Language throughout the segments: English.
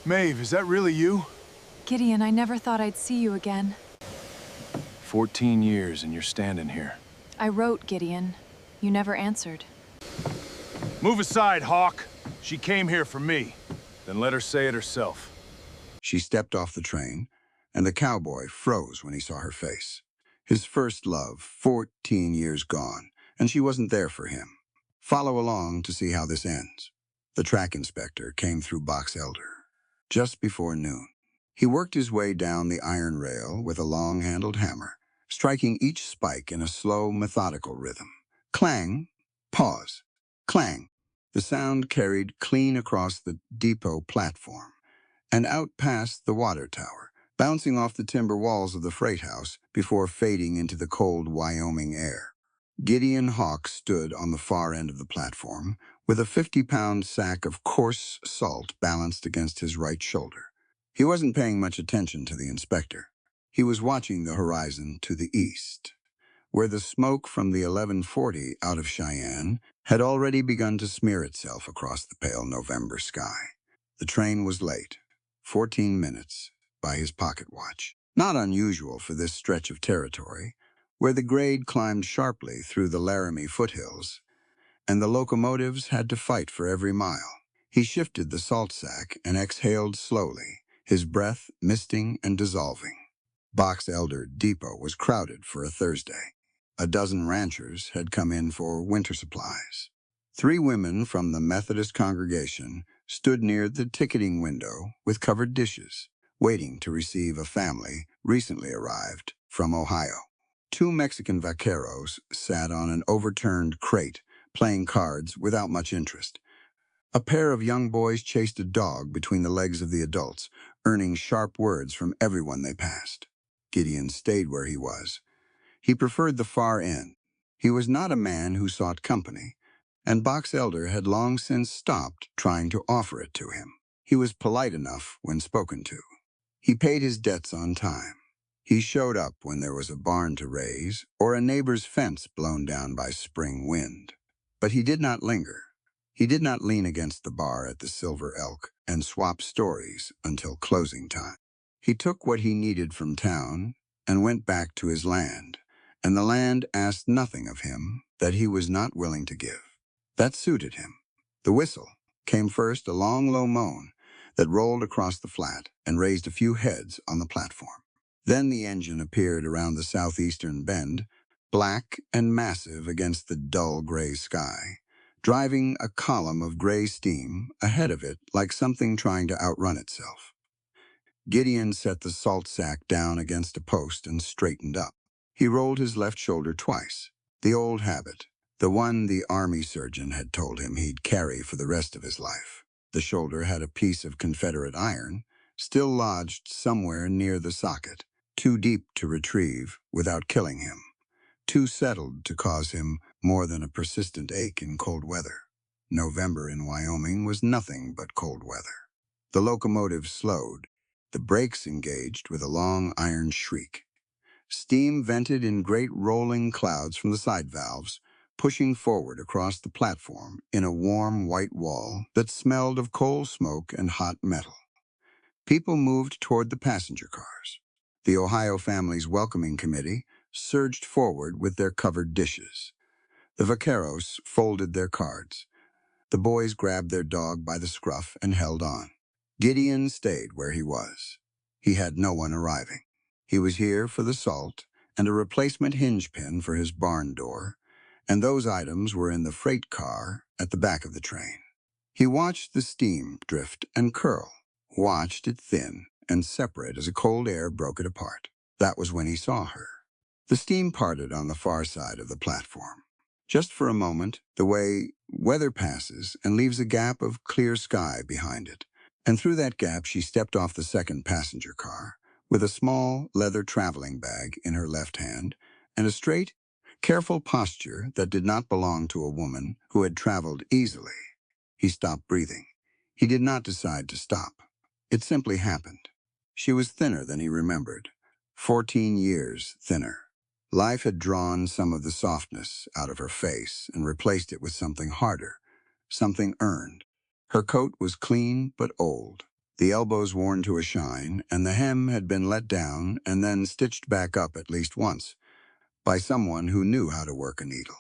Maeve, is that really you? Gideon, I never thought I'd see you again. 14 years and you're standing here. I wrote, Gideon. You never answered. Move aside, Hawk. She came here for me. Then let her say it herself. She stepped off the train, and the cowboy froze when he saw her face. His first love, 14 years gone, and she wasn't there for him. Follow along to see how this ends. The track inspector came through Box Elder just before noon. He worked his way down the iron rail with a long-handled hammer, striking each spike in a slow, methodical rhythm. Clang, pause, clang. The sound carried clean across the depot platform and out past the water tower, bouncing off the timber walls of the freight house before fading into the cold Wyoming air. Gideon Hawk stood on the far end of the platform with a 50-pound sack of coarse salt balanced against his right shoulder. He wasn't paying much attention to the inspector. He was watching the horizon to the east, where the smoke from the 1140 out of Cheyenne had already begun to smear itself across the pale November sky. The train was late, 14 minutes by his pocket watch. Not unusual for this stretch of territory, where the grade climbed sharply through the Laramie foothills, and the locomotives had to fight for every mile. He shifted the salt sack and exhaled slowly, his breath misting and dissolving. Box Elder Depot was crowded for a Thursday. A dozen ranchers had come in for winter supplies. 3 women from the Methodist congregation stood near the ticketing window with covered dishes, waiting to receive a family recently arrived from Ohio. 2 Mexican vaqueros sat on an overturned crate, playing cards without much interest. A pair of young boys chased a dog between the legs of the adults, earning sharp words from everyone they passed. Gideon stayed where he was. He preferred the far end. He was not a man who sought company, and Box Elder had long since stopped trying to offer it to him. He was polite enough when spoken to. He paid his debts on time. He showed up when there was a barn to raise or a neighbor's fence blown down by spring wind. But he did not linger. He did not lean against the bar at the Silver Elk and swap stories until closing time. He took what he needed from town and went back to his land, and the land asked nothing of him that he was not willing to give. That suited him. The whistle came first, a long, low moan that rolled across the flat and raised a few heads on the platform. Then the engine appeared around the southeastern bend, black and massive against the dull gray sky, driving a column of gray steam ahead of it like something trying to outrun itself. Gideon set the salt sack down against a post and straightened up. He rolled his left shoulder twice, the old habit, the one the army surgeon had told him he'd carry for the rest of his life. The shoulder had a piece of Confederate iron, still lodged somewhere near the socket, too deep to retrieve without killing him, too settled to cause him more than a persistent ache in cold weather. November in Wyoming was nothing but cold weather. The locomotive slowed, the brakes engaged with a long iron shriek. Steam vented in great rolling clouds from the side valves, pushing forward across the platform in a warm white wall that smelled of coal smoke and hot metal. People moved toward the passenger cars. The Ohio Families Welcoming Committee surged forward with their covered dishes. The vaqueros folded their cards. The boys grabbed their dog by the scruff and held on. Gideon stayed where he was. He had no one arriving. He was here for the salt and a replacement hinge pin for his barn door, and those items were in the freight car at the back of the train. He watched the steam drift and curl, watched it thin and separate as a cold air broke it apart. That was when he saw her. The steam parted on the far side of the platform. Just for a moment, the way weather passes and leaves a gap of clear sky behind it. And through that gap, she stepped off the second passenger car, with a small leather traveling bag in her left hand and a straight, careful posture that did not belong to a woman who had traveled easily. He stopped breathing. He did not decide to stop. It simply happened. She was thinner than he remembered, 14 years thinner. Life had drawn some of the softness out of her face and replaced it with something harder, something earned. Her coat was clean but old. the elbows worn to a shine, and the hem had been let down and then stitched back up at least once by someone who knew how to work a needle.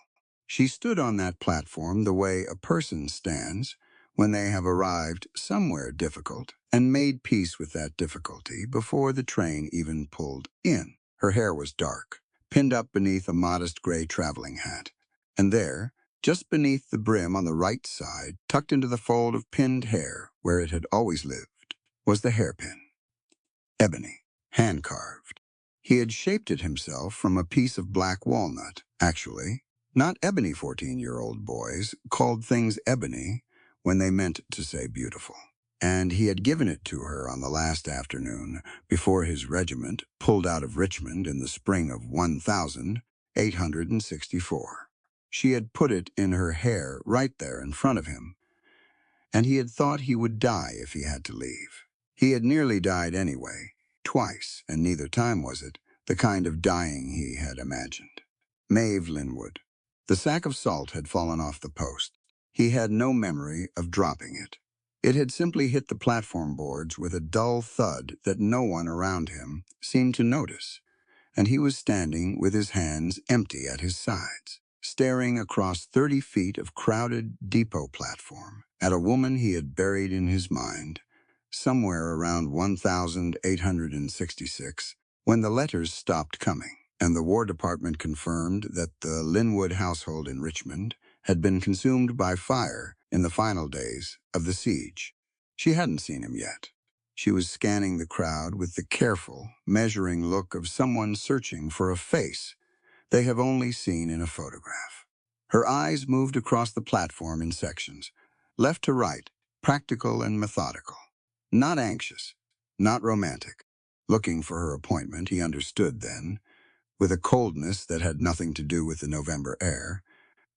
She stood on that platform the way a person stands when they have arrived somewhere difficult and made peace with that difficulty before the train even pulled in. Her hair was dark, pinned up beneath a modest gray traveling hat. And there, just beneath the brim on the right side, tucked into the fold of pinned hair where it had always lived, was the hairpin. Ebony, hand-carved. He had shaped it himself from a piece of black walnut, actually. Not ebony 14-year-old boys called things ebony when they meant to say beautiful. And he had given it to her on the last afternoon before his regiment pulled out of Richmond in the spring of 1864. She had put it in her hair right there in front of him, and he had thought he would die if he had to leave. He had nearly died anyway, twice, and neither time was it the kind of dying he had imagined. Maeve Linwood. The sack of salt had fallen off the post. He had no memory of dropping it. It had simply hit the platform boards with a dull thud that no one around him seemed to notice, and he was standing with his hands empty at his sides, staring across 30 feet of crowded depot platform at a woman he had buried in his mind somewhere around 1866 when the letters stopped coming and the War Department confirmed that the Linwood household in Richmond had been consumed by fire in the final days of the siege. She hadn't seen him yet. She was scanning the crowd with the careful, measuring look of someone searching for a face they have only seen in a photograph. Her eyes moved across the platform in sections, left to right, practical and methodical. Not anxious, not romantic. Looking for her appointment, he understood then, with a coldness that had nothing to do with the November air,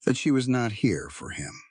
that she was not here for him.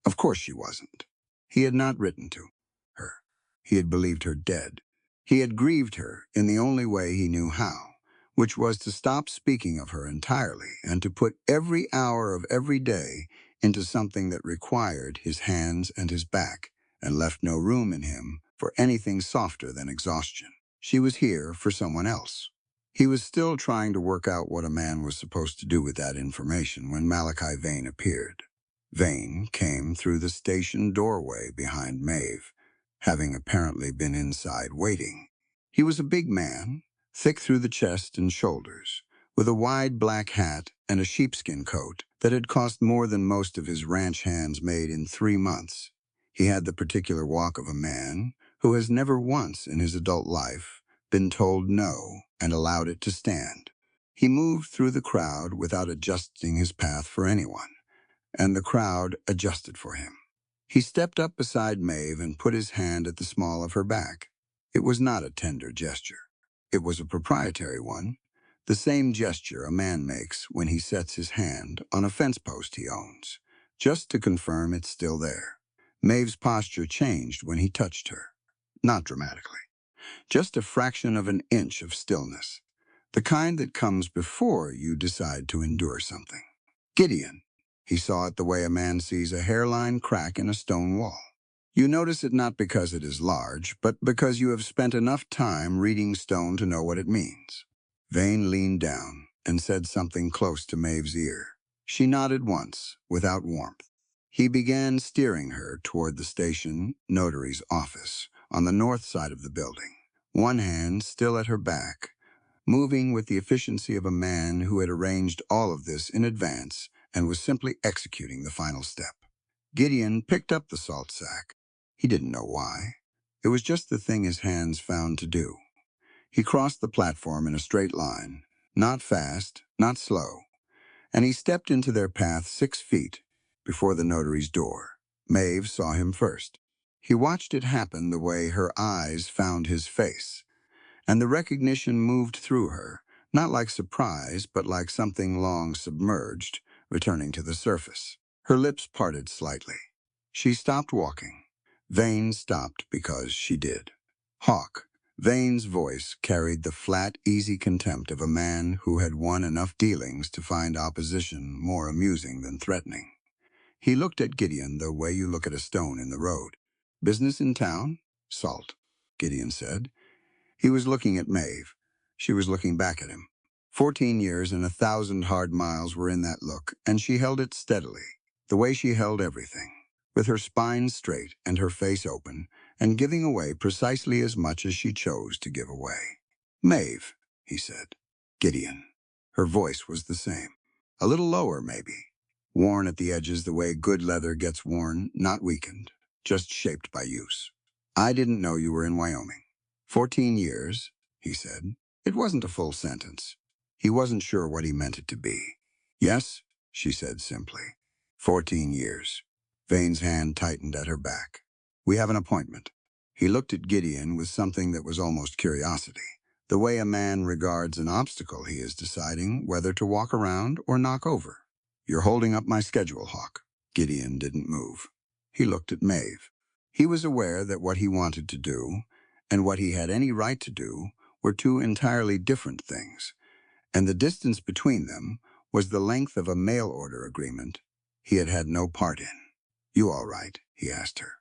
Of course she wasn't. He had not written to her. He had believed her dead. He had grieved her in the only way he knew how, which was to stop speaking of her entirely and to put every hour of every day into something that required his hands and his back and left no room in him for anything softer than exhaustion. She was here for someone else. He was still trying to work out what a man was supposed to do with that information when Malachi Vane appeared. Vane came through the station doorway behind Maeve, having apparently been inside waiting. He was a big man, thick through the chest and shoulders, with a wide black hat and a sheepskin coat that had cost more than most of his ranch hands made in 3 months. He had the particular walk of a man who has never once in his adult life been told no and allowed it to stand. He moved through the crowd without adjusting his path for anyone, and the crowd adjusted for him. He stepped up beside Maeve and put his hand at the small of her back. It was not a tender gesture. It was a proprietary one, the same gesture a man makes when he sets his hand on a fence post he owns, just to confirm it's still there. Maeve's posture changed when he touched her. Not dramatically. Just a fraction of an inch of stillness. The kind that comes before you decide to endure something. Gideon. He saw it the way a man sees a hairline crack in a stone wall. You notice it not because it is large, but because you have spent enough time reading stone to know what it means. Vane leaned down and said something close to Maeve's ear. She nodded once, without warmth. He began steering her toward the station notary's office on the north side of the building, one hand still at her back, moving with the efficiency of a man who had arranged all of this in advance and was simply executing the final step. Gideon picked up the salt sack. He didn't know why. It was just the thing his hands found to do. He crossed the platform in a straight line, not fast, not slow, and he stepped into their path 6 feet before the notary's door. Maeve saw him first. He watched it happen the way her eyes found his face, and the recognition moved through her, not like surprise, but like something long submerged, returning to the surface. Her lips parted slightly. She stopped walking. Vane stopped because she did. Hawk. Vane's voice carried the flat, easy contempt of a man who had won enough dealings to find opposition more amusing than threatening. He looked at Gideon the way you look at a stone in the road. Business in town? Salt. Gideon said. He was looking at Maeve. She was looking back at him. 14 years and 1,000 hard miles were in that look, and she held it steadily, the way she held everything, with her spine straight and her face open, and giving away precisely as much as she chose to give away. Maeve, he said. Gideon. Her voice was the same. A little lower, maybe. Worn at the edges the way good leather gets worn, not weakened, just shaped by use. I didn't know you were in Wyoming. 14 years, he said. It wasn't a full sentence. He wasn't sure what he meant it to be. Yes, she said simply. 14 years. Vane's hand tightened at her back. We have an appointment. He looked at Gideon with something that was almost curiosity, the way a man regards an obstacle he is deciding whether to walk around or knock over. You're holding up my schedule, Hawk. Gideon didn't move. He looked at Maeve. He was aware that what he wanted to do, and what he had any right to do, were two entirely different things, and the distance between them was the length of a mail order agreement he had had no part in. You all right? He asked her.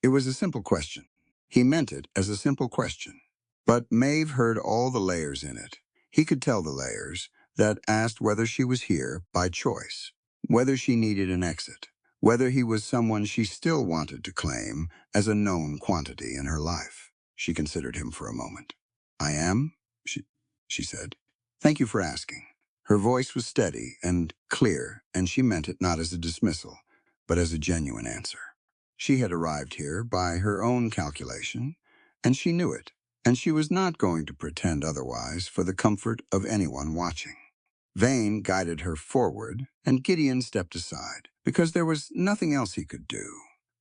It was a simple question. He meant it as a simple question. But Maeve heard all the layers in it. He could tell the layers that asked whether she was here by choice, whether she needed an exit, whether he was someone she still wanted to claim as a known quantity in her life. She considered him for a moment. I am, she said. Thank you for asking. Her voice was steady and clear, and she meant it not as a dismissal, but as a genuine answer. She had arrived here by her own calculation, and she knew it, and she was not going to pretend otherwise for the comfort of anyone watching. Vane guided her forward, and Gideon stepped aside, because there was nothing else he could do,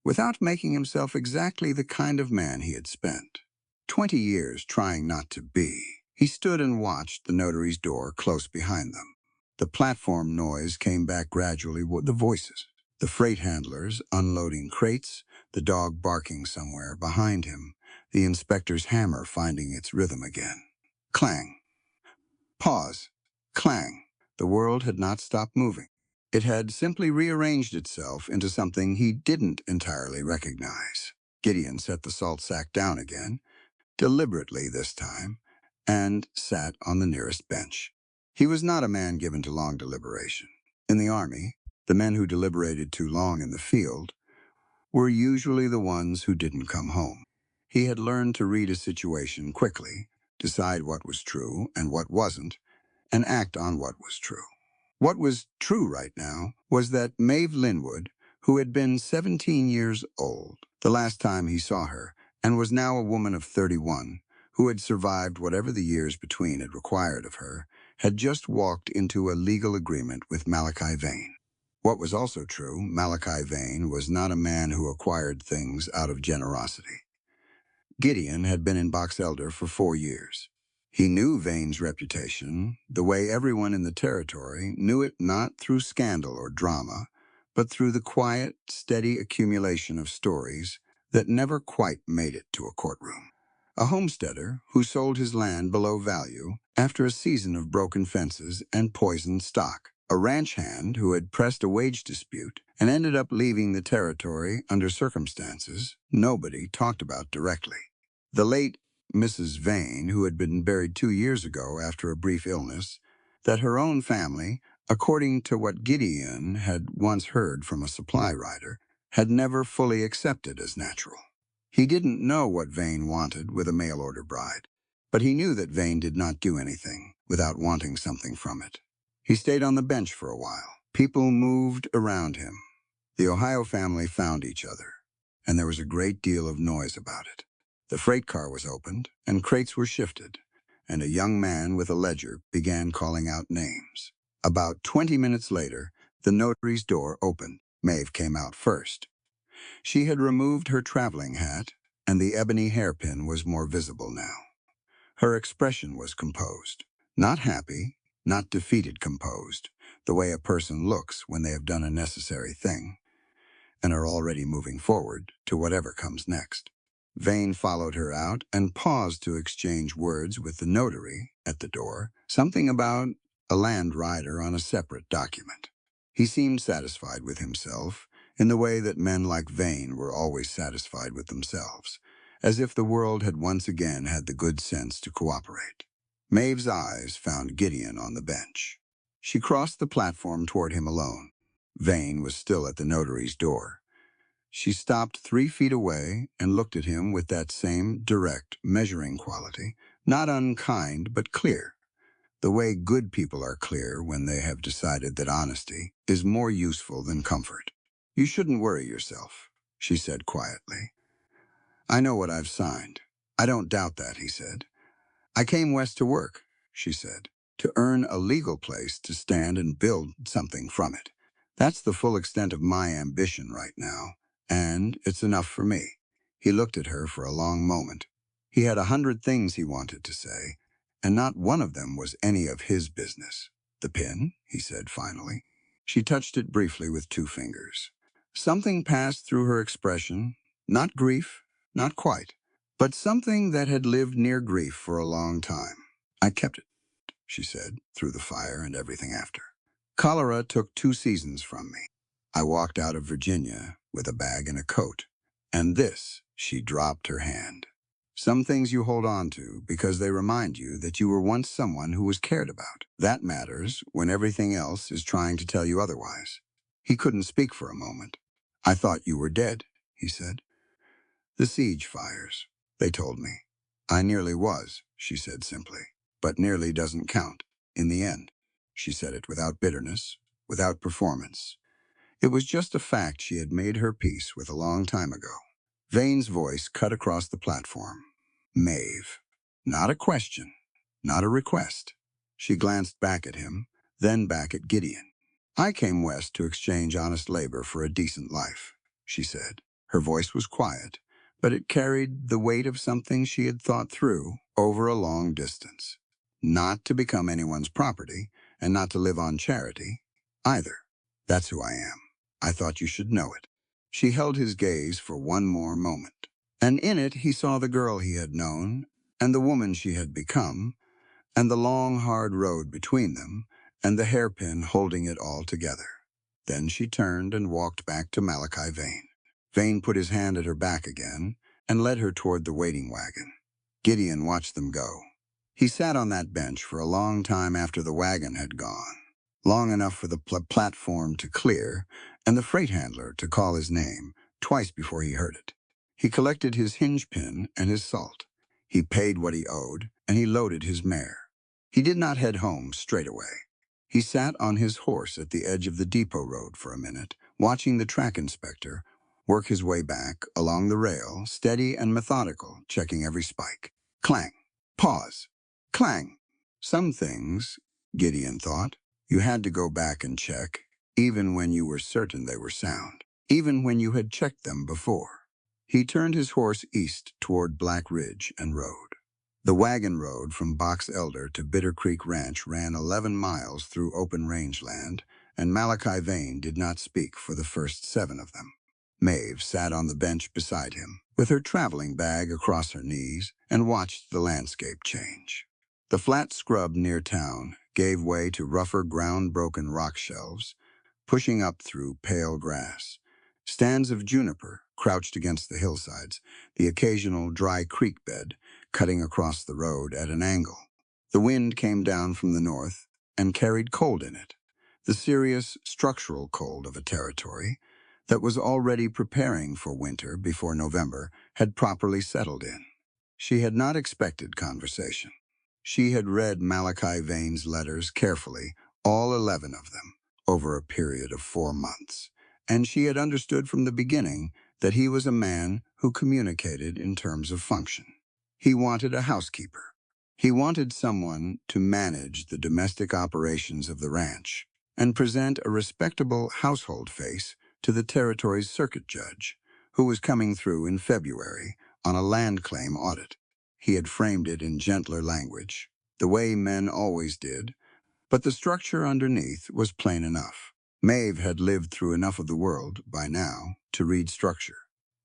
without making himself exactly the kind of man he had spent 20 years trying not to be. He stood and watched the notary's door close behind them. The platform noise came back gradually with the voices, the freight handlers unloading crates, the dog barking somewhere behind him, the inspector's hammer finding its rhythm again. Clang. Pause. Clang. The world had not stopped moving. It had simply rearranged itself into something he didn't entirely recognize. Gideon set the salt sack down again, deliberately this time, and sat on the nearest bench. He was not a man given to long deliberation. In the army, the men who deliberated too long in the field were usually the ones who didn't come home. He had learned to read a situation quickly, decide what was true and what wasn't, and act on what was true. What was true right now was that Maeve Linwood, who had been 17 years old the last time he saw her, and was now a woman of 31, who had survived whatever the years between had required of her, had just walked into a legal agreement with Malachi Vane. What was also true, Malachi Vane was not a man who acquired things out of generosity. Gideon had been in Box Elder for 4 years. He knew Vane's reputation, the way everyone in the territory knew it, not through scandal or drama, but through the quiet, steady accumulation of stories that never quite made it to a courtroom. A homesteader who sold his land below value after a season of broken fences and poisoned stock. A ranch hand who had pressed a wage dispute and ended up leaving the territory under circumstances nobody talked about directly. The late Mrs. Vane, who had been buried 2 years ago after a brief illness, that her own family, according to what Gideon had once heard from a supply rider, had never fully accepted as natural. He didn't know what Vane wanted with a mail-order bride, but he knew that Vane did not do anything without wanting something from it. He stayed on the bench for a while. People moved around him. The Ohio family found each other, and there was a great deal of noise about it. The freight car was opened, and crates were shifted, and a young man with a ledger began calling out names. About 20 minutes later, the notary's door opened. Maeve came out first. She had removed her traveling hat, and the ebony hairpin was more visible now. Her expression was composed. Not happy, not defeated composed, the way a person looks when they have done a necessary thing, and are already moving forward to whatever comes next. Vane followed her out and paused to exchange words with the notary at the door, something about a land rider on a separate document. He seemed satisfied with himself in the way that men like Vane were always satisfied with themselves, as if the world had once again had the good sense to cooperate. Maeve's eyes found Gideon on the bench. She crossed the platform toward him alone. Vane was still at the notary's door. She stopped 3 feet away and looked at him with that same direct, measuring quality, not unkind but clear. The way good people are clear when they have decided that honesty is more useful than comfort. "You shouldn't worry yourself," she said quietly. "I know what I've signed. I don't doubt that," he said. "I came west to work," she said, "to earn a legal place to stand and build something from it. That's the full extent of my ambition right now, and it's enough for me." He looked at her for a long moment. He had 100 things he wanted to say, and not one of them was any of his business. "The pin," he said finally. She touched it briefly with 2 fingers. Something passed through her expression, not grief, not quite, but something that had lived near grief for a long time. "I kept it," she said, through the fire and everything after. "Cholera took 2 seasons from me. I walked out of Virginia with a bag and a coat. And this," she dropped her hand. "Some things you hold on to because they remind you that you were once someone who was cared about. That matters when everything else is trying to tell you otherwise." He couldn't speak for a moment. "I thought you were dead," he said. "The siege fires, they told me." "I nearly was," she said simply. "But nearly doesn't count, in the end." She said it without bitterness, without performance. It was just a fact she had made her peace with a long time ago. Vane's voice cut across the platform. "Maeve." Not a question, not a request. She glanced back at him, then back at Gideon. "I came west to exchange honest labor for a decent life," she said. Her voice was quiet, but it carried the weight of something she had thought through over a long distance. "Not to become anyone's property, and not to live on charity, either. That's who I am. I thought you should know it." She held his gaze for one more moment, and in it he saw the girl he had known, and the woman she had become, and the long, hard road between them, and the hairpin holding it all together. Then she turned and walked back to Malachi Vane. Vane put his hand at her back again and led her toward the waiting wagon. Gideon watched them go. He sat on that bench for a long time after the wagon had gone, long enough for the platform to clear and the freight handler to call his name twice before he heard it. He collected his hinge pin and his salt. He paid what he owed, and he loaded his mare. He did not head home straight away. He sat on his horse at the edge of the depot road for a minute, watching the track inspector work his way back along the rail, steady and methodical, checking every spike. Clang. Pause. Clang. Some things, Gideon thought, you had to go back and check, even when you were certain they were sound, even when you had checked them before. He turned his horse east toward Black Ridge and rode. The wagon road from Box Elder to Bitter Creek Ranch ran 11 miles through open rangeland, and Malachi Vane did not speak for the first 7 of them. Maeve sat on the bench beside him, with her traveling bag across her knees, and watched the landscape change. The flat scrub near town gave way to rougher ground-broken rock shelves, pushing up through pale grass. Stands of juniper crouched against the hillsides, the occasional dry creek bed cutting across the road at an angle. The wind came down from the north and carried cold in it, the serious structural cold of a territory that was already preparing for winter before November had properly settled in. She had not expected conversation. She had read Malachi Vane's letters carefully, all 11 of them, over a period of 4 months, and she had understood from the beginning that he was a man who communicated in terms of function. He wanted a housekeeper. He wanted someone to manage the domestic operations of the ranch and present a respectable household face to the territory's circuit judge, who was coming through in February on a land claim audit. He had framed it in gentler language, the way men always did, but the structure underneath was plain enough. Maeve had lived through enough of the world, by now, to read structure.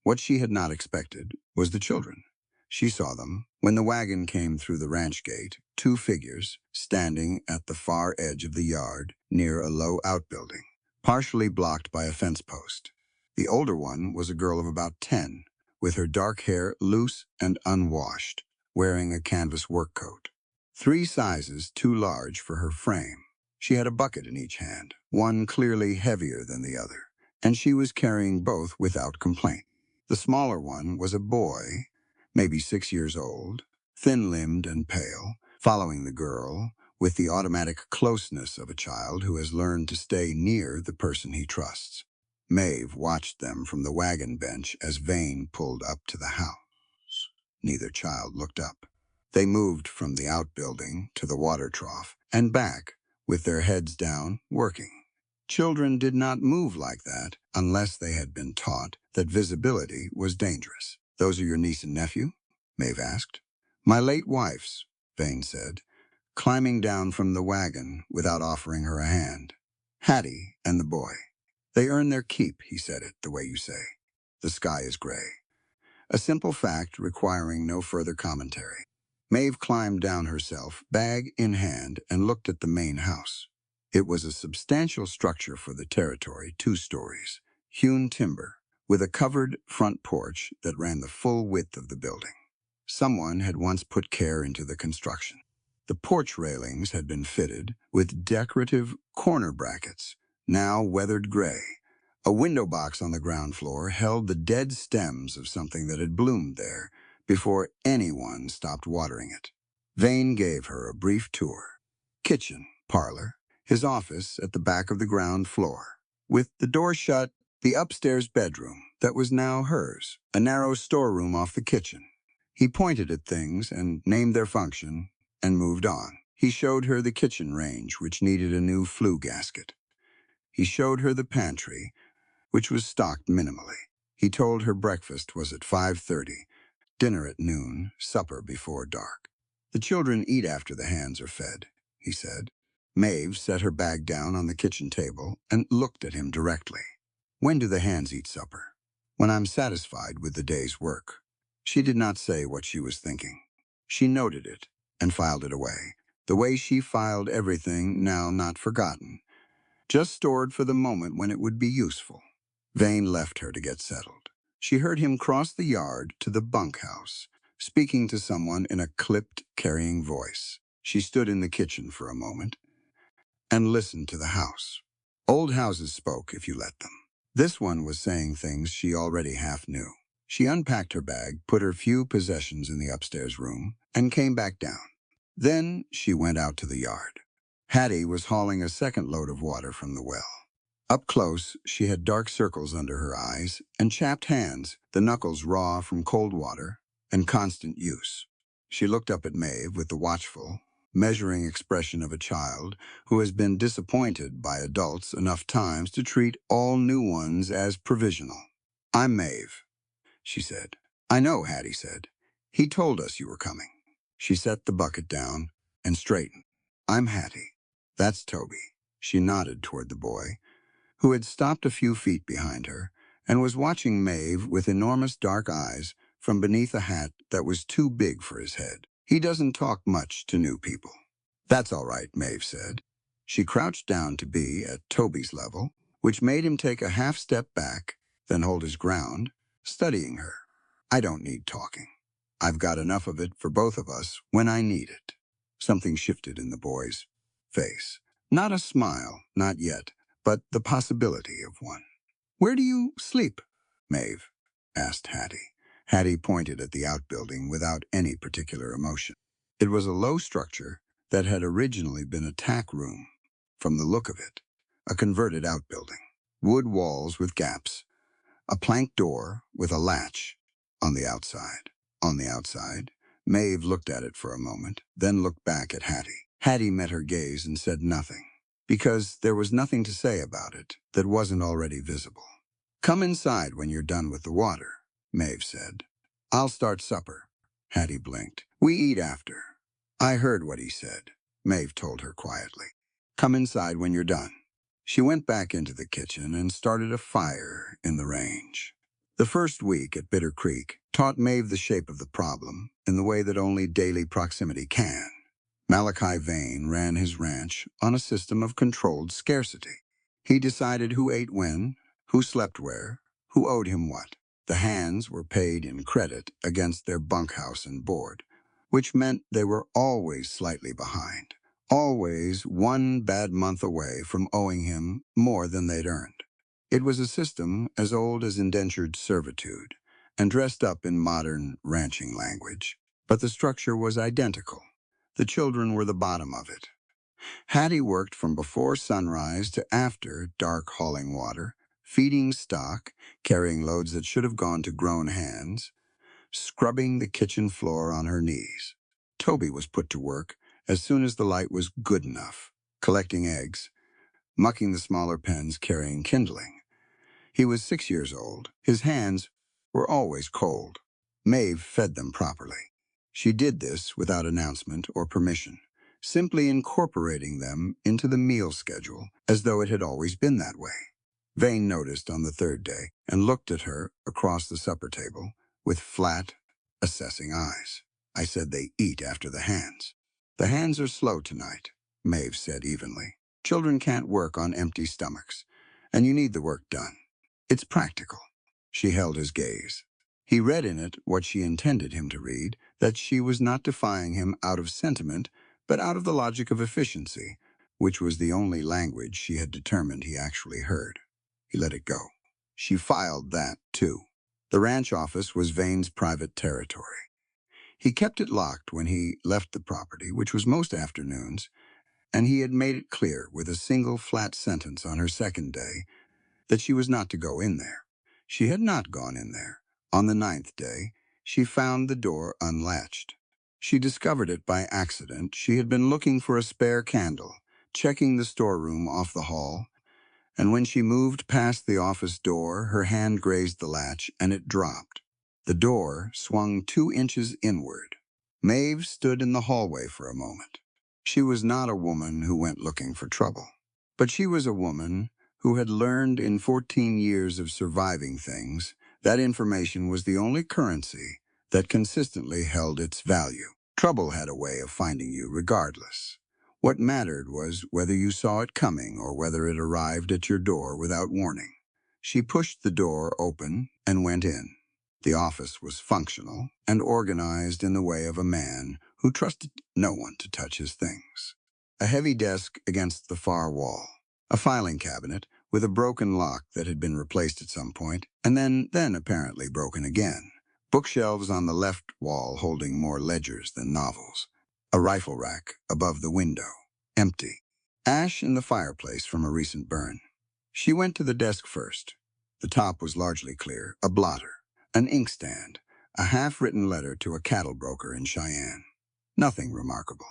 What she had not expected was the children. She saw them when the wagon came through the ranch gate, 2 figures standing at the far edge of the yard near a low outbuilding, partially blocked by a fence post. The older one was a girl of about 10, with her dark hair loose and unwashed, wearing a canvas work coat. 3 sizes too large for her frame. She had a bucket in each hand, one clearly heavier than the other, and she was carrying both without complaint. The smaller one was a boy, maybe 6 years old, thin-limbed and pale, following the girl with the automatic closeness of a child who has learned to stay near the person he trusts. Maeve watched them from the wagon bench as Vane pulled up to the house. Neither child looked up. They moved from the outbuilding to the water trough and back, with their heads down, working. Children did not move like that unless they had been taught that visibility was dangerous. "Those are your niece and nephew?" Maeve asked. "My late wife's," Vane said, climbing down from the wagon without offering her a hand. "Hattie and the boy. They earn their keep," he said it the way you say. "The sky is gray." A simple fact requiring no further commentary. Maeve climbed down herself, bag in hand, and looked at the main house. It was a substantial structure for the territory, 2 stories, hewn timber, with a covered front porch that ran the full width of the building. Someone had once put care into the construction. The porch railings had been fitted with decorative corner brackets, now weathered gray. A window box on the ground floor held the dead stems of something that had bloomed there before anyone stopped watering it. Vane gave her a brief tour. Kitchen, parlor, his office at the back of the ground floor. With the door shut, the upstairs bedroom that was now hers, a narrow storeroom off the kitchen. He pointed at things and named their function and moved on. He showed her the kitchen range, which needed a new flue gasket. He showed her the pantry, which was stocked minimally. He told her breakfast was at 5:30, dinner at noon, supper before dark. "The children eat after the hands are fed," he said. Maeve set her bag down on the kitchen table and looked at him directly. "When do the hands eat supper?" "When I'm satisfied with the day's work." She did not say what she was thinking. She noted it and filed it away, the way she filed everything now not forgotten, just stored for the moment when it would be useful. Vane left her to get settled. She heard him cross the yard to the bunkhouse, speaking to someone in a clipped, carrying voice. She stood in the kitchen for a moment and listened to the house. Old houses spoke if you let them. This one was saying things she already half knew. She unpacked her bag, put her few possessions in the upstairs room, and came back down. Then she went out to the yard. Hattie was hauling a second load of water from the well. Up close, she had dark circles under her eyes and chapped hands, the knuckles raw from cold water and constant use. She looked up at Maeve with the watchful, measuring expression of a child who has been disappointed by adults enough times to treat all new ones as provisional. "I'm Maeve," she said. "I know," Hattie said. "He told us you were coming." She set the bucket down and straightened. "I'm Hattie. That's Toby." She nodded toward the boy, who had stopped a few feet behind her and was watching Maeve with enormous dark eyes from beneath a hat that was too big for his head. "He doesn't talk much to new people." "That's all right," Maeve said. She crouched down to be at Toby's level, which made him take a half step back, then hold his ground, studying her. "I don't need talking. I've got enough of it for both of us when I need it." Something shifted in the boy's face. Not a smile, not yet, but the possibility of one. "Where do you sleep?" Maeve asked Hattie. Hattie pointed at the outbuilding without any particular emotion. It was a low structure that had originally been a tack room, from the look of it, a converted outbuilding. Wood walls with gaps, a plank door with a latch on the outside. On the outside, Maeve looked at it for a moment, then looked back at Hattie. Hattie met her gaze and said nothing, because there was nothing to say about it that wasn't already visible. "Come inside when you're done with the water," Maeve said. "I'll start supper." Hattie blinked. "We eat after." "I heard what he said," Maeve told her quietly. "Come inside when you're done." She went back into the kitchen and started a fire in the range. The first week at Bitter Creek taught Maeve the shape of the problem in the way that only daily proximity can. Malachi Vane ran his ranch on a system of controlled scarcity. He decided who ate when, who slept where, who owed him what. The hands were paid in credit against their bunkhouse and board, which meant they were always slightly behind, always one bad month away from owing him more than they'd earned. It was a system as old as indentured servitude and dressed up in modern ranching language, but the structure was identical. The children were the bottom of it. Hattie worked from before sunrise to after dark hauling water, feeding stock, carrying loads that should have gone to grown hands, scrubbing the kitchen floor on her knees. Toby was put to work as soon as the light was good enough, collecting eggs, mucking the smaller pens, carrying kindling. He was 6 years old. His hands were always cold. Maeve fed them properly. She did this without announcement or permission, simply incorporating them into the meal schedule as though it had always been that way. Vane noticed on the third day and looked at her across the supper table with flat, assessing eyes. I said they eat after the hands. The hands are slow tonight, Maeve said evenly. Children can't work on empty stomachs, and you need the work done. It's practical. She held his gaze. He read in it what she intended him to read, that she was not defying him out of sentiment, but out of the logic of efficiency, which was the only language she had determined he actually heard. He let it go. She filed that, too. The ranch office was Vane's private territory. He kept it locked when he left the property, which was most afternoons, and he had made it clear with a single flat sentence on her second day that she was not to go in there. She had not gone in there. On the 9th day, she found the door unlatched. She discovered it by accident. She had been looking for a spare candle, checking the storeroom off the hall, and when she moved past the office door, her hand grazed the latch and it dropped. The door swung 2 inches inward. Maeve stood in the hallway for a moment. She was not a woman who went looking for trouble, but she was a woman who had learned in 14 years of surviving things that information was the only currency that consistently held its value. Trouble had a way of finding you regardless. What mattered was whether you saw it coming or whether it arrived at your door without warning. She pushed the door open and went in. The office was functional and organized in the way of a man who trusted no one to touch his things. A heavy desk against the far wall, a filing cabinet with a broken lock that had been replaced at some point, and then apparently broken again. Bookshelves on the left wall holding more ledgers than novels. A rifle rack above the window, empty. Ash in the fireplace from a recent burn. She went to the desk first. The top was largely clear, a blotter, an inkstand, a half-written letter to a cattle broker in Cheyenne. Nothing remarkable.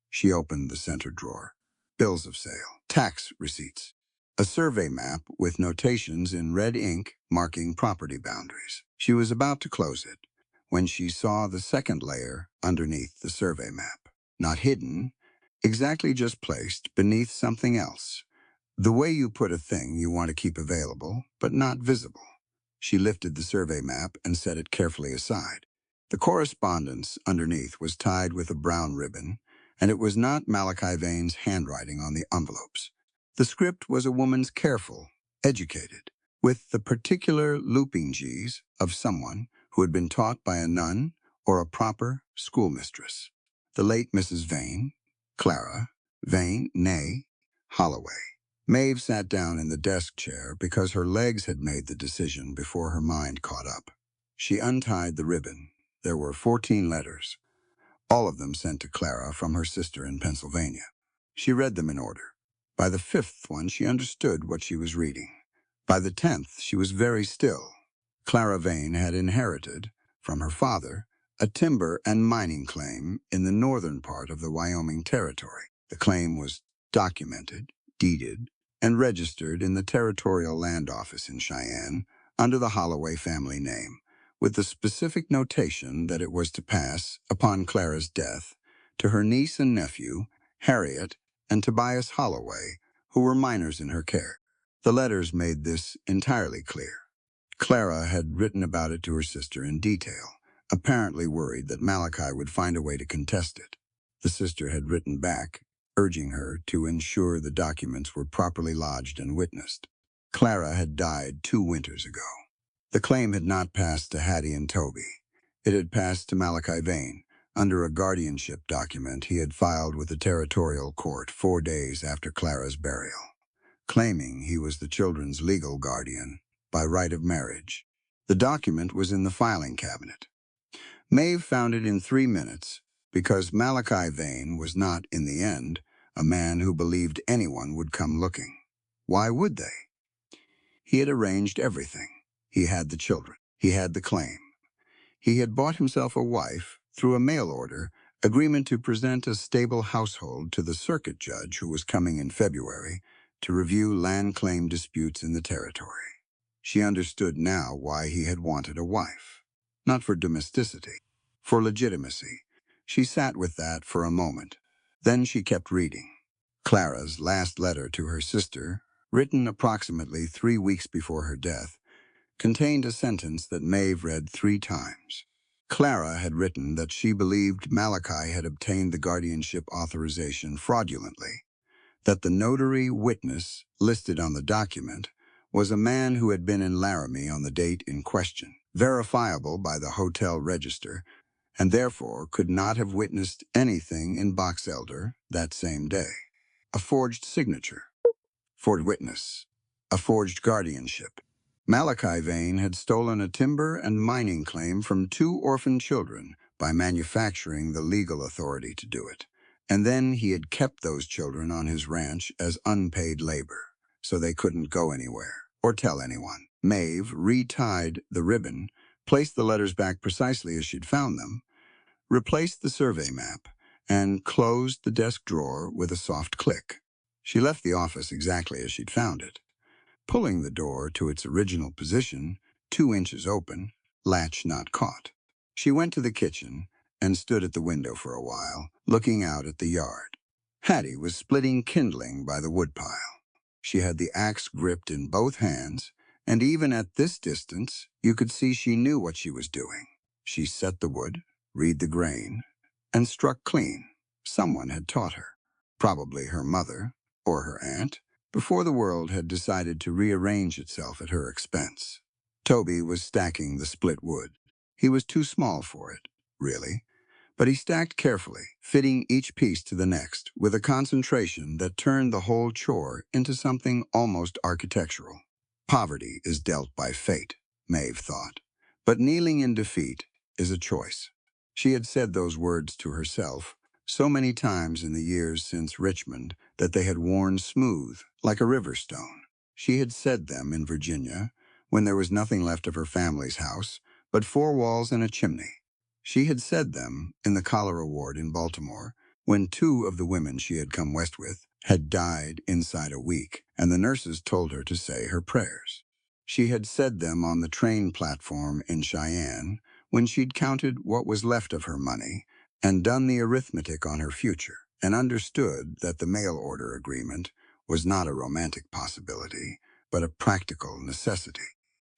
She opened the center drawer. Bills of sale, tax receipts. A survey map with notations in red ink marking property boundaries. She was about to close it when she saw the second layer underneath the survey map. Not hidden, exactly just placed beneath something else. The way you put a thing you want to keep available, but not visible. She lifted the survey map and set it carefully aside. The correspondence underneath was tied with a brown ribbon, and it was not Malachi Vane's handwriting on the envelopes. The script was a woman's careful, educated, with the particular looping G's of someone who had been taught by a nun or a proper schoolmistress. The late Mrs. Vane, Clara, Vane, née, Holloway. Maeve sat down in the desk chair because her legs had made the decision before her mind caught up. She untied the ribbon. There were 14 letters, all of them sent to Clara from her sister in Pennsylvania. She read them in order. By the 5th one, she understood what she was reading. By the 10th, she was very still. Clara Vane had inherited, from her father, a timber and mining claim in the northern part of the Wyoming Territory. The claim was documented, deeded, and registered in the Territorial Land Office in Cheyenne under the Holloway family name, with the specific notation that it was to pass, upon Clara's death, to her niece and nephew, Harriet and Tobias Holloway, who were minors in her care. The letters made this entirely clear. Clara had written about it to her sister in detail, apparently worried that Malachi would find a way to contest it. The sister had written back, urging her to ensure the documents were properly lodged and witnessed. Clara had died 2 winters ago. The claim had not passed to Hattie and Toby. It had passed to Malachi Vane, under a guardianship document he had filed with the territorial court 4 days after Clara's burial, claiming he was the children's legal guardian by right of marriage. The document was in the filing cabinet. Maeve found it in 3 minutes because Malachi Vane was not, in the end, a man who believed anyone would come looking. Why would they? He had arranged everything. He had the children. He had the claim. He had bought himself a wife through a mail order agreement to present a stable household to the circuit judge who was coming in February to review land claim disputes in the territory. She understood now why he had wanted a wife. Not for domesticity, for legitimacy. She sat with that for a moment. Then she kept reading. Clara's last letter to her sister, written approximately 3 weeks before her death, contained a sentence that Maeve read 3 times. Clara had written that she believed Malachi had obtained the guardianship authorization fraudulently, that the notary witness listed on the document was a man who had been in Laramie on the date in question, verifiable by the hotel register, and therefore could not have witnessed anything in Box Elder that same day. A forged signature, forged witness, a forged guardianship. Malachi Vane had stolen a timber and mining claim from 2 orphan children by manufacturing the legal authority to do it. And then he had kept those children on his ranch as unpaid labor, so they couldn't go anywhere or tell anyone. Maeve retied the ribbon, placed the letters back precisely as she'd found them, replaced the survey map, and closed the desk drawer with a soft click. She left the office exactly as she'd found it, pulling the door to its original position, 2 inches open, latch not caught. She went to the kitchen and stood at the window for a while, looking out at the yard. Hattie was splitting kindling by the woodpile. She had the axe gripped in both hands, and even at this distance, you could see she knew what she was doing. She set the wood, read the grain, and struck clean. Someone had taught her, probably her mother or her aunt, before the world had decided to rearrange itself at her expense. Toby was stacking the split wood. He was too small for it, really, but he stacked carefully, fitting each piece to the next, with a concentration that turned the whole chore into something almost architectural. Poverty is dealt by fate, Maeve thought, but kneeling in defeat is a choice. She had said those words to herself so many times in the years since Richmond that they had worn smooth, like a river stone. She had said them in Virginia, when there was nothing left of her family's house but 4 walls and a chimney. She had said them in the cholera ward in Baltimore, when 2 of the women she had come west with had died inside a week, and the nurses told her to say her prayers. She had said them on the train platform in Cheyenne, when she'd counted what was left of her money and done the arithmetic on her future, and understood that the mail order agreement was not a romantic possibility, but a practical necessity.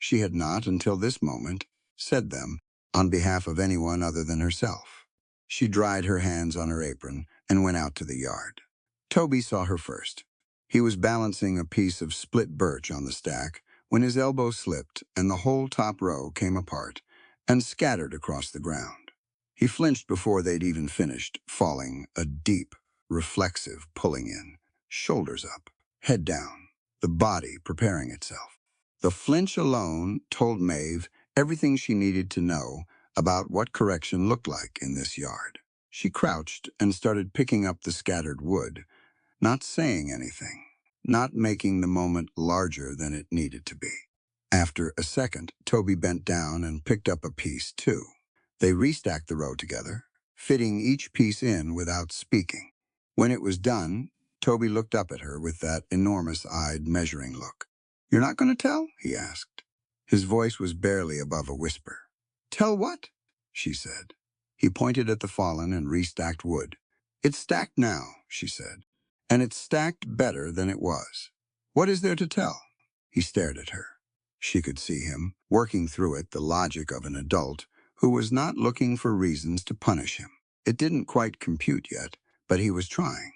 She had not, until this moment, said them on behalf of anyone other than herself. She dried her hands on her apron and went out to the yard. Toby saw her first. He was balancing a piece of split birch on the stack when his elbow slipped and the whole top row came apart and scattered across the ground. He flinched before they'd even finished, falling, a deep, reflexive pulling in, shoulders up, head down, the body preparing itself. The flinch alone told Maeve everything she needed to know about what correction looked like in this yard. She crouched and started picking up the scattered wood, not saying anything, not making the moment larger than it needed to be. After a second, Toby bent down and picked up a piece, too. They restacked the row together, fitting each piece in without speaking. When it was done, Toby looked up at her with that enormous-eyed measuring look. "You're not going to tell?" he asked. His voice was barely above a whisper. "Tell what?" she said. He pointed at the fallen and restacked wood. "It's stacked now," she said, "and it's stacked better than it was. What is there to tell?" He stared at her. She could see him, working through it the logic of an adult who was not looking for reasons to punish him. It didn't quite compute yet, but he was trying.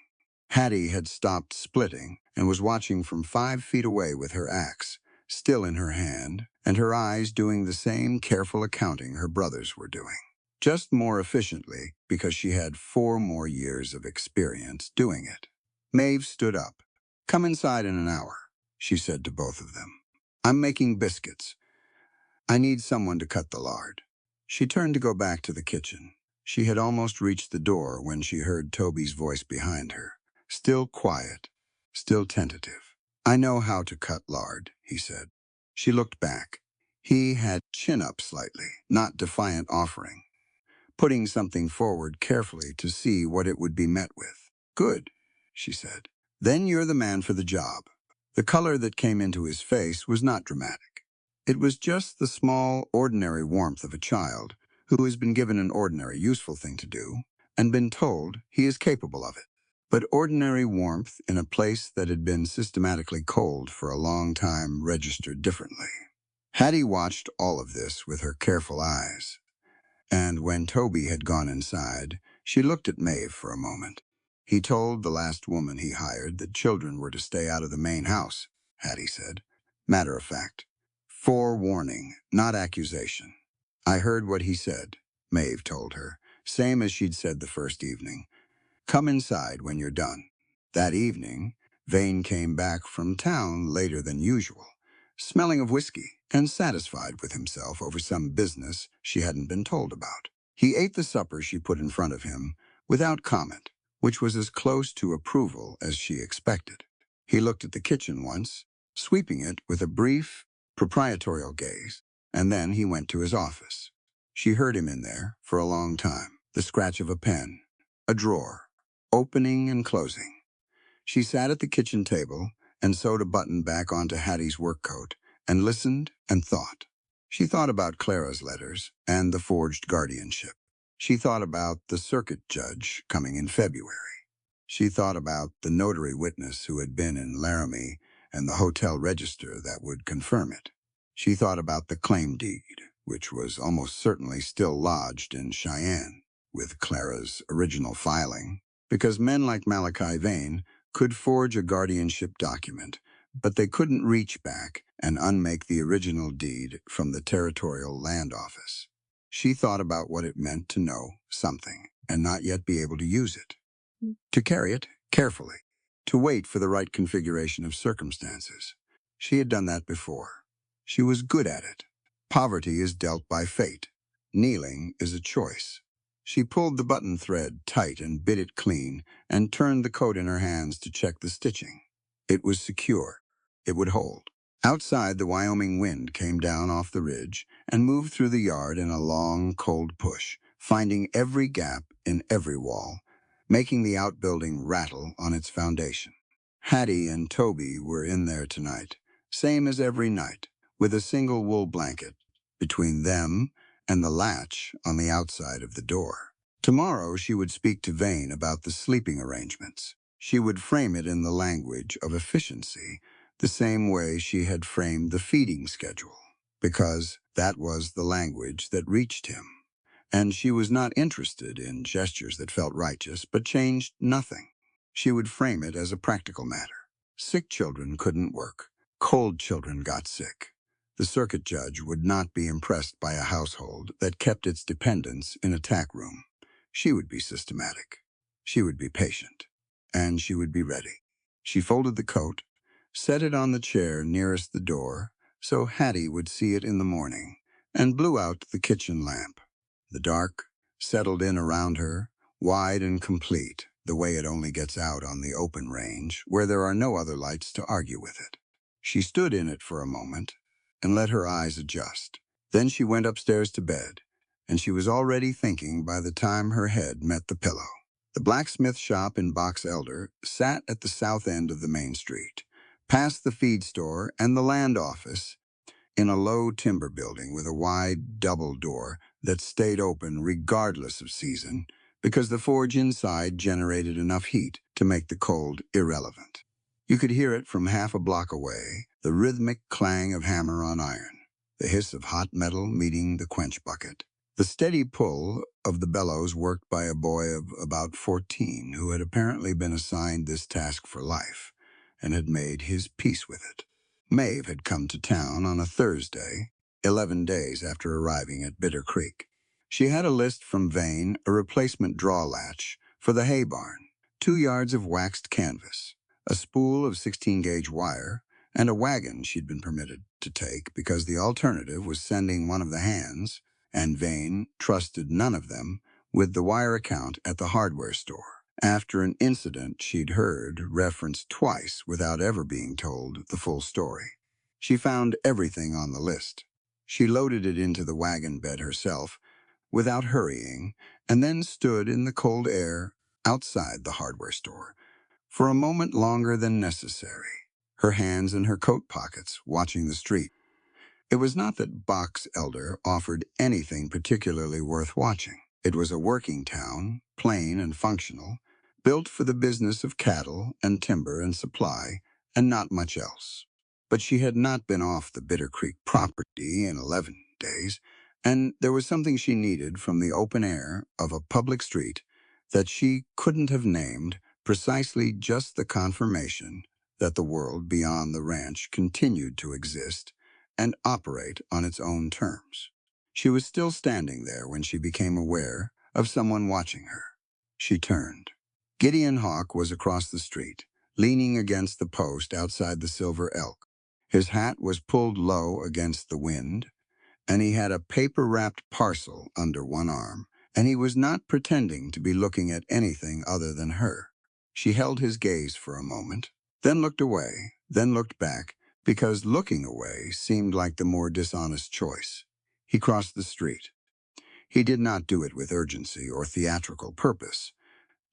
Hattie had stopped splitting and was watching from 5 feet away with her axe, still in her hand, and her eyes doing the same careful accounting her brothers were doing. Just more efficiently because she had 4 more years of experience doing it. Maeve stood up. "Come inside in an hour," she said to both of them. "I'm making biscuits. I need someone to cut the lard." She turned to go back to the kitchen. She had almost reached the door when she heard Toby's voice behind her. Still quiet, still tentative. "I know how to cut lard," he said. She looked back. He had chin up slightly, not defiant offering, putting something forward carefully to see what it would be met with. "Good," she said. "Then you're the man for the job." The color that came into his face was not dramatic. It was just the small, ordinary warmth of a child who has been given an ordinary, useful thing to do and been told he is capable of it. But ordinary warmth in a place that had been systematically cold for a long time registered differently. Hattie watched all of this with her careful eyes. And when Toby had gone inside, she looked at Maeve for a moment. "He told the last woman he hired that children were to stay out of the main house," Hattie said. "Matter of fact. Forewarning, not accusation." "I heard what he said," Maeve told her, same as she'd said the first evening. "Come inside when you're done." That evening, Vane came back from town later than usual, smelling of whiskey and satisfied with himself over some business she hadn't been told about. He ate the supper she put in front of him without comment, which was as close to approval as she expected. He looked at the kitchen once, sweeping it with a brief, proprietorial gaze, and then he went to his office. She heard him in there for a long time, the scratch of a pen, a drawer, opening and closing. She sat at the kitchen table and sewed a button back onto Hattie's work coat and listened and thought. She thought about Clara's letters and the forged guardianship. She thought about the circuit judge coming in February. She thought about the notary witness who had been in Laramie and the hotel register that would confirm it. She thought about the claim deed, which was almost certainly still lodged in Cheyenne, with Clara's original filing, because men like Malachi Vane could forge a guardianship document, but they couldn't reach back and unmake the original deed from the territorial land office. She thought about what it meant to know something and not yet be able to use it, to carry it carefully, to wait for the right configuration of circumstances. She had done that before. She was good at it. Poverty is dealt by fate. Kneeling is a choice. She pulled the button thread tight and bit it clean and turned the coat in her hands to check the stitching. It was secure. It would hold. Outside, the Wyoming wind came down off the ridge and moved through the yard in a long, cold push, finding every gap in every wall, making the outbuilding rattle on its foundation. Hattie and Toby were in there tonight, same as every night, with a single wool blanket between them and the latch on the outside of the door. Tomorrow she would speak to Vane about the sleeping arrangements. She would frame it in the language of efficiency, the same way she had framed the feeding schedule, because that was the language that reached him. And she was not interested in gestures that felt righteous but changed nothing. She would frame it as a practical matter. Sick children couldn't work. Cold children got sick. The circuit judge would not be impressed by a household that kept its dependents in a tack room. She would be systematic. She would be patient. And she would be ready. She folded the coat, set it on the chair nearest the door so Hattie would see it in the morning, and blew out the kitchen lamp. The dark settled in around her, wide and complete, the way it only gets out on the open range, where there are no other lights to argue with it. She stood in it for a moment and let her eyes adjust. Then she went upstairs to bed, and she was already thinking by the time her head met the pillow. The blacksmith shop in Box Elder sat at the south end of the main street, past the feed store and the land office, in a low timber building with a wide double door that stayed open regardless of season because the forge inside generated enough heat to make the cold irrelevant. You could hear it from half a block away, the rhythmic clang of hammer on iron, the hiss of hot metal meeting the quench bucket, the steady pull of the bellows worked by a boy of about 14 who had apparently been assigned this task for life and had made his peace with it. Maeve had come to town on a Thursday, 11 days after arriving at Bitter Creek. She had a list from Vane, a replacement draw latch for the hay barn, 2 yards of waxed canvas, a spool of 16-gauge wire, and a wagon she'd been permitted to take because the alternative was sending one of the hands, and Vane trusted none of them, with the wire account at the hardware store, after an incident she'd heard referenced twice without ever being told the full story. She found everything on the list. She loaded it into the wagon bed herself, without hurrying, and then stood in the cold air outside the hardware store for a moment longer than necessary, her hands in her coat pockets, watching the street. It was not that Box Elder offered anything particularly worth watching. It was a working town, plain and functional, built for the business of cattle and timber and supply, and not much else. But she had not been off the Bitter Creek property in 11 days, and there was something she needed from the open air of a public street that she couldn't have named, precisely just the confirmation that the world beyond the ranch continued to exist and operate on its own terms. She was still standing there when she became aware of someone watching her. She turned. Gideon Hawk was across the street, leaning against the post outside the Silver Elk. His hat was pulled low against the wind, and he had a paper-wrapped parcel under one arm, and he was not pretending to be looking at anything other than her. She held his gaze for a moment, then looked away, then looked back, because looking away seemed like the more dishonest choice. He crossed the street. He did not do it with urgency or theatrical purpose,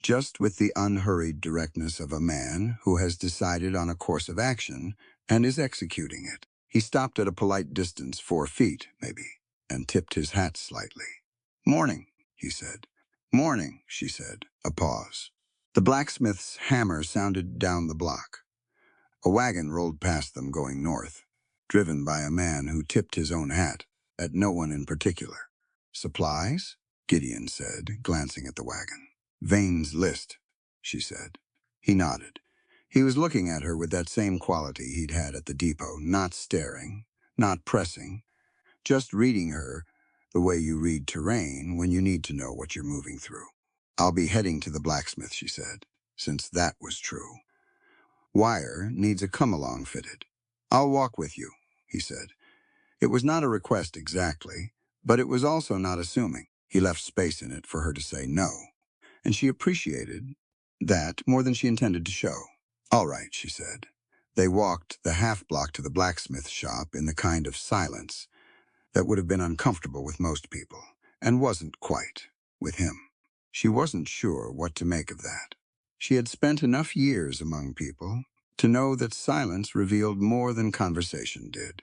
just with the unhurried directness of a man who has decided on a course of action and is executing it. He stopped at a polite distance, 4 feet, maybe, and tipped his hat slightly. "Morning," he said. "Morning," she said. A pause. The blacksmith's hammer sounded down the block. A wagon rolled past them going north, driven by a man who tipped his own hat at no one in particular. "Supplies?" Gideon said, glancing at the wagon. "Vane's list," she said. He nodded. He was looking at her with that same quality he'd had at the depot, not staring, not pressing, just reading her the way you read terrain when you need to know what you're moving through. "I'll be heading to the blacksmith," she said, since that was true. "Wire needs a come-along fitted." "I'll walk with you," he said. It was not a request exactly, but it was also not assuming. He left space in it for her to say no, and she appreciated that more than she intended to show. "All right," she said. They walked the half-block to the blacksmith shop in the kind of silence that would have been uncomfortable with most people, and wasn't quite with him. She wasn't sure what to make of that. She had spent enough years among people to know that silence revealed more than conversation did,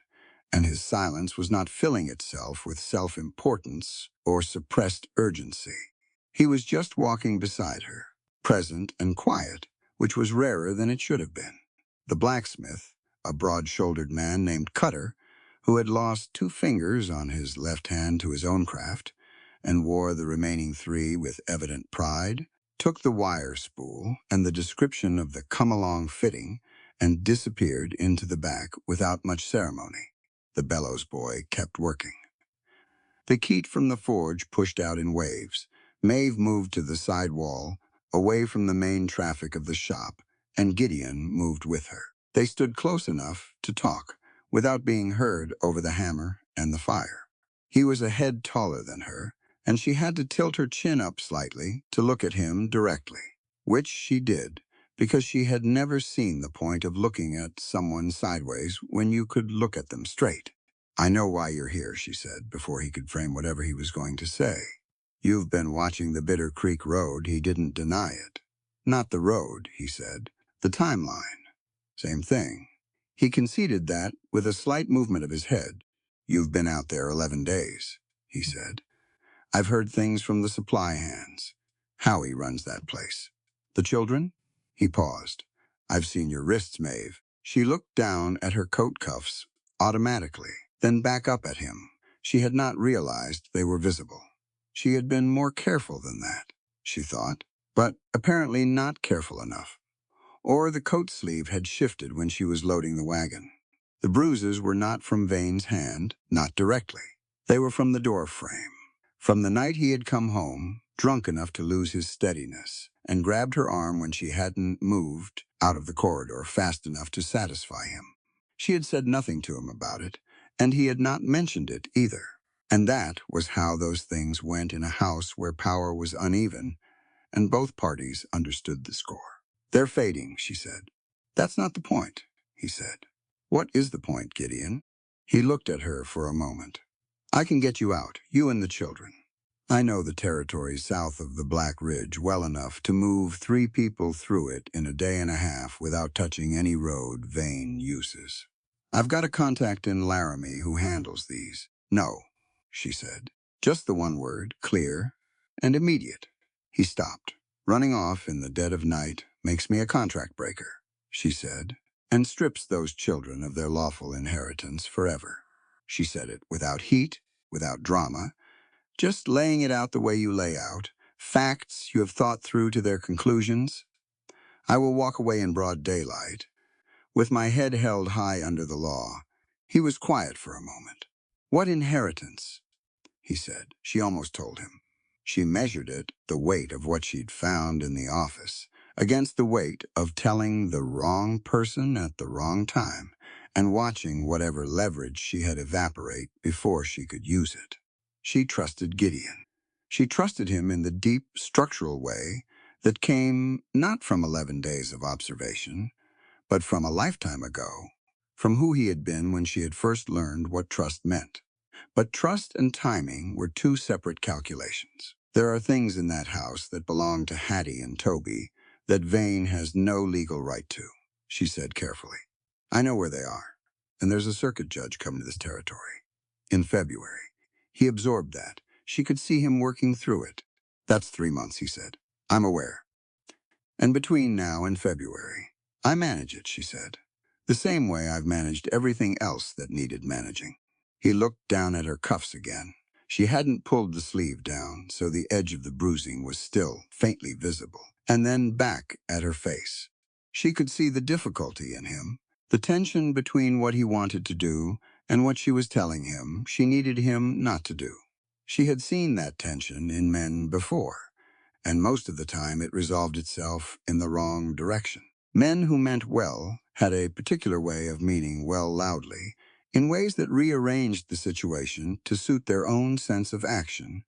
and his silence was not filling itself with self-importance or suppressed urgency. He was just walking beside her, present and quiet, which was rarer than it should have been. The blacksmith, a broad-shouldered man named Cutter, who had lost 2 fingers on his left hand to his own craft, and wore the remaining 3 with evident pride, took the wire spool and the description of the come-along fitting and disappeared into the back without much ceremony. The bellows boy kept working. The keat from the forge pushed out in waves. Maeve moved to the side wall, away from the main traffic of the shop, and Gideon moved with her. They stood close enough to talk, without being heard over the hammer and the fire. He was a head taller than her, and she had to tilt her chin up slightly to look at him directly, which she did, because she had never seen the point of looking at someone sideways when you could look at them straight. "I know why you're here," she said, before he could frame whatever he was going to say. "You've been watching the Bitter Creek Road." He didn't deny it. "Not the road," he said. "The timeline." "Same thing." He conceded that with a slight movement of his head. "You've been out there 11 days, he said. "I've heard things from the supply hands. Howie runs that place." "The children?" He paused. "I've seen your wrists, Maeve." She looked down at her coat cuffs automatically, then back up at him. She had not realized they were visible. She had been more careful than that, she thought, but apparently not careful enough. Or the coat sleeve had shifted when she was loading the wagon. The bruises were not from Vane's hand, not directly. They were from the door frame. From the night he had come home, drunk enough to lose his steadiness, and grabbed her arm when she hadn't moved out of the corridor fast enough to satisfy him. She had said nothing to him about it, and he had not mentioned it either. And that was how those things went in a house where power was uneven, and both parties understood the score. "They're fading," she said. "That's not the point," he said. "What is the point, Gideon?" He looked at her for a moment. "I can get you out, you and the children. I know the territory south of the Black Ridge well enough to move 3 people through it in a day and a half without touching any road Vane uses. I've got a contact in Laramie who handles these." "No," she said. "Just the one word, clear and immediate." He stopped. "Running off in the dead of night makes me a contract breaker," she said, "and strips those children of their lawful inheritance forever." She said it without heat, without drama, just laying it out the way you lay out, facts you have thought through to their conclusions. "I will walk away in broad daylight, with my head held high under the law." He was quiet for a moment. "What inheritance?" he said. She almost told him. She measured it, the weight of what she'd found in the office, against the weight of telling the wrong person at the wrong time and watching whatever leverage she had evaporate before she could use it. She trusted Gideon. She trusted him in the deep, structural way that came not from 11 days of observation, but from a lifetime ago, from who he had been when she had first learned what trust meant. But trust and timing were 2 separate calculations. "There are things in that house that belong to Hattie and Toby that Vane has no legal right to," she said carefully. "I know where they are, and there's a circuit judge coming to this territory in February." He absorbed that. She could see him working through it. "That's 3 months," he said. "I'm aware. And between now and February, I manage it," she said. "The same way I've managed everything else that needed managing." He looked down at her cuffs again. She hadn't pulled the sleeve down, so the edge of the bruising was still faintly visible. And then back at her face. She could see the difficulty in him, the tension between what he wanted to do and what she was telling him she needed him not to do. She had seen that tension in men before, and most of the time it resolved itself in the wrong direction. Men who meant well had a particular way of meaning well loudly, in ways that rearranged the situation to suit their own sense of action,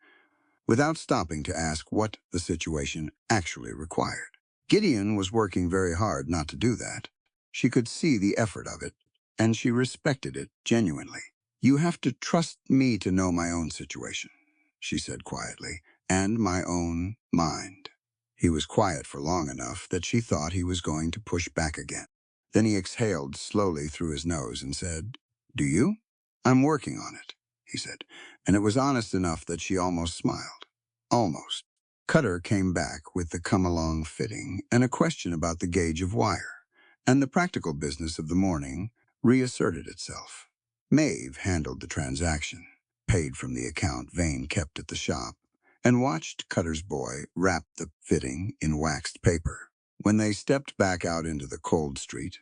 without stopping to ask what the situation actually required. Gideon was working very hard not to do that. She could see the effort of it, and she respected it genuinely. "You have to trust me to know my own situation," she said quietly, "and my own mind." He was quiet for long enough that she thought he was going to push back again. Then he exhaled slowly through his nose and said, "Do you?" "I'm working on it," he said, and it was honest enough that she almost smiled. Almost. Cutter came back with the come-along fitting and a question about the gauge of wire, and the practical business of the morning reasserted itself. Maeve handled the transaction, paid from the account Vane kept at the shop, and watched Cutter's boy wrap the fitting in waxed paper. When they stepped back out into the cold street,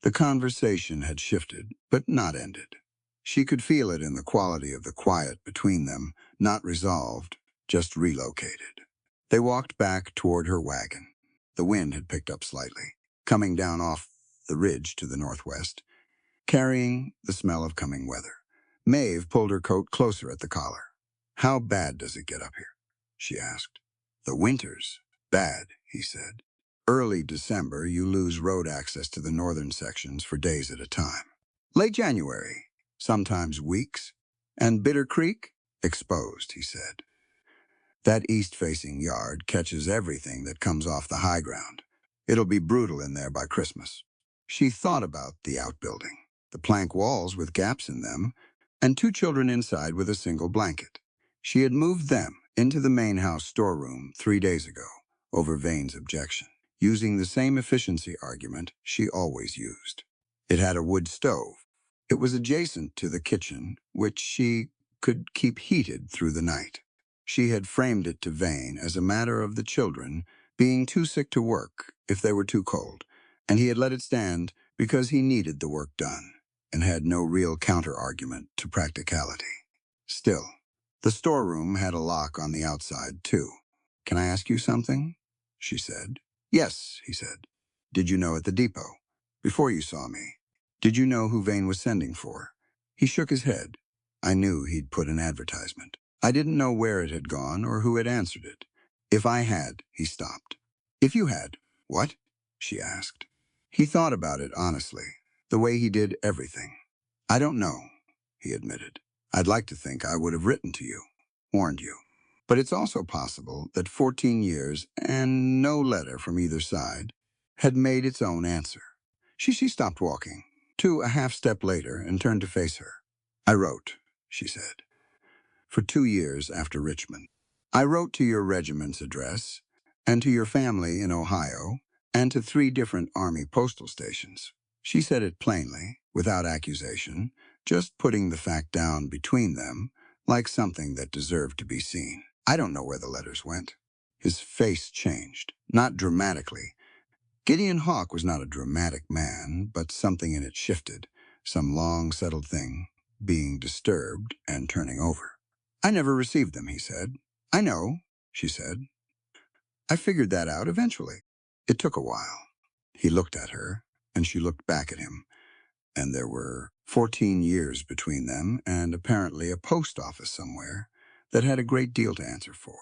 the conversation had shifted, but not ended. She could feel it in the quality of the quiet between them, not resolved, just relocated. They walked back toward her wagon. The wind had picked up slightly, coming down off the ridge to the northwest, carrying the smell of coming weather. Maeve pulled her coat closer at the collar. "How bad does it get up here?" she asked. "The winter's bad," he said. "Early December, you lose road access to the northern sections for days at a time. Late January, sometimes weeks. And Bitter Creek? Exposed," he said. "That east-facing yard catches everything that comes off the high ground. It'll be brutal in there by Christmas." She thought about the outbuilding, the plank walls with gaps in them, and 2 children inside with a single blanket. She had moved them into the main house storeroom 3 days ago, over Vane's objection, using the same efficiency argument she always used. It had a wood stove. It was adjacent to the kitchen, which she could keep heated through the night. She had framed it to Vane as a matter of the children being too sick to work if they were too cold, and he had let it stand because he needed the work done. and had no real counter-argument to practicality. Still, the storeroom had a lock on the outside, too. "Can I ask you something?" she said. "Yes," he said. "Did you know at the depot, before you saw me, did you know who Vane was sending for?" He shook his head. "I knew he'd put an advertisement. I didn't know where it had gone or who had answered it. If I had," he stopped. "If you had, what?" she asked. He thought about it honestly, the way he did everything. "I don't know," he admitted. "I'd like to think I would have written to you, warned you. But it's also possible that 14 years and no letter from either side had made its own answer." She stopped walking, to a half-step later, and turned to face her. "I wrote," she said, "for 2 years after Richmond. I wrote to your regiment's address, and to your family in Ohio, and to 3 different Army postal stations." She said it plainly, without accusation, just putting the fact down between them, like something that deserved to be seen. "I don't know where the letters went." His face changed, not dramatically. Gideon Hawk was not a dramatic man, but something in it shifted, some long settled thing, being disturbed and turning over. "I never received them," he said. "I know," she said. "I figured that out eventually. It took a while." He looked at her, and she looked back at him, and there were 14 years between them and apparently a post office somewhere that had a great deal to answer for.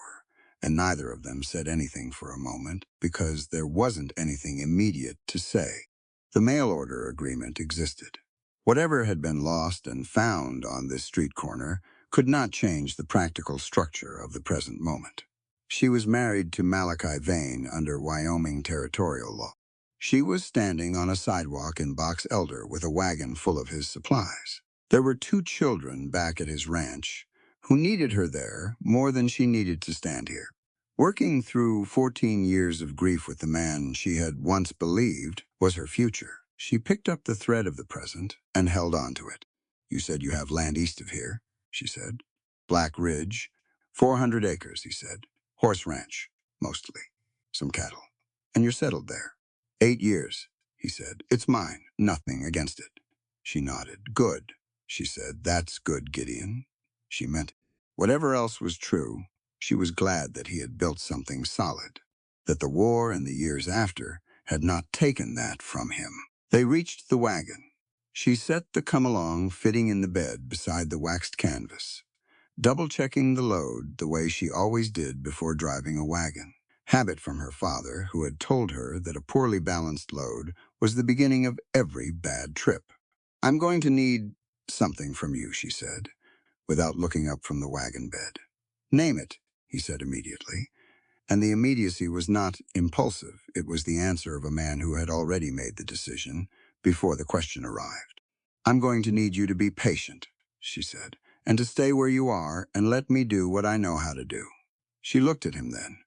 And neither of them said anything for a moment because there wasn't anything immediate to say. The mail order agreement existed. Whatever had been lost and found on this street corner could not change the practical structure of the present moment. She was married to Malachi Vane under Wyoming territorial law. She was standing on a sidewalk in Box Elder with a wagon full of his supplies. There were 2 children back at his ranch who needed her there more than she needed to stand here. Working through 14 years of grief with the man she had once believed was her future, she picked up the thread of the present and held on to it. "You said you have land east of here," she said. "Black Ridge. 400 acres, he said. Horse ranch, mostly. Some cattle. And you're settled there." 8 years, he said. "It's mine. Nothing against it." She nodded. "Good," she said. "That's good, Gideon." She meant it. Whatever else was true, she was glad that he had built something solid, that the war and the years after had not taken that from him. They reached the wagon. She set the come-along fitting in the bed beside the waxed canvas, double-checking the load the way she always did before driving a wagon. Habit from her father, who had told her that a poorly balanced load was the beginning of every bad trip. "I'm going to need something from you," she said, without looking up from the wagon bed. "Name it," he said immediately. And the immediacy was not impulsive. It was the answer of a man who had already made the decision before the question arrived. "I'm going to need you to be patient," she said, "and to stay where you are and let me do what I know how to do." She looked at him then.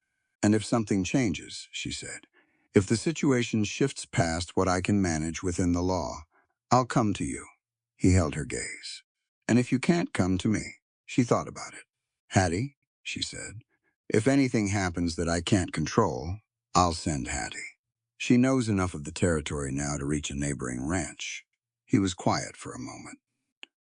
"And if something changes," she said, "if the situation shifts past what I can manage within the law, I'll come to you." He held her gaze. "And if you can't come to me?" She thought about it. "Hattie," she said, "if anything happens that I can't control, I'll send Hattie. She knows enough of the territory now to reach a neighboring ranch." He was quiet for a moment.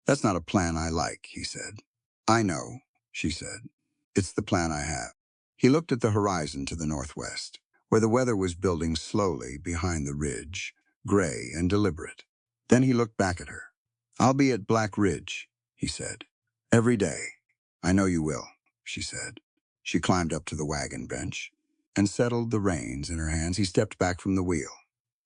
"That's not a plan I like," he said. "I know," she said. "It's the plan I have." He looked at the horizon to the northwest, where the weather was building slowly behind the ridge, gray and deliberate. Then he looked back at her. "I'll be at Black Ridge," he said. "Every day." "I know you will," she said. She climbed up to the wagon bench and settled the reins in her hands. He stepped back from the wheel.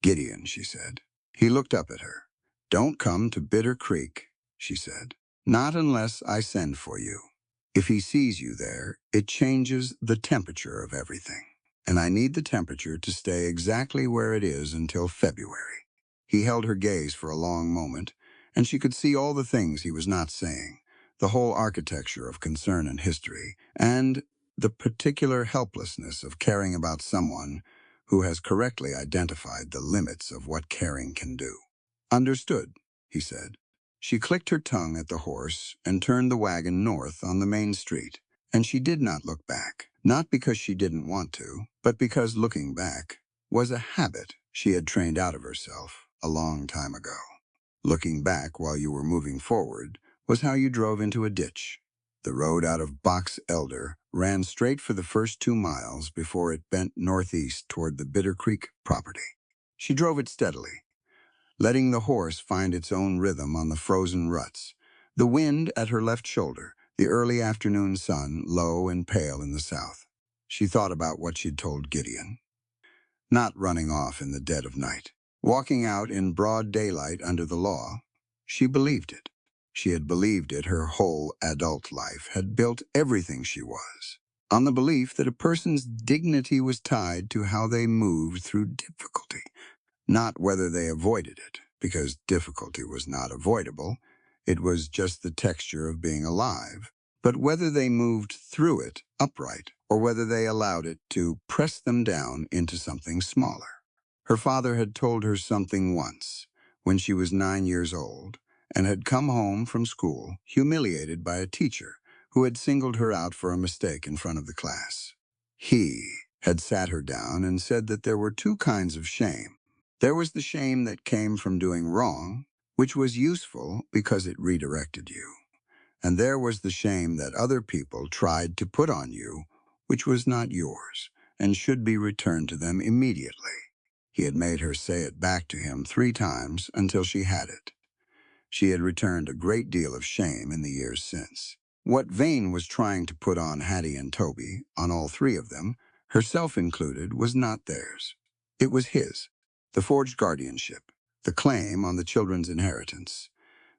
"Gideon," she said. He looked up at her. "Don't come to Bitter Creek," she said. "Not unless I send for you. If he sees you there, it changes the temperature of everything. And I need the temperature to stay exactly where it is until February." He held her gaze for a long moment, and she could see all the things he was not saying, the whole architecture of concern and history, and the particular helplessness of caring about someone who has correctly identified the limits of what caring can do. "Understood," he said. She clicked her tongue at the horse and turned the wagon north on the main street, and she did not look back, not because she didn't want to, but because looking back was a habit she had trained out of herself a long time ago. Looking back while you were moving forward was how you drove into a ditch. The road out of Box Elder ran straight for the first 2 miles before it bent northeast toward the Bitter Creek property. She drove it steadily, letting the horse find its own rhythm on the frozen ruts. The wind at her left shoulder, the early afternoon sun low and pale in the south. She thought about what she'd told Gideon. Not running off in the dead of night. Walking out in broad daylight under the law. She believed it. She had believed it her whole adult life, had built everything she was on the belief that a person's dignity was tied to how they moved through difficulty, not whether they avoided it, because difficulty was not avoidable. It was just the texture of being alive. But whether they moved through it upright, or whether they allowed it to press them down into something smaller. Her father had told her something once, when she was 9 years old, and had come home from school, humiliated by a teacher who had singled her out for a mistake in front of the class. He had sat her down and said that there were 2 kinds of shame. There was the shame that came from doing wrong, which was useful because it redirected you. And there was the shame that other people tried to put on you, which was not yours, and should be returned to them immediately. He had made her say it back to him 3 times until she had it. She had returned a great deal of shame in the years since. What Vane was trying to put on Hattie and Toby, on all 3 of them, herself included, was not theirs. It was his. The forged guardianship, the claim on the children's inheritance,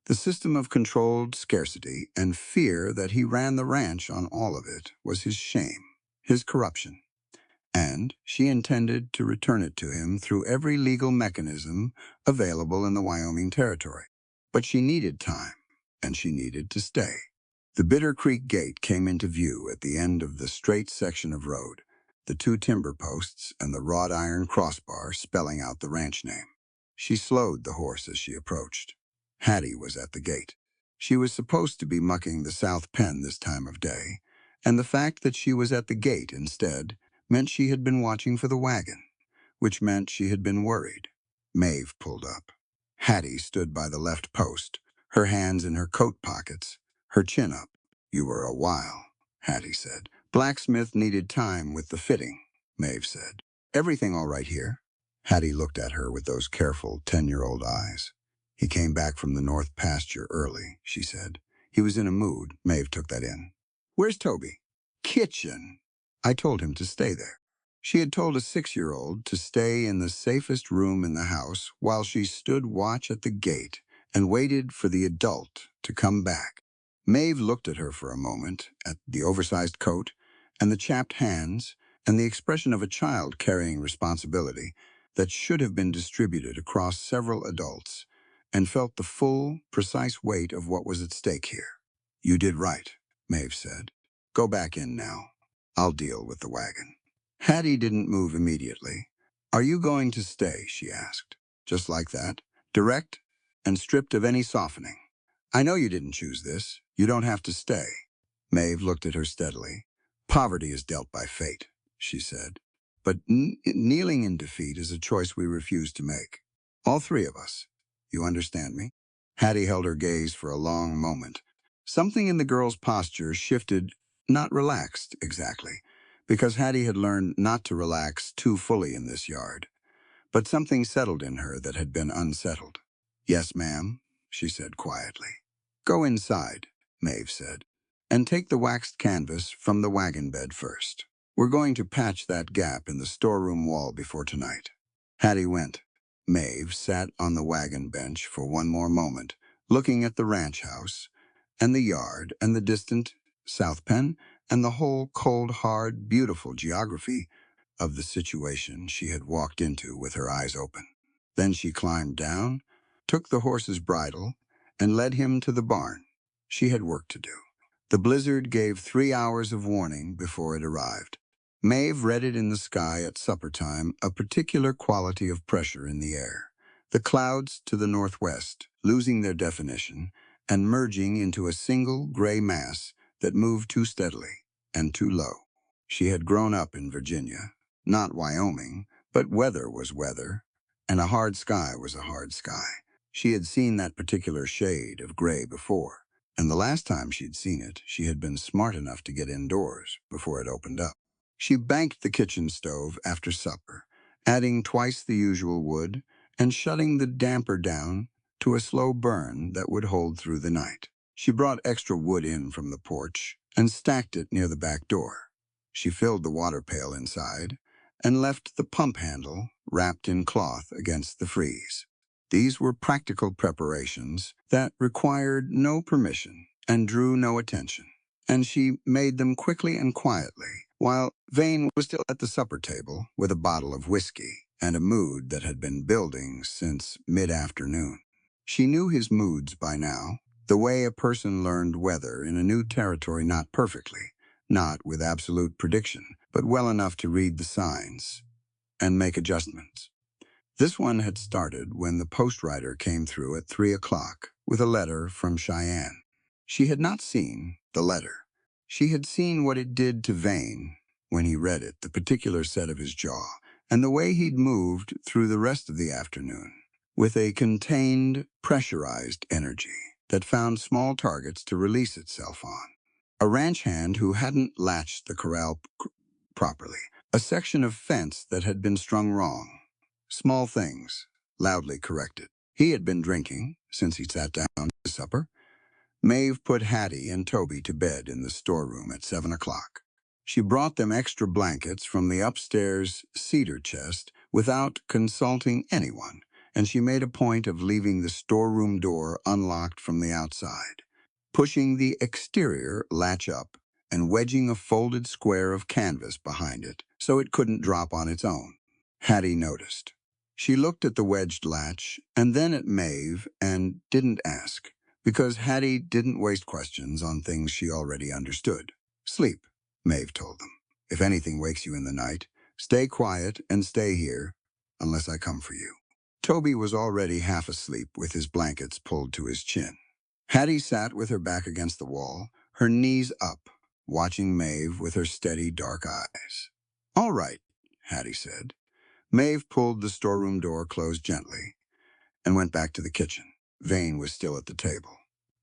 the system of controlled scarcity and fear that he ran the ranch on all of it was his shame, his corruption. And she intended to return it to him through every legal mechanism available in the Wyoming Territory. But she needed time, and she needed to stay. The Bitter Creek gate came into view at the end of the straight section of road, the 2 timber posts and the wrought iron crossbar spelling out the ranch name. She slowed the horse as she approached. Hattie was at the gate. She was supposed to be mucking the south pen this time of day, and the fact that she was at the gate instead meant she had been watching for the wagon, which meant she had been worried. Maeve pulled up. Hattie stood by the left post, her hands in her coat pockets, her chin up. "You were a while," Hattie said. "Blacksmith needed time with the fitting," Maeve said. "Everything all right here?" Hattie looked at her with those careful 10-year-old eyes. "He came back from the north pasture early," she said. "He was in a mood." Maeve took that in. "Where's Toby?" "Kitchen." "I told him to stay there." She had told a 6-year-old to stay in the safest room in the house while she stood watch at the gate and waited for the adult to come back. Maeve looked at her for a moment, at the oversized coat and the chapped hands and the expression of a child carrying responsibility that should have been distributed across several adults, and felt the full, precise weight of what was at stake here. "You did right," Maeve said. "Go back in now. I'll deal with the wagon." Hattie didn't move immediately. "Are you going to stay?" she asked. Just like that, direct and stripped of any softening. "I know you didn't choose this. You don't have to stay." Maeve looked at her steadily. "Poverty is dealt by fate," she said. "But kneeling in defeat is a choice we refuse to make. All 3 of us. You understand me?" Hattie held her gaze for a long moment. Something in the girl's posture shifted, not relaxed exactly, because Hattie had learned not to relax too fully in this yard. But something settled in her that had been unsettled. "Yes, ma'am," she said quietly. "Go inside," Maeve said, "and take the waxed canvas from the wagon bed first. We're going to patch that gap in the storeroom wall before tonight." Hattie went. Maeve sat on the wagon bench for one more moment, looking at the ranch house, and the yard, and the distant South Pen, and the whole cold, hard, beautiful geography of the situation she had walked into with her eyes open. Then she climbed down, took the horse's bridle, and led him to the barn. She had work to do. The blizzard gave 3 hours of warning before it arrived. Maeve read it in the sky at supper time, a particular quality of pressure in the air. The clouds to the northwest, losing their definition, and merging into a single gray mass that moved too steadily and too low. She had grown up in Virginia, not Wyoming, but weather was weather, and a hard sky was a hard sky. She had seen that particular shade of gray before, and the last time she'd seen it, she had been smart enough to get indoors before it opened up. She banked the kitchen stove after supper, adding twice the usual wood and shutting the damper down to a slow burn that would hold through the night. She brought extra wood in from the porch and stacked it near the back door. She filled the water pail inside and left the pump handle wrapped in cloth against the freeze. These were practical preparations that required no permission and drew no attention, and she made them quickly and quietly, while Vane was still at the supper table with a bottle of whiskey and a mood that had been building since mid-afternoon. She knew his moods by now, the way a person learned weather in a new territory, not perfectly, not with absolute prediction, but well enough to read the signs and make adjustments. This one had started when the postwriter came through at 3 o'clock with a letter from Cheyenne. She had not seen the letter. She had seen what it did to Vane when he read it, the particular set of his jaw, and the way he'd moved through the rest of the afternoon, with a contained, pressurized energy that found small targets to release itself on. A ranch hand who hadn't latched the corral properly, a section of fence that had been strung wrong. Small things, loudly corrected. He had been drinking since he sat down to supper. Maeve put Hattie and Toby to bed in the storeroom at 7 o'clock. She brought them extra blankets from the upstairs cedar chest without consulting anyone, and she made a point of leaving the storeroom door unlocked from the outside, pushing the exterior latch up and wedging a folded square of canvas behind it so it couldn't drop on its own. Hattie noticed. She looked at the wedged latch and then at Maeve and didn't ask, because Hattie didn't waste questions on things she already understood. Sleep, Maeve told them. If anything wakes you in the night, stay quiet and stay here unless I come for you. Toby was already half asleep with his blankets pulled to his chin. Hattie sat with her back against the wall, her knees up, watching Maeve with her steady dark eyes. All right, Hattie said. Maeve pulled the storeroom door closed gently and went back to the kitchen. Vane was still at the table.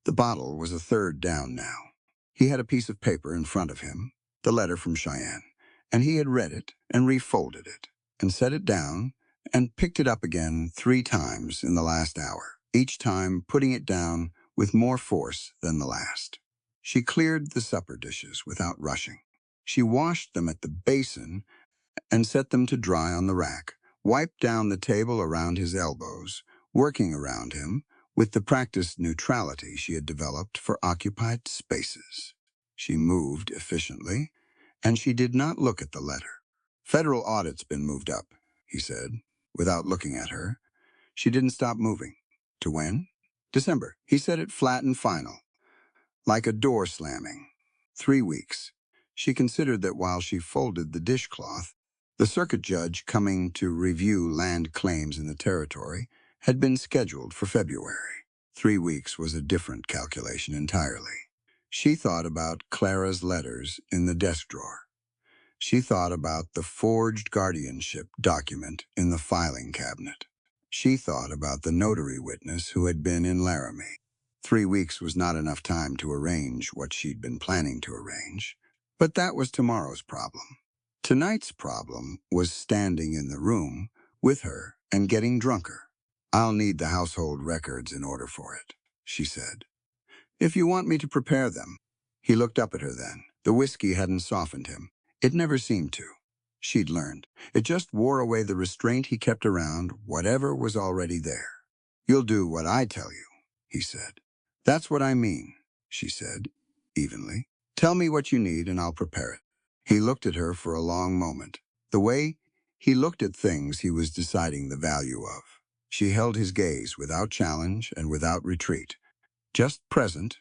The bottle was a third down now. He had a piece of paper in front of him, the letter from Cheyenne, and he had read it and refolded it and set it down and picked it up again 3 times in the last hour, each time putting it down with more force than the last. She cleared the supper dishes without rushing. She washed them at the basin and set them to dry on the rack, wiped down the table around his elbows, working around him with the practiced neutrality she had developed for occupied spaces. She moved efficiently, and she did not look at the letter. Federal audit's been moved up, he said, without looking at her. She didn't stop moving. To when? December. He said it flat and final, like a door slamming. 3 weeks. She considered that while she folded the dishcloth, the circuit judge coming to review land claims in the territory had been scheduled for February. 3 weeks was a different calculation entirely. She thought about Clara's letters in the desk drawer. She thought about the forged guardianship document in the filing cabinet. She thought about the notary witness who had been in Laramie. 3 weeks was not enough time to arrange what she'd been planning to arrange, but that was tomorrow's problem. Tonight's problem was standing in the room with her and getting drunker. I'll need the household records in order for it, she said. If you want me to prepare them. He looked up at her then. The whiskey hadn't softened him. It never seemed to. She'd learned. It just wore away the restraint he kept around whatever was already there. You'll do what I tell you, he said. That's what I mean, she said, evenly. Tell me what you need and I'll prepare it. He looked at her for a long moment, the way he looked at things he was deciding the value of. She held his gaze without challenge and without retreat, just present,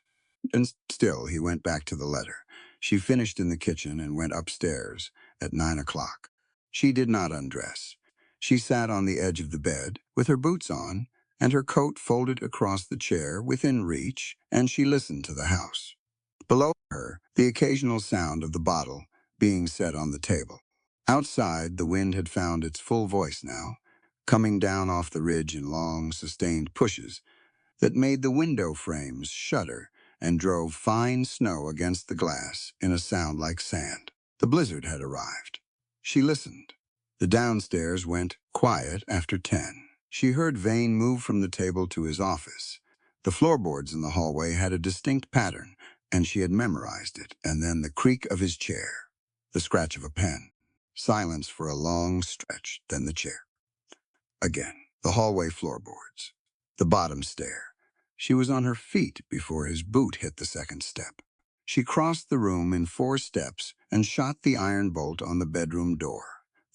and still he went back to the letter. She finished in the kitchen and went upstairs at 9 o'clock. She did not undress. She sat on the edge of the bed with her boots on and her coat folded across the chair within reach, and she listened to the house. Below her, the occasional sound of the bottle being set on the table. Outside, the wind had found its full voice now, coming down off the ridge in long, sustained pushes that made the window frames shudder and drove fine snow against the glass in a sound like sand. The blizzard had arrived. She listened. The downstairs went quiet after 10. She heard Vane move from the table to his office. The floorboards in the hallway had a distinct pattern, and she had memorized it, and then the creak of his chair, the scratch of a pen. Silence for a long stretch, then the chair. Again, the hallway floorboards. The bottom stair. She was on her feet before his boot hit the second step. She crossed the room in 4 steps and shot the iron bolt on the bedroom door,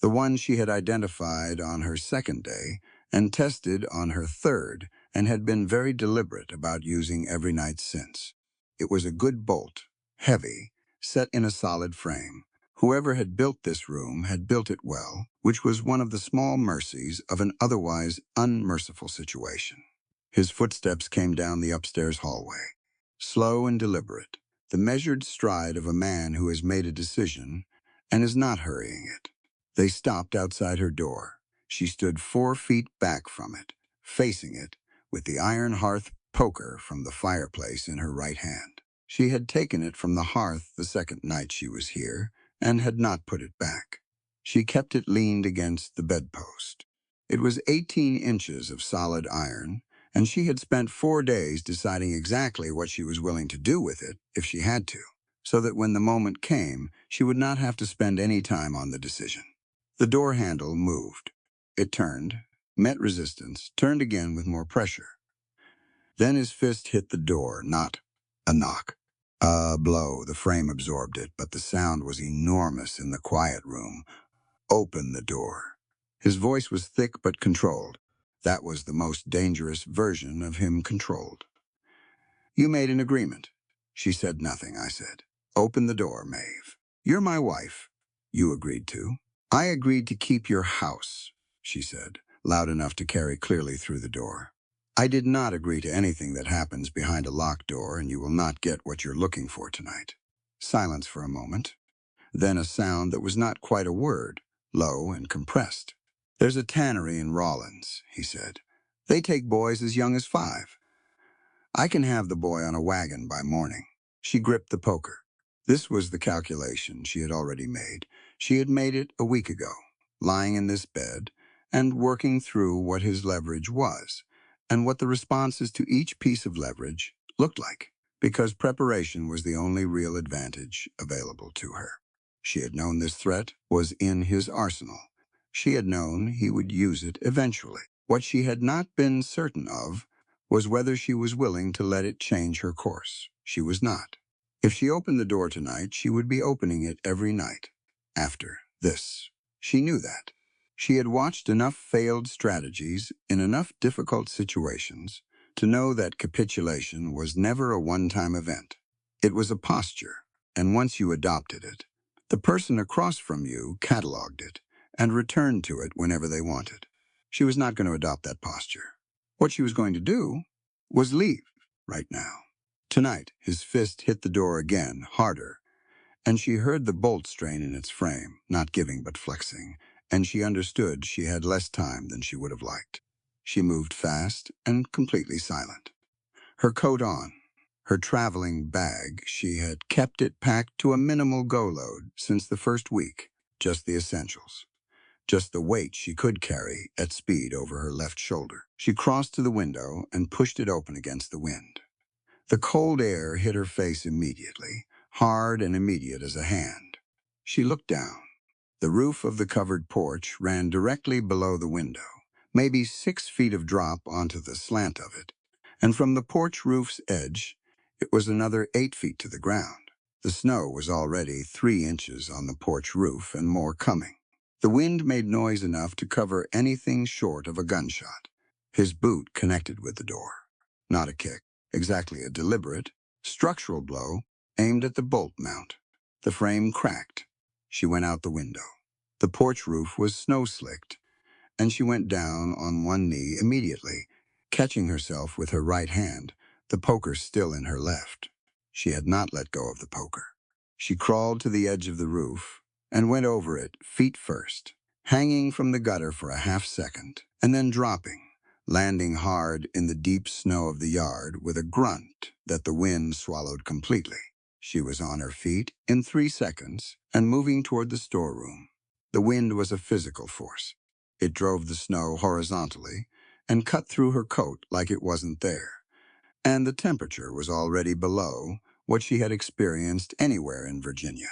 the one she had identified on her second day and tested on her third and had been very deliberate about using every night since. It was a good bolt, heavy, set in a solid frame. Whoever had built this room had built it well, which was one of the small mercies of an otherwise unmerciful situation. His footsteps came down the upstairs hallway, slow and deliberate, the measured stride of a man who has made a decision and is not hurrying it. They stopped outside her door. She stood 4 feet back from it, facing it, with the iron hearth poker from the fireplace in her right hand. She had taken it from the hearth the second night she was here and had not put it back. She kept it leaned against the bedpost. It was 18 inches of solid iron, and she had spent 4 days deciding exactly what she was willing to do with it if she had to, so that when the moment came, she would not have to spend any time on the decision. The door handle moved. It turned, met resistance, turned again with more pressure. Then his fist hit the door, not a knock. A blow. The frame absorbed it, but the sound was enormous in the quiet room. Open the door. His voice was thick but controlled. That was the most dangerous version of him controlled. You made an agreement. She said nothing, I said. Open the door, Maeve. You're my wife. You agreed to. I agreed to keep your house, she said, loud enough to carry clearly through the door. I did not agree to anything that happens behind a locked door, and you will not get what you're looking for tonight. Silence for a moment. Then a sound that was not quite a word, low and compressed. There's a tannery in Rawlins, he said. They take boys as young as 5. I can have the boy on a wagon by morning. She gripped the poker. This was the calculation she had already made. She had made it a week ago, lying in this bed and working through what his leverage was and what the responses to each piece of leverage looked like, because preparation was the only real advantage available to her. She had known this threat was in his arsenal. She had known he would use it eventually. What she had not been certain of was whether she was willing to let it change her course. She was not. If she opened the door tonight, she would be opening it every night after this. She knew that. She had watched enough failed strategies in enough difficult situations to know that capitulation was never a one-time event. It was a posture, and once you adopted it, the person across from you cataloged it and returned to it whenever they wanted. She was not going to adopt that posture. What she was going to do was leave right now. Tonight, his fist hit the door again, harder, and she heard the bolt strain in its frame, not giving but flexing, and she understood she had less time than she would have liked. She moved fast and completely silent. Her coat on, her traveling bag, she had kept it packed to a minimal go-load since the first week, just the essentials. Just the weight she could carry at speed over her left shoulder. She crossed to the window and pushed it open against the wind. The cold air hit her face immediately, hard and immediate as a hand. She looked down. The roof of the covered porch ran directly below the window, maybe 6 feet of drop onto the slant of it. And from the porch roof's edge, it was another 8 feet to the ground. The snow was already 3 inches on the porch roof and more coming. The wind made noise enough to cover anything short of a gunshot. His boot connected with the door. Not a kick, exactly a deliberate, structural blow aimed at the bolt mount. The frame cracked. She went out the window. The porch roof was snow-slicked, and she went down on one knee immediately, catching herself with her right hand, the poker still in her left. She had not let go of the poker. She crawled to the edge of the roof and went over it feet first, hanging from the gutter for a half-second, and then dropping, landing hard in the deep snow of the yard with a grunt that the wind swallowed completely. She was on her feet in 3 seconds and moving toward the storeroom. The wind was a physical force. It drove the snow horizontally and cut through her coat like it wasn't there. And the temperature was already below what she had experienced anywhere in Virginia.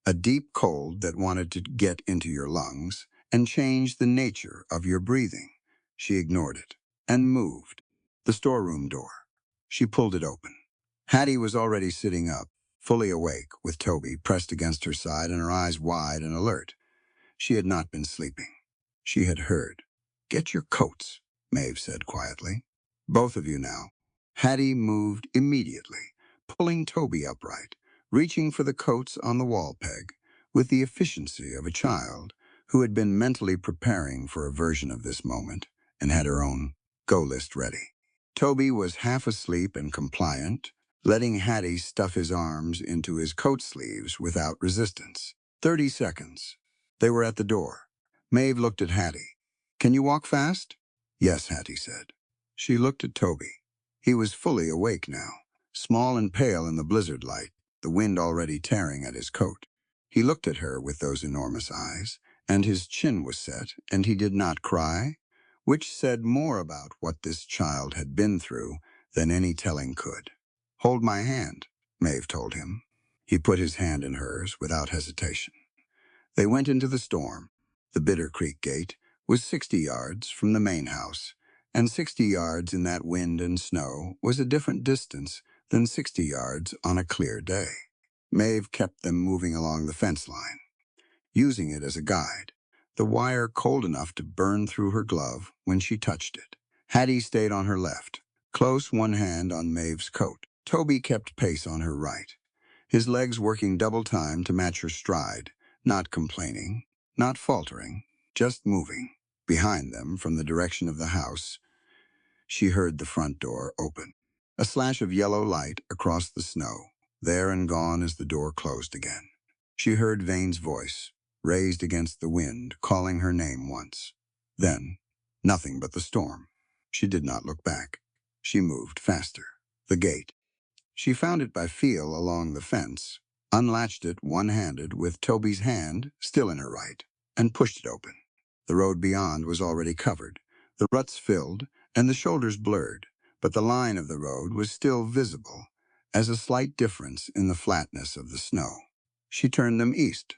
A deep cold that wanted to get into your lungs and change the nature of your breathing. She ignored it and moved. The storeroom door. She pulled it open. Hattie was already sitting up, fully awake, with Toby pressed against her side and her eyes wide and alert. She had not been sleeping. She had heard. "Get your coats," Maeve said quietly. "Both of you now." Hattie moved immediately, pulling Toby upright, reaching for the coats on the wall peg, with the efficiency of a child who had been mentally preparing for a version of this moment and had her own go list ready. Toby was half asleep and compliant, letting Hattie stuff his arms into his coat sleeves without resistance. 30 seconds. They were at the door. Maeve looked at Hattie. "Can you walk fast?" "Yes," Hattie said. She looked at Toby. He was fully awake now, small and pale in the blizzard light, the wind already tearing at his coat. He looked at her with those enormous eyes, and his chin was set, and he did not cry, which said more about what this child had been through than any telling could. "Hold my hand," Maeve told him. He put his hand in hers without hesitation. They went into the storm. The Bitter Creek gate was 60 yards from the main house, and 60 yards in that wind and snow was a different distance than 60 yards on a clear day. Maeve kept them moving along the fence line, using it as a guide, the wire cold enough to burn through her glove when she touched it. Hattie stayed on her left, close, one hand on Maeve's coat. Toby kept pace on her right, his legs working double time to match her stride, not complaining, not faltering, just moving. Behind them, from the direction of the house, she heard the front door open. A slash of yellow light across the snow, there and gone as the door closed again. She heard Vane's voice, raised against the wind, calling her name once. Then, nothing but the storm. She did not look back. She moved faster. The gate. She found it by feel along the fence, unlatched it one-handed with Toby's hand still in her right, and pushed it open. The road beyond was already covered, the ruts filled, and the shoulders blurred, but the line of the road was still visible, as a slight difference in the flatness of the snow. She turned them east.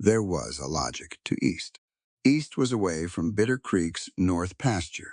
There was a logic to east. East was away from Bitter Creek's north pasture,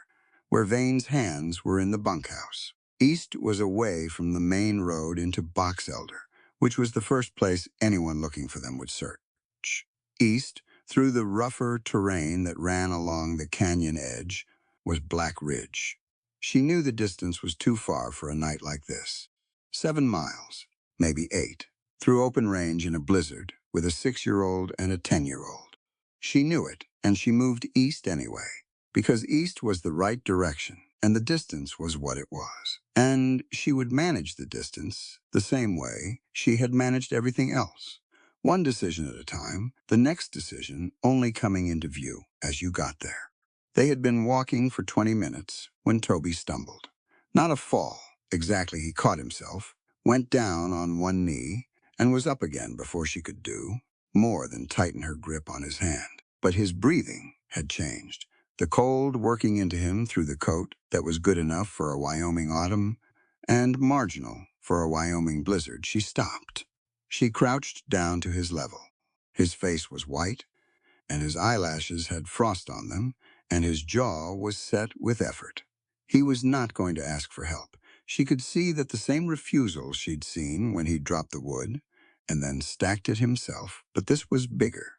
where Vane's hands were in the bunkhouse. East was away from the main road into Box Elder, which was the first place anyone looking for them would search. East, through the rougher terrain that ran along the canyon edge, was Black Ridge. She knew the distance was too far for a night like this. 7 miles, maybe 8, through open range in a blizzard with a 6-year-old and a 10-year-old. She knew it, and she moved east anyway, because east was the right direction, and the distance was what it was. And she would manage the distance the same way she had managed everything else. One decision at a time, the next decision only coming into view as you got there. They had been walking for 20 minutes when Toby stumbled. Not a fall, exactly. He caught himself, went down on one knee, and was up again before she could do more than tighten her grip on his hand. But his breathing had changed, the cold working into him through the coat that was good enough for a Wyoming autumn and marginal for a Wyoming blizzard. She stopped. She crouched down to his level. His face was white, and his eyelashes had frost on them, and his jaw was set with effort. He was not going to ask for help. She could see that the same refusal she'd seen when he dropped the wood and then stacked it himself, but this was bigger,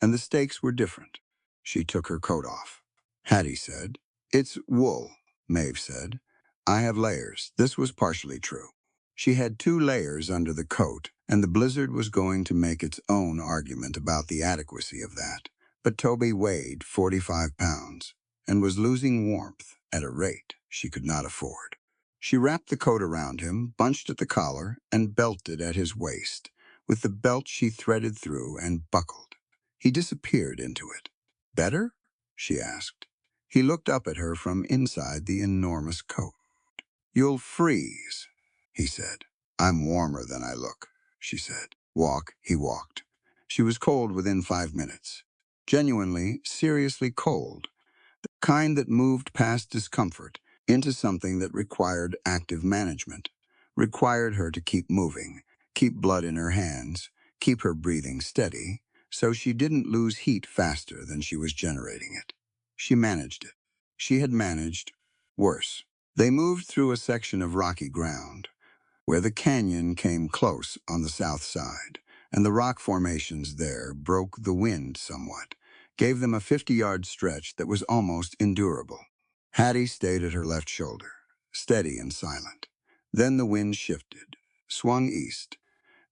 and the stakes were different. She took her coat off. Hattie said, "It's wool," Maeve said. "I have layers." This was partially true. She had 2 layers under the coat, and the blizzard was going to make its own argument about the adequacy of that. But Toby weighed 45 pounds and was losing warmth at a rate she could not afford. She wrapped the coat around him, bunched at the collar, and belted at his waist. With the belt she threaded through and buckled. He disappeared into it. Better? She asked. He looked up at her from inside the enormous coat. You'll freeze, he said. I'm warmer than I look, she said. Walk, he walked. She was cold within 5 minutes. Genuinely, seriously cold. The kind that moved past discomfort into something that required active management. Required her to keep moving, keep blood in her hands, keep her breathing steady, so she didn't lose heat faster than she was generating it. She managed it. She had managed worse. They moved through a section of rocky ground, where the canyon came close on the south side, and the rock formations there broke the wind somewhat, gave them a 50-yard stretch that was almost endurable. Hattie stayed at her left shoulder, steady and silent. Then the wind shifted, swung east,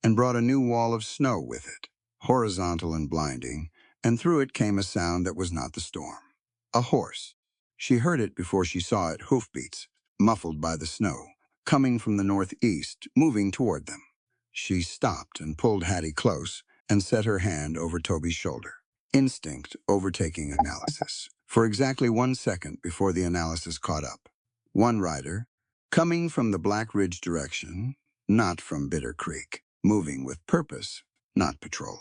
and brought a new wall of snow with it, horizontal and blinding, and through it came a sound that was not the storm. A horse. She heard it before she saw it, hoofbeats, muffled by the snow, coming from the northeast, moving toward them. She stopped and pulled Hattie close and set her hand over Toby's shoulder. Instinct overtaking analysis. For exactly 1 second before the analysis caught up. One rider, coming from the Black Ridge direction, not from Bitter Creek, moving with purpose, not patrol.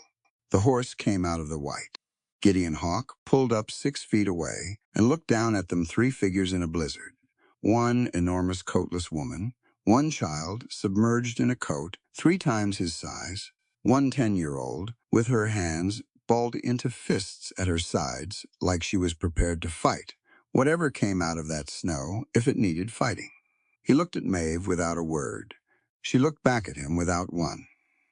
The horse came out of the white. Gideon Hawk pulled up 6 feet away and looked down at them, 3 figures in a blizzard. One enormous coatless woman, one child submerged in a coat 3 times his size, one 10-year-old with her hands balled into fists at her sides like she was prepared to fight, whatever came out of that snow if it needed fighting. He looked at Maeve without a word. She looked back at him without one.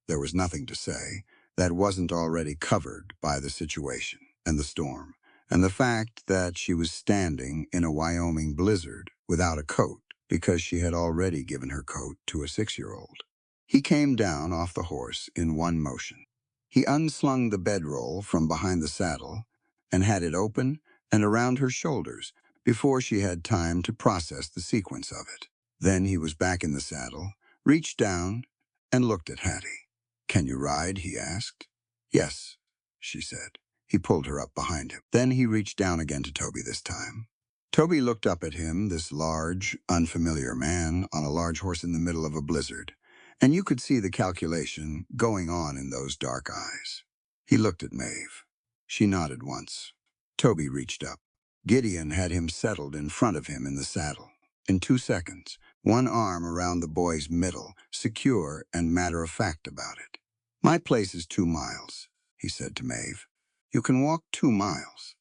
There was nothing to say that wasn't already covered by the situation and the storm, and the fact that she was standing in a Wyoming blizzard without a coat because she had already given her coat to a 6-year-old. He came down off the horse in one motion. He unslung the bedroll from behind the saddle and had it open and around her shoulders before she had time to process the sequence of it. Then he was back in the saddle, reached down, and looked at Hattie. "Can you ride?" he asked. "Yes," she said. He pulled her up behind him. Then he reached down again to Toby this time. Toby looked up at him, this large, unfamiliar man on a large horse in the middle of a blizzard, and you could see the calculation going on in those dark eyes. He looked at Maeve. She nodded once. Toby reached up. Gideon had him settled in front of him in the saddle. In 2 seconds, one arm around the boy's middle, secure and matter-of-fact about it. "My place is 2 miles, he said to Maeve. "You can walk 2 miles.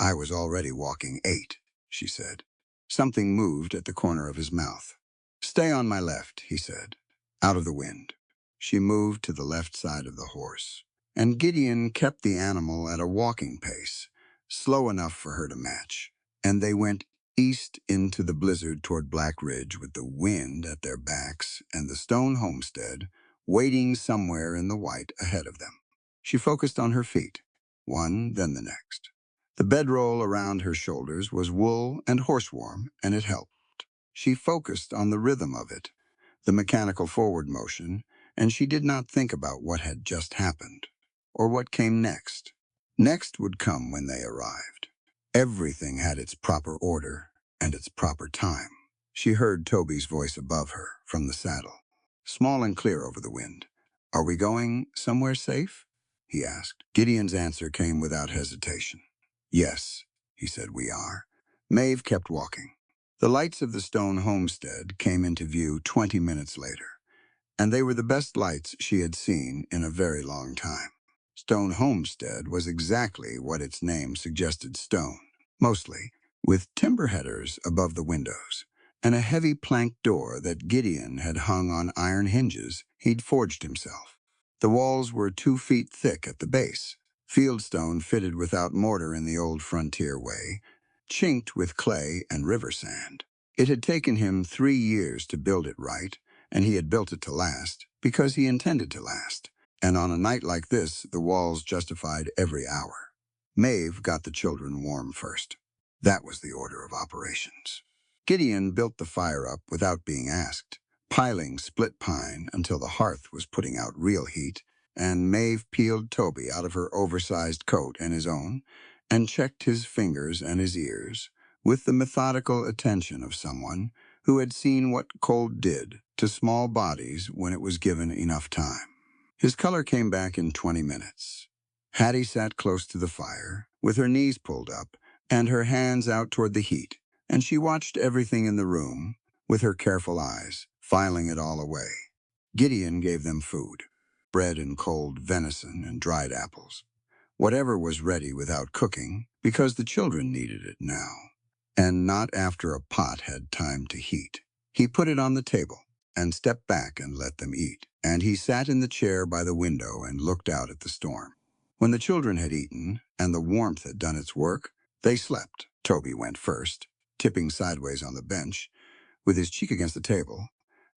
"I was already walking 8, she said. Something moved at the corner of his mouth. "Stay on my left," he said. "Out of the wind." She moved to the left side of the horse, and Gideon kept the animal at a walking pace, slow enough for her to match, and they went east into the blizzard toward Black Ridge with the wind at their backs and the stone homestead waiting somewhere in the white ahead of them. She focused on her feet, one, then the next. The bedroll around her shoulders was wool and horse-warm, and it helped. She focused on the rhythm of it, the mechanical forward motion, and she did not think about what had just happened, or what came next. Next would come when they arrived. Everything had its proper order and its proper time. She heard Toby's voice above her, from the saddle, small and clear over the wind. "Are we going somewhere safe?" he asked. Gideon's answer came without hesitation. "Yes," he said, "we are." Maeve kept walking. The lights of the stone homestead came into view 20 minutes later, and they were the best lights she had seen in a very long time. Stone Homestead was exactly what its name suggested: stone, mostly, with timber headers above the windows, and a heavy plank door that Gideon had hung on iron hinges he'd forged himself. The walls were 2 feet thick at the base, fieldstone fitted without mortar in the old frontier way, chinked with clay and river sand. It had taken him 3 years to build it right, and he had built it to last, because he intended to last. And on a night like this, the walls justified every hour. Maeve got the children warm first. That was the order of operations. Gideon built the fire up without being asked, piling split pine until the hearth was putting out real heat, and Maeve peeled Toby out of her oversized coat and his own, and checked his fingers and his ears with the methodical attention of someone who had seen what cold did to small bodies when it was given enough time. His color came back in 20 minutes. Hattie sat close to the fire, with her knees pulled up and her hands out toward the heat, and she watched everything in the room with her careful eyes, filing it all away. Gideon gave them food, bread and cold venison and dried apples. Whatever was ready without cooking, because the children needed it now, and not after a pot had time to heat. He put it on the table and stepped back and let them eat, and he sat in the chair by the window and looked out at the storm. When the children had eaten and the warmth had done its work, they slept. Toby went first, tipping sideways on the bench, with his cheek against the table,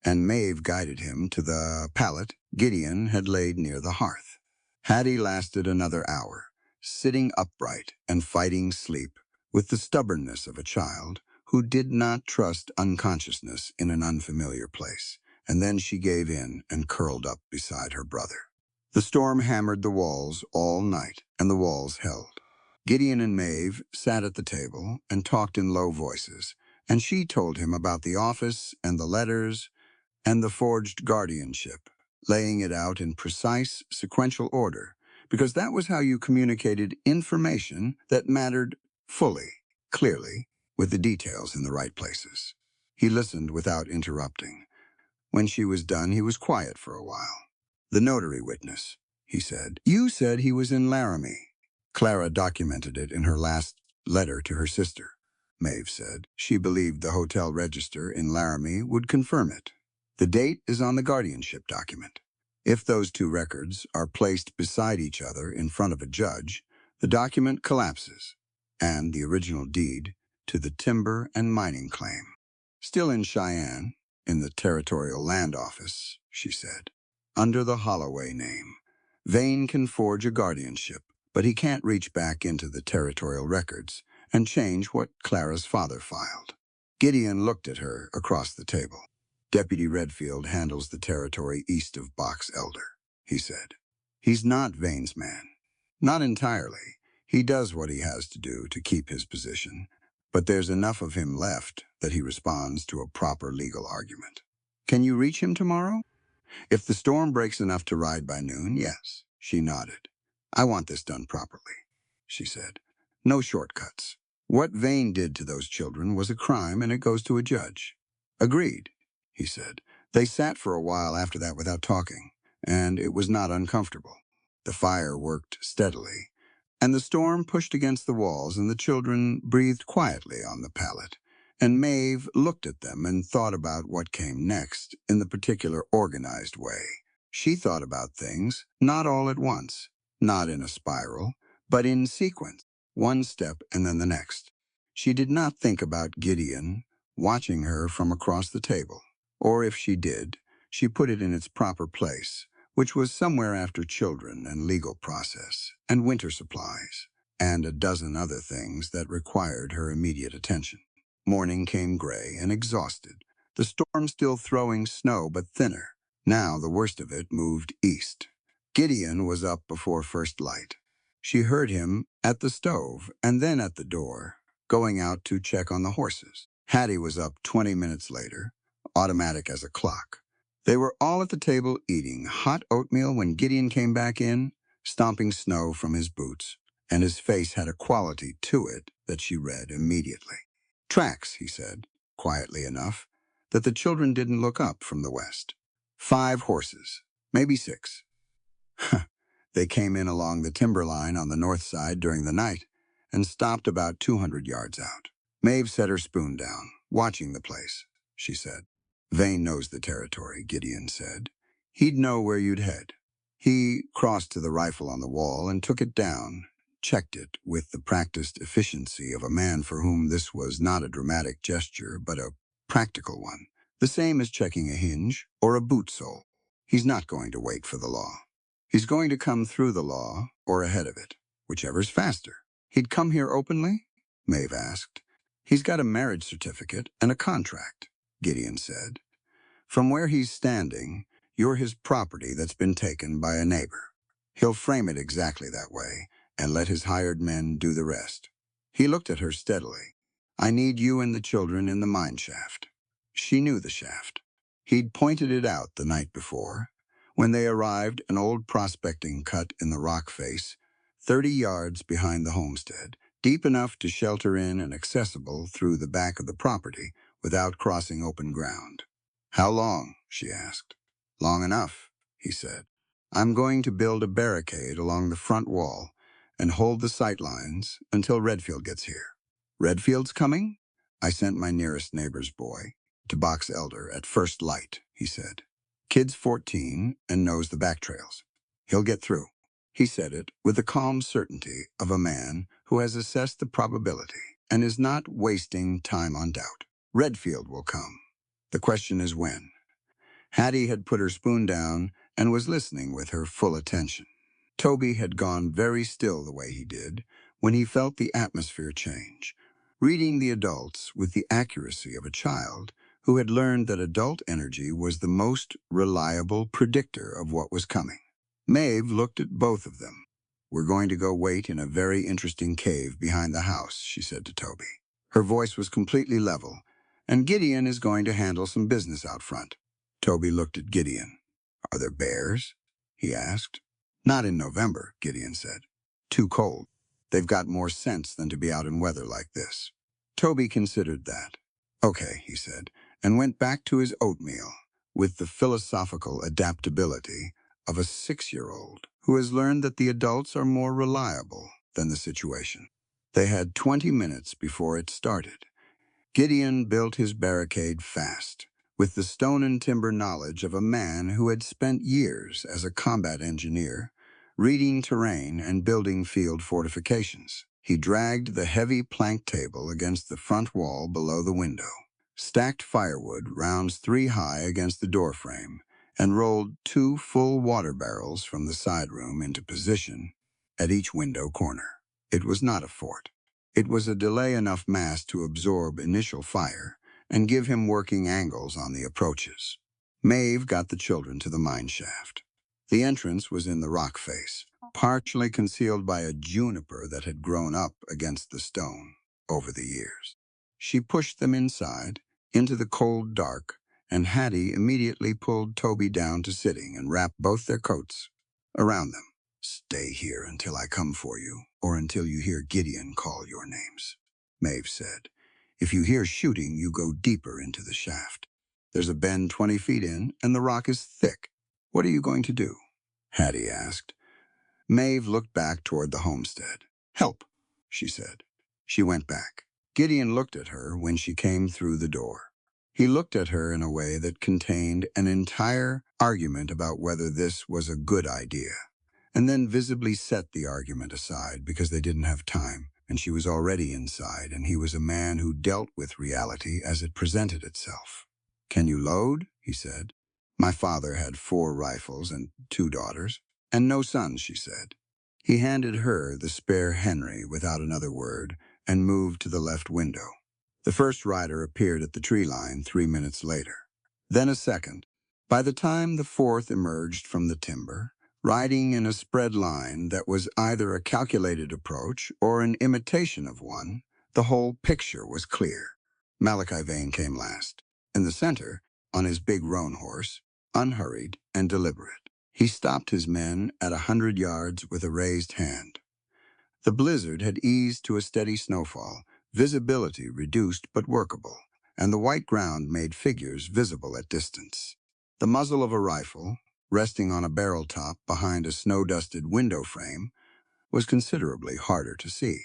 and Maeve guided him to the pallet Gideon had laid near the hearth. Hattie lasted another hour, sitting upright and fighting sleep with the stubbornness of a child who did not trust unconsciousness in an unfamiliar place, and then she gave in and curled up beside her brother. The storm hammered the walls all night, and the walls held. Gideon and Maeve sat at the table and talked in low voices, and she told him about the office and the letters and the forged guardianship, laying it out in precise, sequential order, because that was how you communicated information that mattered fully, clearly, with the details in the right places. He listened without interrupting. When she was done, he was quiet for a while. "The notary witness," he said. "You said he was in Laramie." Clara documented it in her last letter to her sister, Maeve said. She believed the hotel register in Laramie would confirm it. The date is on the guardianship document. If those two records are placed beside each other in front of a judge, the document collapses, and the original deed to the timber and mining claim. "Still in Cheyenne, in the Territorial Land Office," she said, "under the Holloway name. Vane can forge a guardianship, but he can't reach back into the territorial records and change what Clara's father filed." Gideon looked at her across the table. "Deputy Redfield handles the territory east of Box Elder," he said. "He's not Vane's man. Not entirely. He does what he has to do to keep his position, but there's enough of him left that he responds to a proper legal argument." "Can you reach him tomorrow?" "If the storm breaks enough to ride by noon, yes." She nodded. "I want this done properly," she said. "No shortcuts. What Vane did to those children was a crime, and it goes to a judge." "Agreed," he said. They sat for a while after that without talking, and it was not uncomfortable. The fire worked steadily, and the storm pushed against the walls, and the children breathed quietly on the pallet, and Maeve looked at them and thought about what came next in the particular organized way. She thought about things, not all at once, not in a spiral, but in sequence, one step and then the next. She did not think about Gideon watching her from across the table, or if she did, she put it in its proper place, which was somewhere after children and legal process, and winter supplies, and a dozen other things that required her immediate attention. Morning came gray and exhausted, the storm still throwing snow but thinner. Now the worst of it moved east. Gideon was up before first light. She heard him at the stove and then at the door, going out to check on the horses. Hattie was up 20 minutes later, automatic as a clock. They were all at the table eating hot oatmeal when Gideon came back in, stomping snow from his boots, and his face had a quality to it that she read immediately. "Tracks," he said, quietly enough, that the children didn't look up from the west. 5 horses, maybe 6. They came in along the timber line on the north side during the night and stopped about 200 yards out. Maeve set her spoon down, watching the place, she said. "Vane knows the territory," Gideon said. "He'd know where you'd head." He crossed to the rifle on the wall and took it down, checked it with the practiced efficiency of a man for whom this was not a dramatic gesture but a practical one, the same as checking a hinge or a boot sole. He's not going to wait for the law. He's going to come through the law or ahead of it, whichever's faster. "He'd come here openly?" Maeve asked. "He's got a marriage certificate and a contract," Gideon said. "From where he's standing, you're his property that's been taken by a neighbor. He'll frame it exactly that way, and let his hired men do the rest. He looked at her steadily. I need you and the children in the mine shaft. She knew the shaft. He'd pointed it out the night before. When they arrived, an old prospecting cut in the rock face, 30 yards behind the homestead, deep enough to shelter in and accessible through the back of the property without crossing open ground. How long? She asked. Long enough, he said. I'm going to build a barricade along the front wall and hold the sight lines until Redfield gets here. Redfield's coming? I sent my nearest neighbor's boy to box Elder at first light, he said. Kid's 14 and knows the back trails. He'll get through. He said it with the calm certainty of a man who has assessed the probability and is not wasting time on doubt. Redfield will come. The question is when. Hattie had put her spoon down and was listening with her full attention. Toby had gone very still the way he did when he felt the atmosphere change, reading the adults with the accuracy of a child who had learned that adult energy was the most reliable predictor of what was coming. Maeve looked at both of them. We're going to go wait in a very interesting cave behind the house, she said to Toby. Her voice was completely level, and Gideon is going to handle some business out front. Toby looked at Gideon. Are there bears? He asked. Not in November, Gideon said. Too cold. They've got more sense than to be out in weather like this. Toby considered that. Okay, he said, and went back to his oatmeal with the philosophical adaptability of a 6-year-old who has learned that the adults are more reliable than the situation. They had 20 minutes before it started. Gideon built his barricade fast, with the stone and timber knowledge of a man who had spent years as a combat engineer, reading terrain and building field fortifications. He dragged the heavy plank table against the front wall below the window, stacked firewood rounds 3 high against the doorframe, and rolled 2 full water barrels from the side room into position at each window corner. It was not a fort. It was a delay enough mass to absorb initial fire and give him working angles on the approaches. Maeve got the children to the mine shaft. The entrance was in the rock face, partially concealed by a juniper that had grown up against the stone over the years. She pushed them inside, into the cold dark, and Hattie immediately pulled Toby down to sitting and wrapped both their coats around them. Stay here until I come for you, or until you hear Gideon call your names, Maeve said. If you hear shooting, you go deeper into the shaft. There's a bend 20 feet in, and the rock is thick. What are you going to do? Hattie asked. Maeve looked back toward the homestead. Help, she said. She went back. Gideon looked at her when she came through the door. He looked at her in a way that contained an entire argument about whether this was a good idea, and then visibly set the argument aside because they didn't have time, and she was already inside, and he was a man who dealt with reality as it presented itself. Can you load? He said. My father had 4 rifles and 2 daughters, and no sons, she said. He handed her the spare Henry without another word and moved to the left window. The first rider appeared at the tree line 3 minutes later. Then a second. By the time the fourth emerged from the timber, riding in a spread line that was either a calculated approach or an imitation of one, the whole picture was clear. Malachi Vane came last. In the center, on his big roan horse, unhurried and deliberate. He stopped his men at 100 yards with a raised hand. The blizzard had eased to a steady snowfall, visibility reduced but workable, and the white ground made figures visible at distance. The muzzle of a rifle, resting on a barrel top behind a snow-dusted window frame, was considerably harder to see.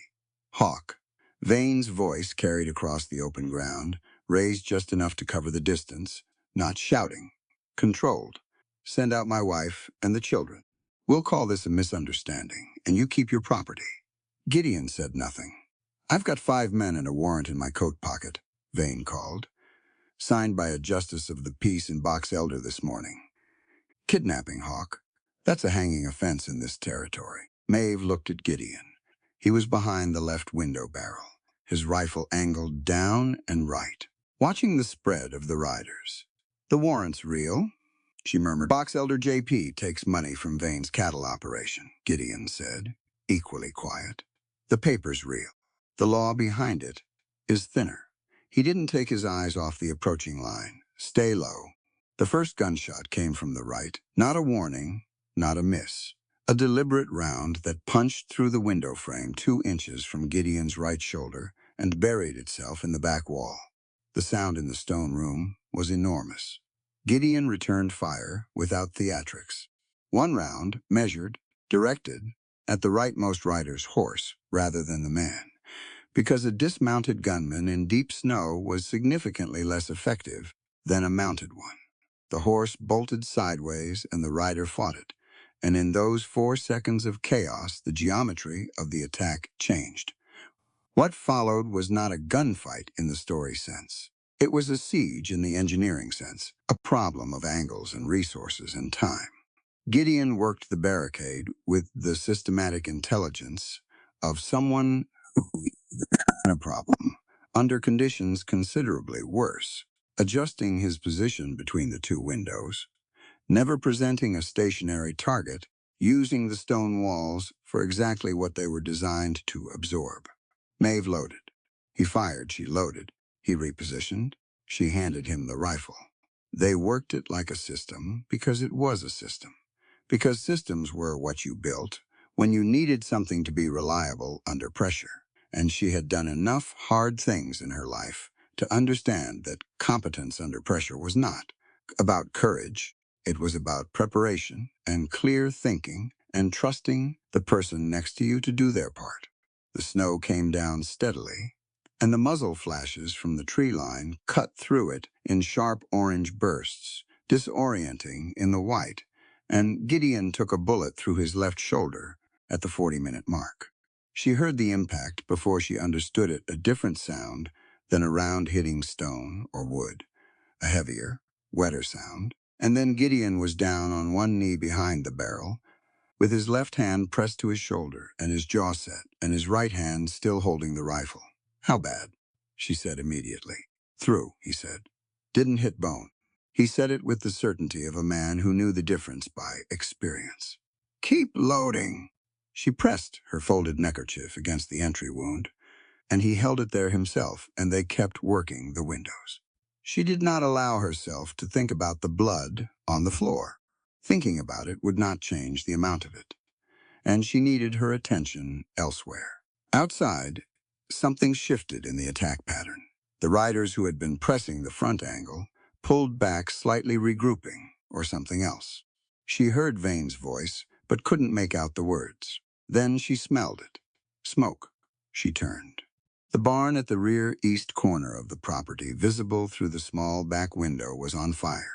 Hawk. Vane's voice carried across the open ground, raised just enough to cover the distance, not shouting. Controlled. Send out my wife and the children. We'll call this a misunderstanding, and you keep your property. Gideon said nothing. I've got 5 men and a warrant in my coat pocket, Vane called. Signed by a justice of the peace in Box Elder this morning. Kidnapping, Hawk. That's a hanging offense in this territory. Maeve looked at Gideon. He was behind the left window barrel, his rifle angled down and right, watching the spread of the riders. The warrant's real, she murmured. Box Elder JP takes money from Vane's cattle operation, Gideon said. equally quiet. The paper's real. The law behind it is thinner. He didn't take his eyes off the approaching line. Stay low. The first gunshot came from the right. Not a warning, not a miss. A deliberate round that punched through the window frame 2 inches from Gideon's right shoulder and buried itself in the back wall. The sound in the stone room was enormous. Gideon returned fire without theatrics. One round, measured, directed, at the rightmost rider's horse rather than the man, because a dismounted gunman in deep snow was significantly less effective than a mounted one. The horse bolted sideways and the rider fought it, and in those 4 seconds of chaos, the geometry of the attack changed. What followed was not a gunfight in the story sense. It was a siege in the engineering sense, a problem of angles and resources and time. Gideon worked the barricade with the systematic intelligence of someone who had a problem under conditions considerably worse, adjusting his position between the 2 windows, never presenting a stationary target, using the stone walls for exactly what they were designed to absorb. Maeve loaded. He fired, she loaded. He repositioned. She handed him the rifle. They worked it like a system because it was a system. Because systems were what you built when you needed something to be reliable under pressure. And she had done enough hard things in her life to understand that competence under pressure was not about courage. It was about preparation and clear thinking and trusting the person next to you to do their part. The snow came down steadily, and the muzzle flashes from the tree line cut through it in sharp orange bursts, disorienting in the white, and Gideon took a bullet through his left shoulder at the 40-minute mark. She heard the impact before she understood it, a different sound than a round hitting stone or wood, a heavier, wetter sound. And then Gideon was down on one knee behind the barrel, with his left hand pressed to his shoulder and his jaw set, and his right hand still holding the rifle. How bad? She said immediately. Through, he said. Didn't hit bone. He said it with the certainty of a man who knew the difference by experience. Keep loading. She pressed her folded neckerchief against the entry wound, and he held it there himself, and they kept working the windows. She did not allow herself to think about the blood on the floor. Thinking about it would not change the amount of it, and she needed her attention elsewhere. Outside, something shifted in the attack pattern. The riders who had been pressing the front angle pulled back, slightly regrouping, or something else. She heard Vane's voice, but couldn't make out the words. Then she smelled it. Smoke. She turned. The barn at the rear east corner of the property, visible through the small back window, was on fire.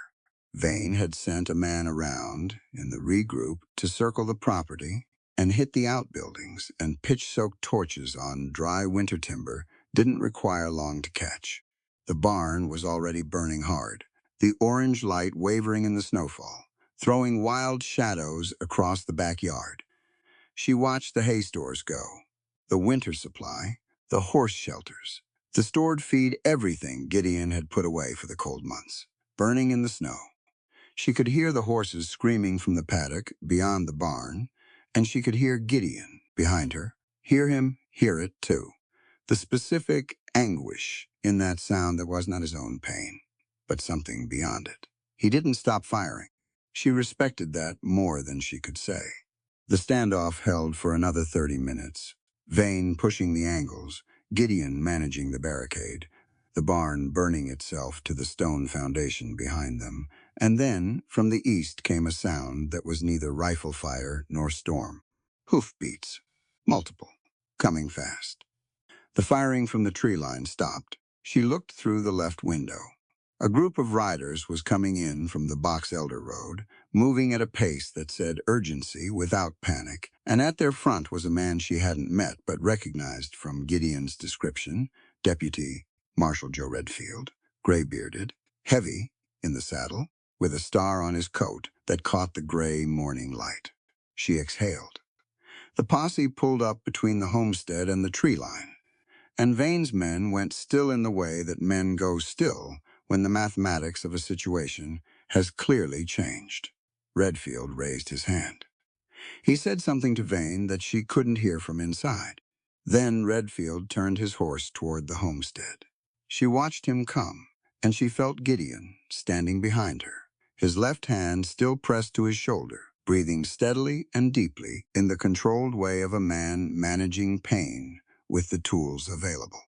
Vane had sent a man around in the regroup to circle the property and hit the outbuildings, and pitch-soaked torches on dry winter timber didn't require long to catch. The barn was already burning hard, the orange light wavering in the snowfall, throwing wild shadows across the backyard. She watched the hay stores go, the winter supply, the horse shelters, the stored feed, everything Gideon had put away for the cold months, burning in the snow. She could hear the horses screaming from the paddock beyond the barn, and she could hear Gideon behind her. Hear him, hear it too. The specific anguish in that sound that was not his own pain, but something beyond it. He didn't stop firing. She respected that more than she could say. The standoff held for another 30 minutes. Vane pushing the angles, Gideon managing the barricade, the barn burning itself to the stone foundation behind them. And then, from the east came a sound that was neither rifle fire nor storm. Hoofbeats. Multiple. Coming fast. The firing from the tree line stopped. She looked through the left window. A group of riders was coming in from the Box Elder Road, moving at a pace that said urgency without panic, and at their front was a man she hadn't met but recognized from Gideon's description, Deputy Marshal Joe Redfield, gray-bearded, heavy in the saddle, with a star on his coat that caught the gray morning light. She exhaled. The posse pulled up between the homestead and the tree line, and Vane's men went still in the way that men go still when the mathematics of a situation has clearly changed. Redfield raised his hand. He said something to Vane that she couldn't hear from inside. Then Redfield turned his horse toward the homestead. She watched him come, and she felt Gideon standing behind her, his left hand still pressed to his shoulder, breathing steadily and deeply in the controlled way of a man managing pain with the tools available.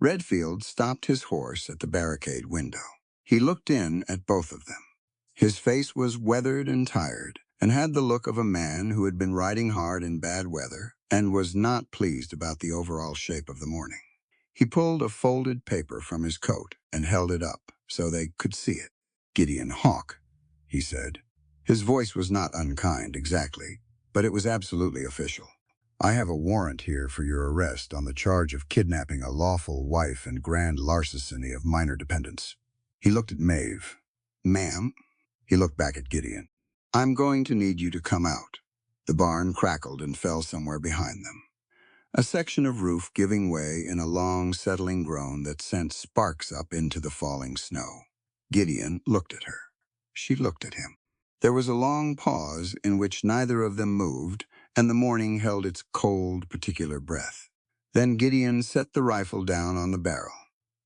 Redfield stopped his horse at the barricade window. He looked in at both of them. His face was weathered and tired, and had the look of a man who had been riding hard in bad weather and was not pleased about the overall shape of the morning. He pulled a folded paper from his coat and held it up so they could see it. "Gideon Hawke," he said. His voice was not unkind exactly, but it was absolutely official. "I have a warrant here for your arrest on the charge of kidnapping a lawful wife and grand larceny of minor dependents." He looked at Maeve. "Ma'am?" He looked back at Gideon. "I'm going to need you to come out." The barn crackled and fell somewhere behind them, a section of roof giving way in a long, settling groan that sent sparks up into the falling snow. Gideon looked at her. She looked at him. There was a long pause in which neither of them moved, and the morning held its cold, particular breath. Then Gideon set the rifle down on the barrel.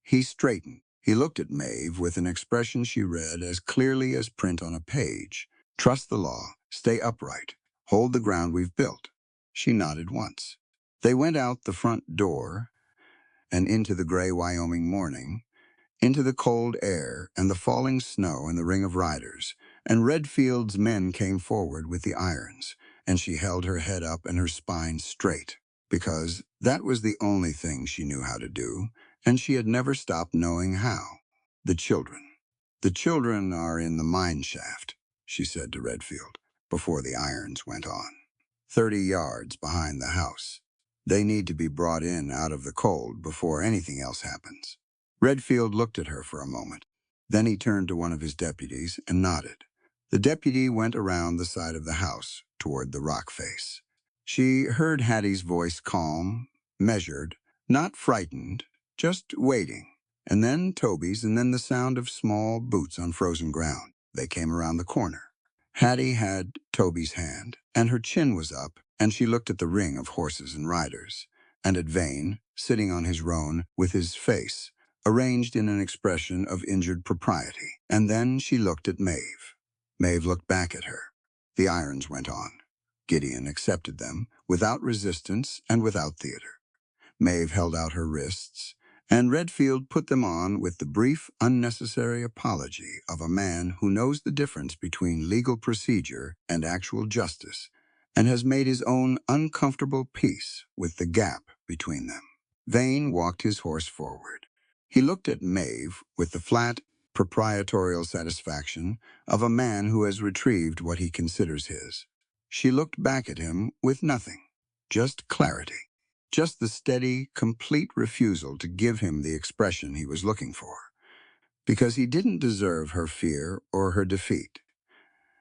He straightened. He looked at Maeve with an expression she read as clearly as print on a page. "Trust the law. Stay upright. Hold the ground we've built." She nodded once. They went out the front door and into the gray Wyoming morning, into the cold air and the falling snow and the ring of riders, and Redfield's men came forward with the irons, and she held her head up and her spine straight, because that was the only thing she knew how to do, and she had never stopped knowing how. "The children. The children are in the mine shaft," she said to Redfield, before the irons went on. 30 yards behind the house. They need to be brought in out of the cold before anything else happens." Redfield looked at her for a moment. Then he turned to one of his deputies and nodded. The deputy went around the side of the house toward the rock face. She heard Hattie's voice, calm, measured, not frightened, just waiting, and then Toby's, and then the sound of small boots on frozen ground. They came around the corner. Hattie had Toby's hand, and her chin was up, and she looked at the ring of horses and riders, and at Vane, sitting on his roan with his face arranged in an expression of injured propriety. And then she looked at Maeve. Maeve looked back at her. The irons went on. Gideon accepted them, without resistance and without theater. Maeve held out her wrists, and Redfield put them on with the brief, unnecessary apology of a man who knows the difference between legal procedure and actual justice, and has made his own uncomfortable peace with the gap between them. Vane walked his horse forward. He looked at Maeve with the flat, proprietorial satisfaction of a man who has retrieved what he considers his. She looked back at him with nothing, just clarity, just the steady, complete refusal to give him the expression he was looking for, because he didn't deserve her fear or her defeat,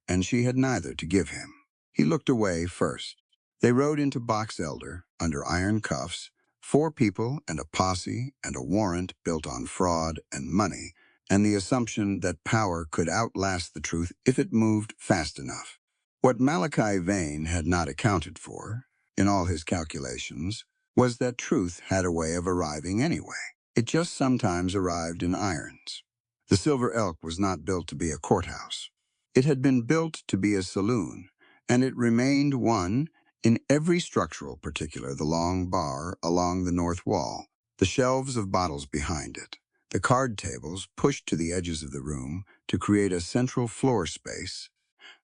and she had neither to give him. He looked away first. They rode into Box Elder under iron cuffs, 4 people and a posse and a warrant built on fraud and money, and the assumption that power could outlast the truth if it moved fast enough. What Malachi Vane had not accounted for, in all his calculations, was that truth had a way of arriving anyway. It just sometimes arrived in irons. The Silver Elk was not built to be a courthouse. It had been built to be a saloon, and it remained one in every structural particular: the long bar along the north wall, the shelves of bottles behind it, the card tables pushed to the edges of the room to create a central floor space,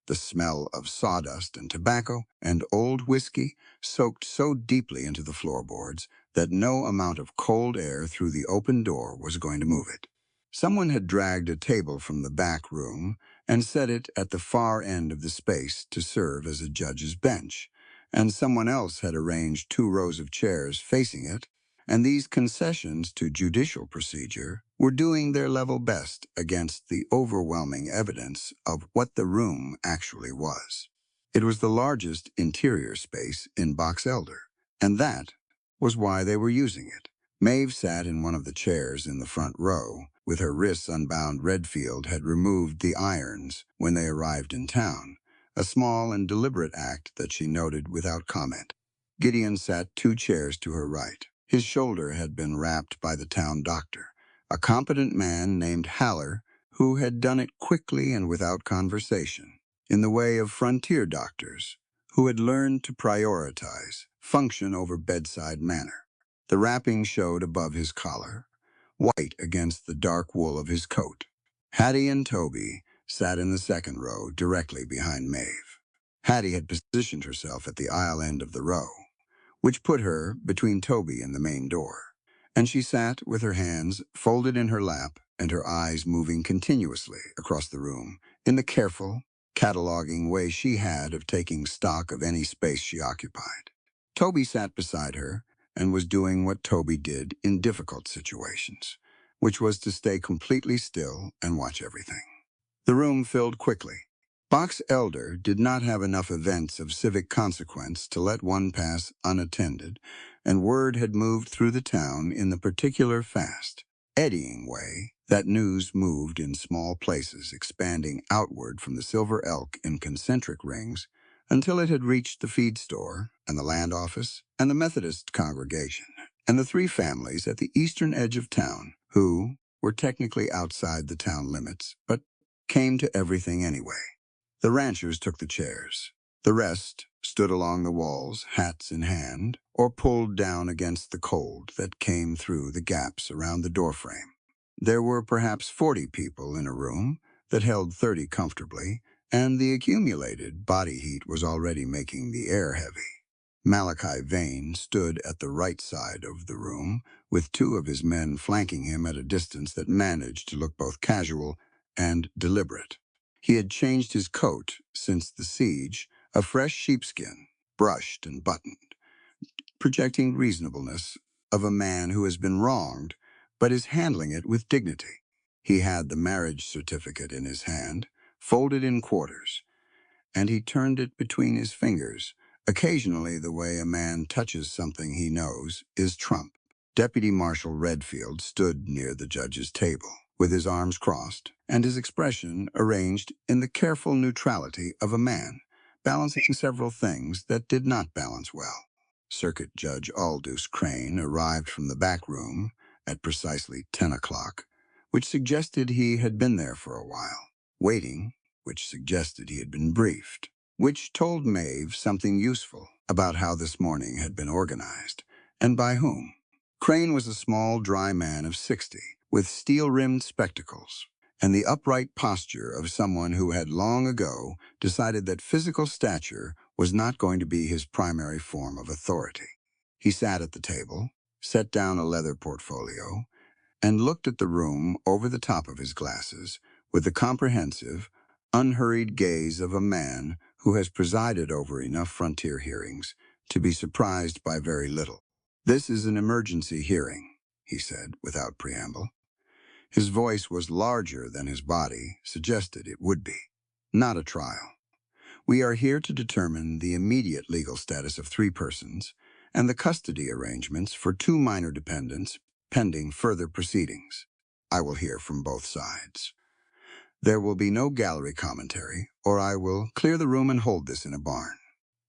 the smell of sawdust and tobacco and old whiskey soaked so deeply into the floorboards that no amount of cold air through the open door was going to move it. Someone had dragged a table from the back room and set it at the far end of the space to serve as a judge's bench, and someone else had arranged 2 rows of chairs facing it, and these concessions to judicial procedure were doing their level best against the overwhelming evidence of what the room actually was. It was the largest interior space in Box Elder, and that was why they were using it. Maeve sat in one of the chairs in the front row. With her wrists unbound, Redfield had removed the irons when they arrived in town, a small and deliberate act that she noted without comment. Gideon sat 2 chairs to her right. His shoulder had been wrapped by the town doctor, a competent man named Haller, who had done it quickly and without conversation, in the way of frontier doctors, who had learned to prioritize function over bedside manner. The wrapping showed above his collar, white against the dark wool of his coat. Hattie and Toby sat in the second row, directly behind Maeve. Hattie had positioned herself at the aisle end of the row, which put her between Toby and the main door, and she sat with her hands folded in her lap and her eyes moving continuously across the room in the careful, cataloging way she had of taking stock of any space she occupied. Toby sat beside her and was doing what Toby did in difficult situations, which was to stay completely still and watch everything. The room filled quickly. Box Elder did not have enough events of civic consequence to let one pass unattended, and word had moved through the town in the particular fast, eddying way that news moved in small places, expanding outward from the Silver Elk in concentric rings until it had reached the feed store and the land office and the Methodist congregation and the 3 families at the eastern edge of town who were technically outside the town limits, but came to everything anyway. The ranchers took the chairs. The rest stood along the walls, hats in hand, or pulled down against the cold that came through the gaps around the doorframe. There were perhaps 40 people in a room that held 30 comfortably, and the accumulated body heat was already making the air heavy. Malachi Vane stood at the right side of the room, with 2 of his men flanking him at a distance that managed to look both casual and deliberate. He had changed his coat since the siege, a fresh sheepskin, brushed and buttoned, projecting reasonableness of a man who has been wronged, but is handling it with dignity. He had the marriage certificate in his hand, folded in quarters, and he turned it between his fingers, occasionally the way a man touches something he knows is trump. Deputy Marshal Redfield stood near the judge's table, with his arms crossed and his expression arranged in the careful neutrality of a man, balancing several things that did not balance well. Circuit Judge Aldous Crane arrived from the back room at precisely 10 o'clock, which suggested he had been there for a while, waiting, which suggested he had been briefed, which told Maeve something useful about how this morning had been organized, and by whom. Crane was a small, dry man of 60, with steel-rimmed spectacles, and the upright posture of someone who had long ago decided that physical stature was not going to be his primary form of authority. He sat at the table, set down a leather portfolio, and looked at the room over the top of his glasses with the comprehensive, unhurried gaze of a man who has presided over enough frontier hearings to be surprised by very little. "This is an emergency hearing," he said without preamble. His voice was larger than his body suggested it would be. "Not a trial. We are here to determine the immediate legal status of 3 persons and the custody arrangements for 2 minor dependents pending further proceedings. I will hear from both sides. There will be no gallery commentary, or I will clear the room and hold this in a barn."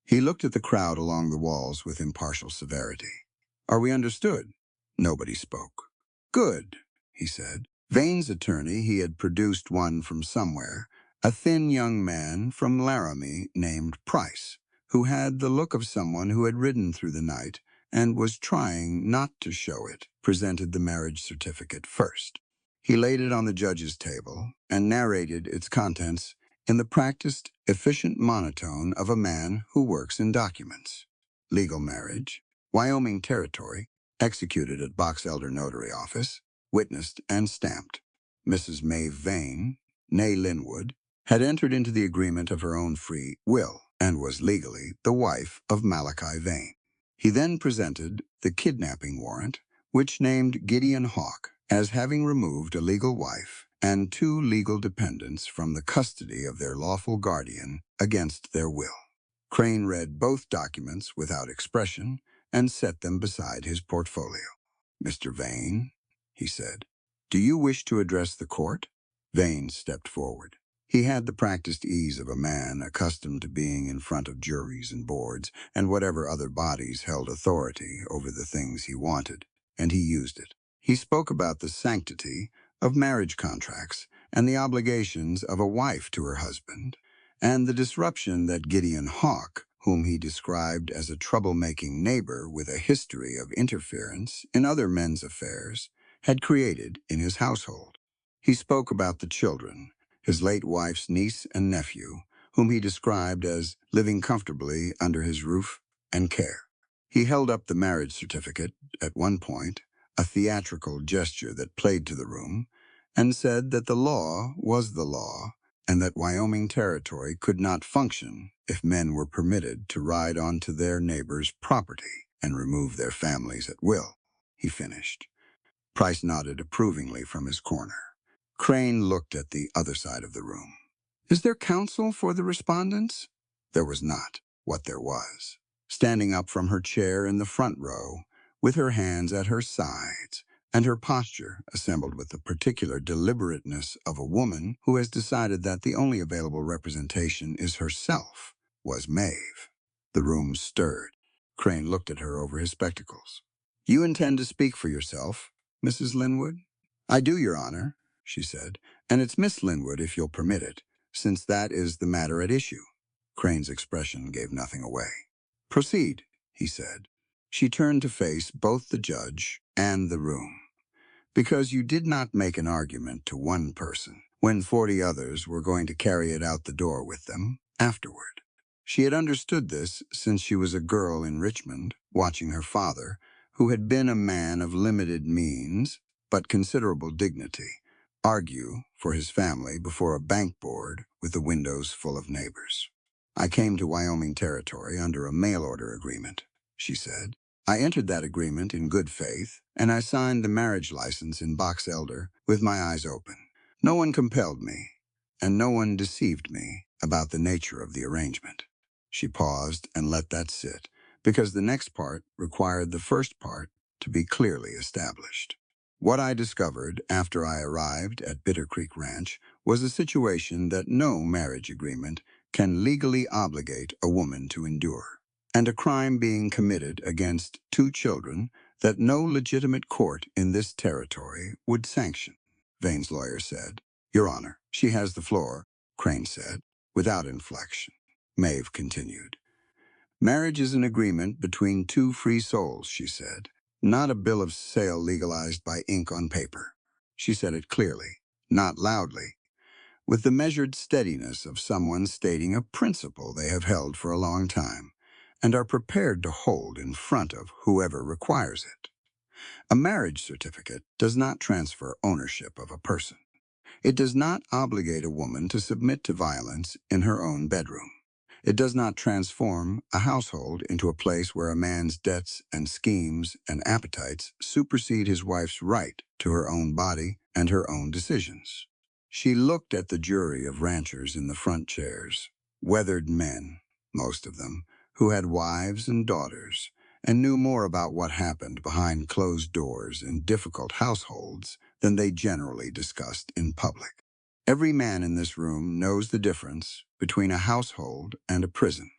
He looked at the crowd along the walls with impartial severity. "Are we understood?" Nobody spoke. "Good," he said. Vane's attorney, he had produced one from somewhere, a thin young man from Laramie named Price, who had the look of someone who had ridden through the night and was trying not to show it, presented the marriage certificate first. He laid it on the judge's table and narrated its contents in the practiced, efficient monotone of a man who works in documents. Legal marriage, Wyoming Territory, executed at Box Elder Notary Office, witnessed and stamped. Mrs. Maeve Vane, née Linwood, had entered into the agreement of her own free will and was legally the wife of Malachi Vane. He then presented the kidnapping warrant, which named Gideon Hawk as having removed a legal wife and 2 legal dependents from the custody of their lawful guardian against their will. Crane read both documents without expression and set them beside his portfolio. "Mr. Vane," he said, "do you wish to address the court?" Vane stepped forward. He had the practiced ease of a man accustomed to being in front of juries and boards and whatever other bodies held authority over the things he wanted, and he used it. He spoke about the sanctity of marriage contracts and the obligations of a wife to her husband, and the disruption that Gideon Hawke, whom he described as a troublemaking neighbor with a history of interference in other men's affairs, had created in his household. He spoke about the children, his late wife's niece and nephew, whom he described as living comfortably under his roof and care. He held up the marriage certificate at one point, a theatrical gesture that played to the room, and said that the law was the law and that Wyoming Territory could not function if men were permitted to ride onto their neighbors' property and remove their families at will, he finished. Price nodded approvingly from his corner. Crane looked at the other side of the room. Is there counsel for the respondents? There was not. What there was. Standing up from her chair in the front row, with her hands at her sides, and her posture assembled with the particular deliberateness of a woman who has decided that the only available representation is herself, was Maeve. The room stirred. Crane looked at her over his spectacles. You intend to speak for yourself, Mrs. Linwood? I do, Your Honor, she said, and it's Miss Linwood if you'll permit it, since that is the matter at issue. Crane's expression gave nothing away. Proceed, he said. She turned to face both the judge and the room. Because you did not make an argument to one person when 40 others were going to carry it out the door with them afterward. She had understood this since she was a girl in Richmond, watching her father, who had been a man of limited means but considerable dignity, argue for his family before a bank board with the windows full of neighbors. I came to Wyoming Territory under a mail-order agreement, she said. I entered that agreement in good faith, and I signed the marriage license in Box Elder with my eyes open. No one compelled me, and no one deceived me about the nature of the arrangement. She paused and let that sit, because the next part required the first part to be clearly established. What I discovered after I arrived at Bitter Creek Ranch was a situation that no marriage agreement can legally obligate a woman to endure, and a crime being committed against 2 children that no legitimate court in this territory would sanction. Vane's lawyer said. Your Honor, she has the floor, Crane said, without inflection. Maeve continued. Marriage is an agreement between 2 free souls, she said, not a bill of sale legalized by ink on paper. She said it clearly, not loudly, with the measured steadiness of someone stating a principle they have held for a long time and are prepared to hold in front of whoever requires it. A marriage certificate does not transfer ownership of a person. It does not obligate a woman to submit to violence in her own bedroom. It does not transform a household into a place where a man's debts and schemes and appetites supersede his wife's right to her own body and her own decisions. She looked at the jury of ranchers in the front chairs, weathered men, most of them, who had wives and daughters, and knew more about what happened behind closed doors in difficult households than they generally discussed in public. Every man in this room knows the difference between a household and a prison.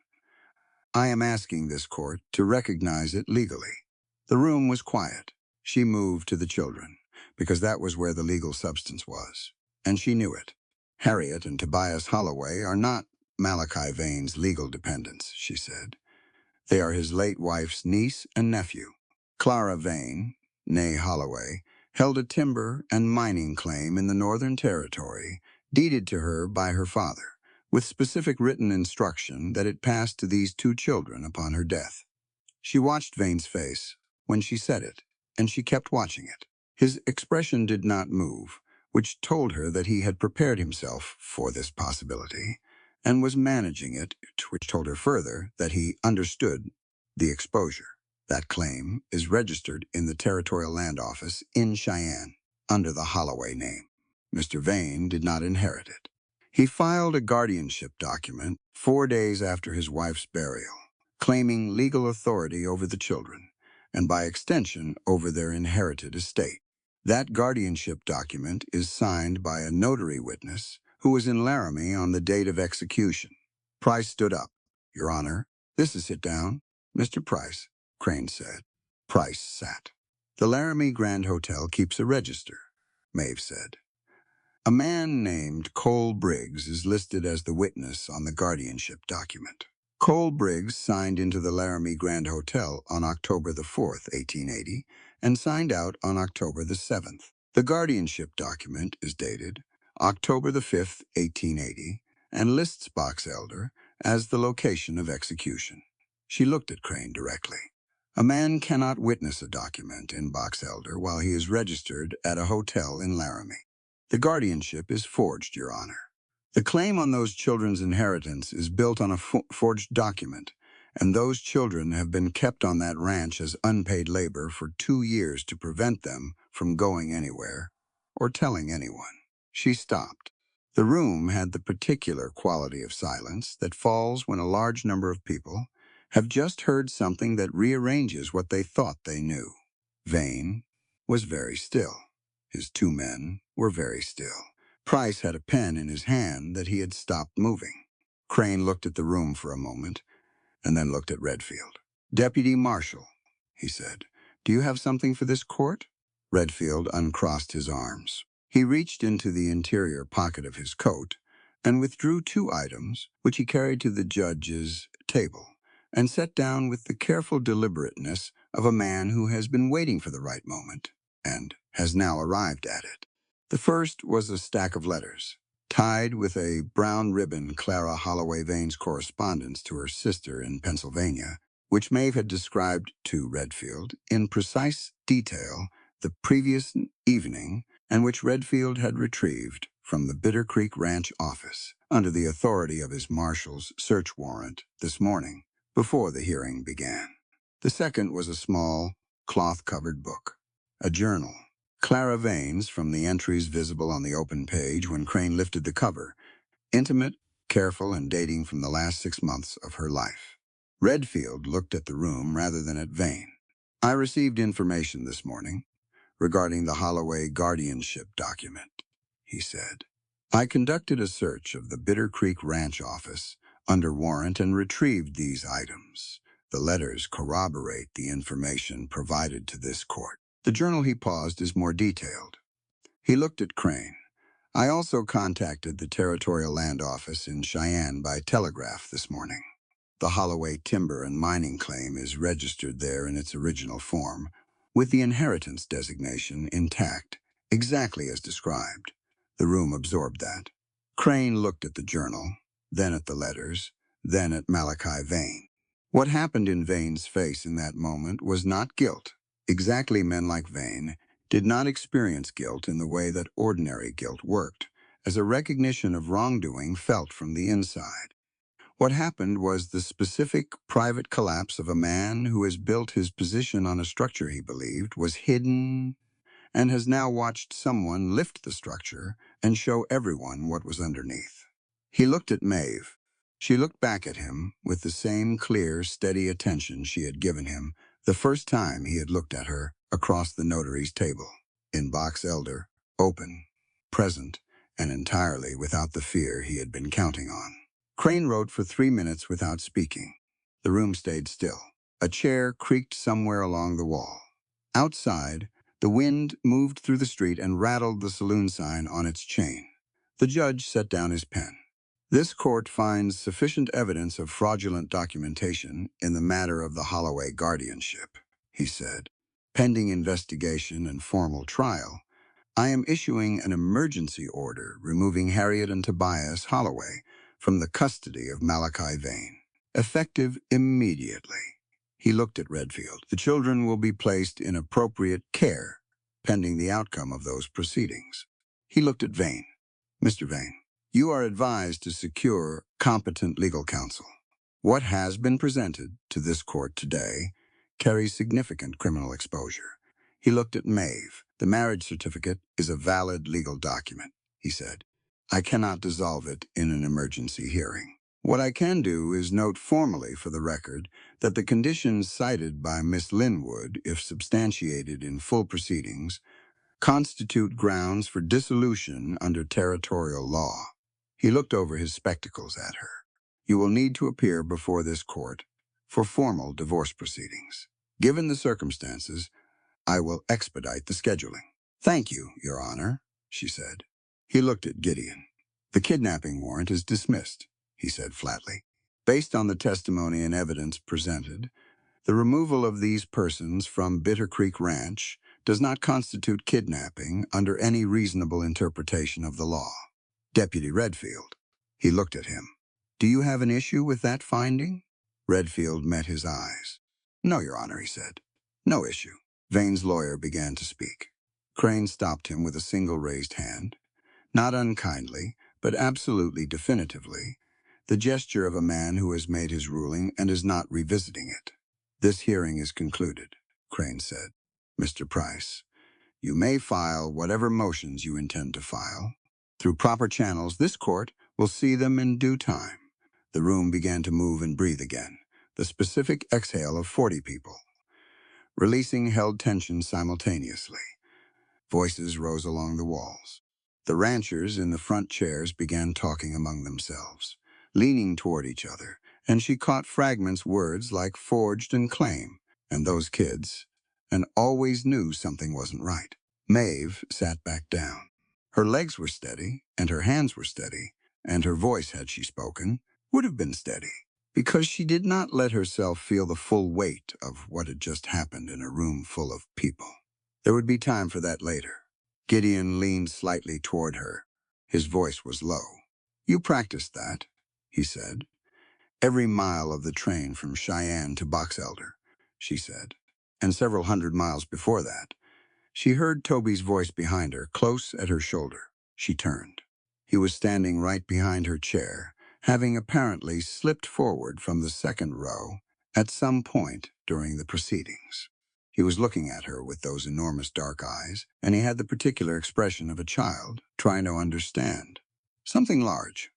I am asking this court to recognize it legally. The room was quiet. She moved to the children, because that was where the legal substance was, and she knew it. Harriet and Tobias Holloway are not Malachi Vane's legal dependents, she said. They are his late wife's niece and nephew. Clara Vane, née Holloway, held a timber and mining claim in the Northern Territory, deeded to her by her father, with specific written instruction that it passed to these 2 children upon her death. She watched Vane's face when she said it, and she kept watching it. His expression did not move, which told her that he had prepared himself for this possibility, and was managing it, which told her further that he understood the exposure. That claim is registered in the Territorial Land Office in Cheyenne, under the Holloway name. Mr. Vane did not inherit it. He filed a guardianship document 4 days after his wife's burial, claiming legal authority over the children, and by extension over their inherited estate. That guardianship document is signed by a notary witness who was in Laramie on the date of execution. Price stood up. Your Honor, this is sit down. Mr. Price, Crane said. Price sat. The Laramie Grand Hotel keeps a register, Maeve said. A man named Cole Briggs is listed as the witness on the guardianship document. Cole Briggs signed into the Laramie Grand Hotel on October the 4th, 1880, and signed out on October the 7th. The guardianship document is dated October the 5th, 1880, and lists Box Elder as the location of execution. She looked at Crane directly. A man cannot witness a document in Box Elder while he is registered at a hotel in Laramie. The guardianship is forged, Your Honor. The claim on those children's inheritance is built on a forged document, and those children have been kept on that ranch as unpaid labor for 2 years to prevent them from going anywhere or telling anyone. She stopped. The room had the particular quality of silence that falls when a large number of people have just heard something that rearranges what they thought they knew. Vane was very still. His 2 men were very still. Price had a pen in his hand that he had stopped moving. Crane looked at the room for a moment, and then looked at Redfield. Deputy Marshal, he said, do you have something for this court? Redfield uncrossed his arms. He reached into the interior pocket of his coat and withdrew 2 items, which he carried to the judge's table, and sat down with the careful deliberateness of a man who has been waiting for the right moment and has now arrived at it. The first was a stack of letters, tied with a brown ribbon Clara Holloway Vane's correspondence to her sister in Pennsylvania, which Maeve had described to Redfield in precise detail the previous evening, and which Redfield had retrieved from the Bitter Creek Ranch office under the authority of his marshal's search warrant this morning, before the hearing began. The second was a small, cloth-covered book, a journal. Clara Vane's from the entries visible on the open page when Crane lifted the cover, intimate, careful, and dating from the last 6 months of her life. Redfield looked at the room rather than at Vane. I received information this morning regarding the Holloway guardianship document, he said. I conducted a search of the Bitter Creek Ranch office under warrant and retrieved these items. The letters corroborate the information provided to this court. The journal, he paused, is more detailed. He looked at Crane. I also contacted the Territorial Land Office in Cheyenne by telegraph this morning. The Holloway timber and mining claim is registered there in its original form, with the inheritance designation intact, exactly as described. The room absorbed that. Crane looked at the journal, then at the letters, then at Malachi Vane. What happened in Vane's face in that moment was not guilt. Exactly, men like Vane did not experience guilt in the way that ordinary guilt worked, as a recognition of wrongdoing felt from the inside. What happened was the specific private collapse of a man who has built his position on a structure he believed was hidden and has now watched someone lift the structure and show everyone what was underneath. He looked at Maeve. She looked back at him with the same clear, steady attention she had given him the first time he had looked at her across the notary's table, in Box Elder, open, present, and entirely without the fear he had been counting on. Crane wrote for 3 minutes without speaking. The room stayed still. A chair creaked somewhere along the wall. Outside, the wind moved through the street and rattled the saloon sign on its chain. The judge set down his pen. This court finds sufficient evidence of fraudulent documentation in the matter of the Holloway guardianship, he said. Pending investigation and formal trial, I am issuing an emergency order removing Harriet and Tobias Holloway from the custody of Malachi Vane, effective immediately. He looked at Redfield. The children will be placed in appropriate care, pending the outcome of those proceedings. He looked at Vane. Mr. Vane, you are advised to secure competent legal counsel. What has been presented to this court today carries significant criminal exposure. He looked at Maeve. The marriage certificate is a valid legal document, he said. I cannot dissolve it in an emergency hearing. What I can do is note formally for the record that the conditions cited by Miss Linwood, if substantiated in full proceedings, constitute grounds for dissolution under territorial law. He looked over his spectacles at her. You will need to appear before this court for formal divorce proceedings. Given the circumstances, I will expedite the scheduling. Thank you, Your Honor, she said. He looked at Gideon. The kidnapping warrant is dismissed, he said flatly. Based on the testimony and evidence presented, the removal of these persons from Bitter Creek Ranch does not constitute kidnapping under any reasonable interpretation of the law. Deputy Redfield. He looked at him. Do you have an issue with that finding? Redfield met his eyes. No, Your Honor, he said. No issue. Vane's lawyer began to speak. Crane stopped him with a single raised hand. Not unkindly, but absolutely definitively, the gesture of a man who has made his ruling and is not revisiting it. This hearing is concluded, Crane said. Mr. Price, you may file whatever motions you intend to file. Through proper channels, this court will see them in due time. The room began to move and breathe again, the specific exhale of 40 people, releasing held tension simultaneously. Voices rose along the walls. The ranchers in the front chairs began talking among themselves, leaning toward each other, and she caught fragments words like forged and claim, and those kids, and always knew something wasn't right. Maeve sat back down. Her legs were steady, and her hands were steady, and her voice, had she spoken, would have been steady, because she did not let herself feel the full weight of what had just happened in a room full of people. There would be time for that later. Gideon leaned slightly toward her. His voice was low. You practiced that, he said. Every mile of the train from Cheyenne to Box Elder, she said, and several hundred miles before that. She heard Toby's voice behind her, close at her shoulder. She turned. He was standing right behind her chair, having apparently slipped forward from the second row at some point during the proceedings. He was looking at her with those enormous dark eyes, and he had the particular expression of a child trying to understand. Something large.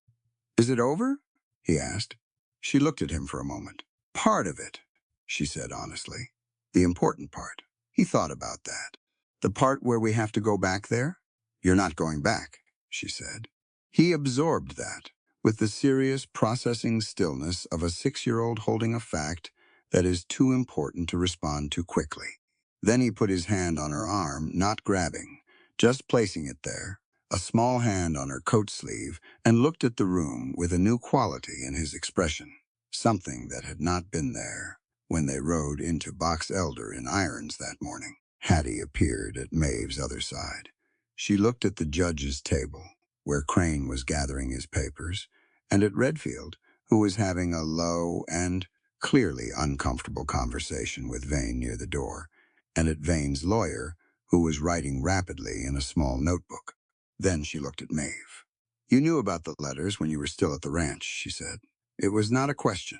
Is it over? He asked. She looked at him for a moment. Part of it, she said honestly. The important part. He thought about that. The part where we have to go back there? You're not going back, she said. He absorbed that, with the serious processing stillness of a 6-year-old holding a fact that is too important to respond to quickly. Then he put his hand on her arm, not grabbing, just placing it there, a small hand on her coat sleeve, and looked at the room with a new quality in his expression, something that had not been there when they rode into Box Elder in irons that morning. Hattie appeared at Maeve's other side. She looked at the judge's table, where Crane was gathering his papers, and at Redfield, who was having a low and clearly uncomfortable conversation with Vane near the door, and at Vane's lawyer, who was writing rapidly in a small notebook. Then she looked at Maeve. You knew about the letters when you were still at the ranch, she said. It was not a question.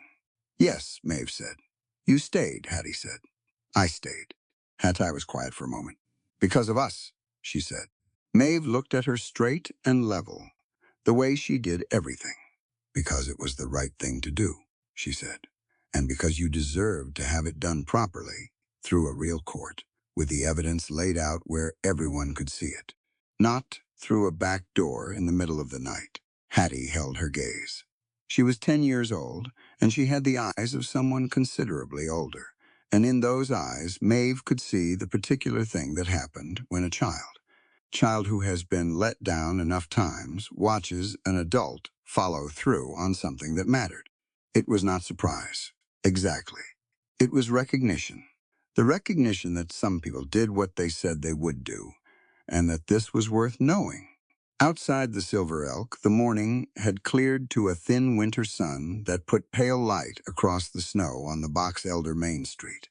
Yes, Maeve said. You stayed, Hattie said. I stayed. Hattie was quiet for a moment. Because of us, she said. Maeve looked at her straight and level, the way she did everything. Because it was the right thing to do, she said. And because you deserved to have it done properly, through a real court, with the evidence laid out where everyone could see it. Not through a back door in the middle of the night. Hattie held her gaze. She was 10 years old, and she had the eyes of someone considerably older. And in those eyes, Maeve could see the particular thing that happened when a child who has been let down enough times, watches an adult follow through on something that mattered. It was not surprise. Exactly. It was recognition. The recognition that some people did what they said they would do, and that this was worth knowing. Outside the Silver Elk, the morning had cleared to a thin winter sun that put pale light across the snow on the Box Elder Main Street,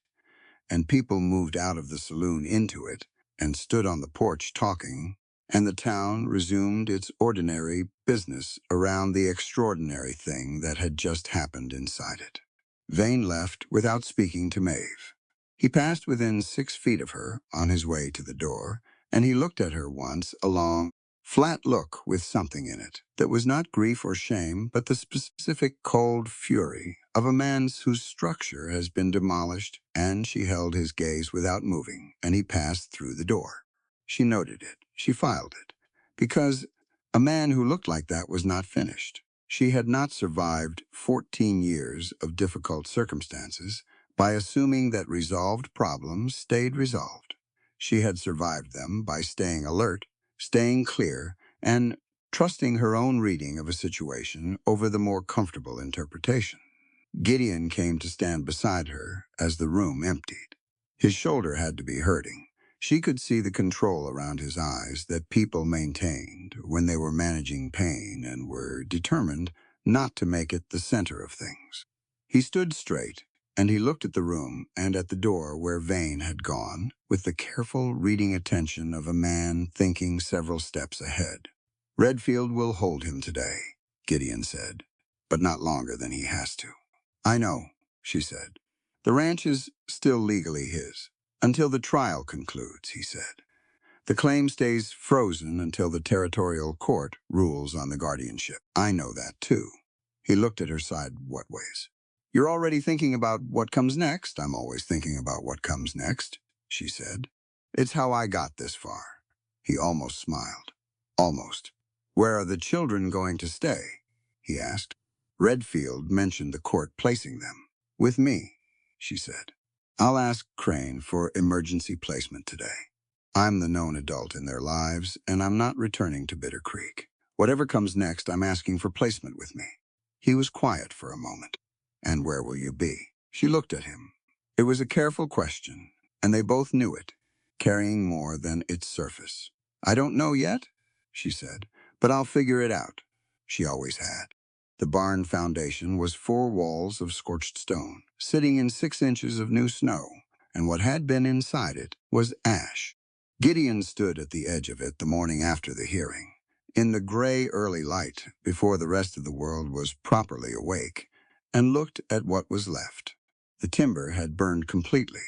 and people moved out of the saloon into it and stood on the porch talking, and the town resumed its ordinary business around the extraordinary thing that had just happened inside it. Vane left without speaking to Maeve. He passed within 6 feet of her on his way to the door, and he looked at her once, a long, flat look with something in it that was not grief or shame, but the specific cold fury of a man whose structure has been demolished, and she held his gaze without moving, and he passed through the door. She noted it. She filed it. Because A man who looked like that was not finished. She had not survived 14 years of difficult circumstances by assuming that resolved problems stayed resolved. She had survived them by staying alert, staying clear, and trusting her own reading of a situation over the more comfortable interpretation. Gideon came to stand beside her as the room emptied. His shoulder had to be hurting. She could see the control around his eyes that people maintained when they were managing pain and were determined not to make it the center of things. He stood straight, and he looked at the room and at the door where Vane had gone with the careful reading attention of a man thinking several steps ahead. Redfield will hold him today, Gideon said, but not longer than he has to. I know, she said. The ranch is still legally his, until the trial concludes, he said. The claim stays frozen until the territorial court rules on the guardianship. I know that, too. He looked at her sideways. You're already thinking about what comes next? I'm always thinking about what comes next, she said. It's how I got this far. He almost smiled. Almost. Where are the children going to stay? He asked. Redfield mentioned the court placing them. With me, she said. I'll ask Crane for emergency placement today. I'm the known adult in their lives, and I'm not returning to Bitter Creek. Whatever comes next, I'm asking for placement with me. He was quiet for a moment. And where will you be? She looked at him. It was a careful question, and they both knew it, carrying more than its surface. I don't know yet, she said, but I'll figure it out. She always had. The barn foundation was 4 walls of scorched stone, sitting in 6 inches of new snow, and what had been inside it was ash. Gideon stood at the edge of it the morning after the hearing, in the gray early light before the rest of the world was properly awake, and looked at what was left. The timber had burned completely.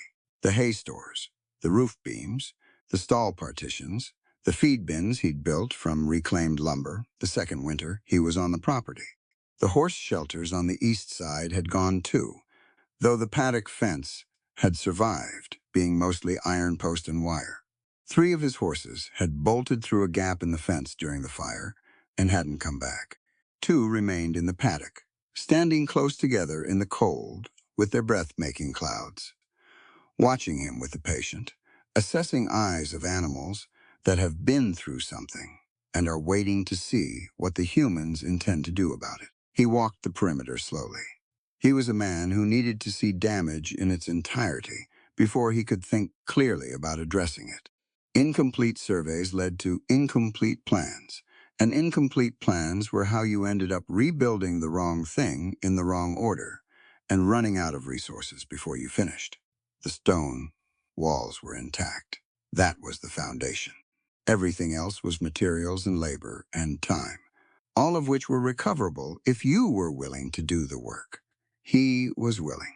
The hay stores, the roof beams, the stall partitions, the feed bins he'd built from reclaimed lumber the second winter he was on the property. The horse shelters on the east side had gone too, though the paddock fence had survived, being mostly iron post and wire. 3 of his horses had bolted through a gap in the fence during the fire and hadn't come back. 2 remained in the paddock, standing close together in the cold with their breath-making clouds, watching him with the patient, assessing eyes of animals that have been through something and are waiting to see what the humans intend to do about it. He walked the perimeter slowly. He was a man who needed to see damage in its entirety before he could think clearly about addressing it. Incomplete surveys led to incomplete plans, and incomplete plans were how you ended up rebuilding the wrong thing in the wrong order and running out of resources before you finished. The stone walls were intact. That was the foundation. Everything else was materials and labor and time, all of which were recoverable if you were willing to do the work. He was willing.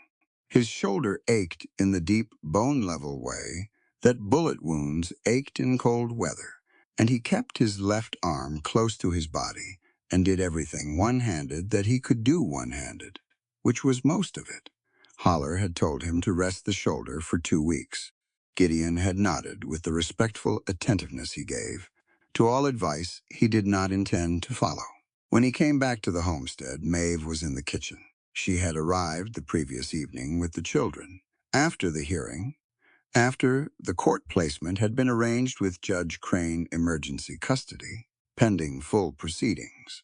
His shoulder ached in the deep, bone-level way that bullet wounds ached in cold weather, and he kept his left arm close to his body and did everything one-handed that he could do one-handed, which was most of it. Holler had told him to rest the shoulder for 2 weeks. Gideon had nodded with the respectful attentiveness he gave to all advice he did not intend to follow. When he came back to the homestead, Maeve was in the kitchen. She had arrived the previous evening with the children. After the hearing, after the court placement had been arranged with Judge Crane emergency custody, pending full proceedings,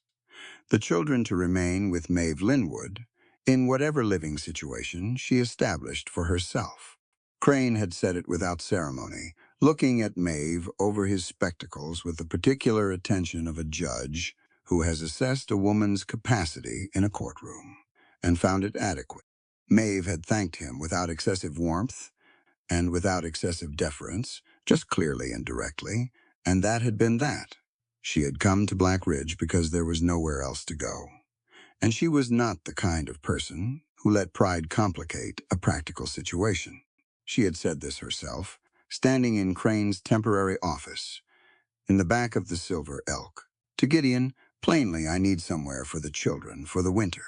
the children to remain with Maeve Linwood in whatever living situation she established for herself. Crane had said it without ceremony, looking at Maeve over his spectacles with the particular attention of a judge who has assessed a woman's capacity in a courtroom and found it adequate. Maeve had thanked him without excessive warmth and without excessive deference, just clearly and directly, and that had been that. She had come to Black Ridge because there was nowhere else to go, and she was not the kind of person who let pride complicate a practical situation. She had said this herself, standing in Crane's temporary office, in the back of the Silver Elk. To Gideon, plainly, I need somewhere for the children for the winter.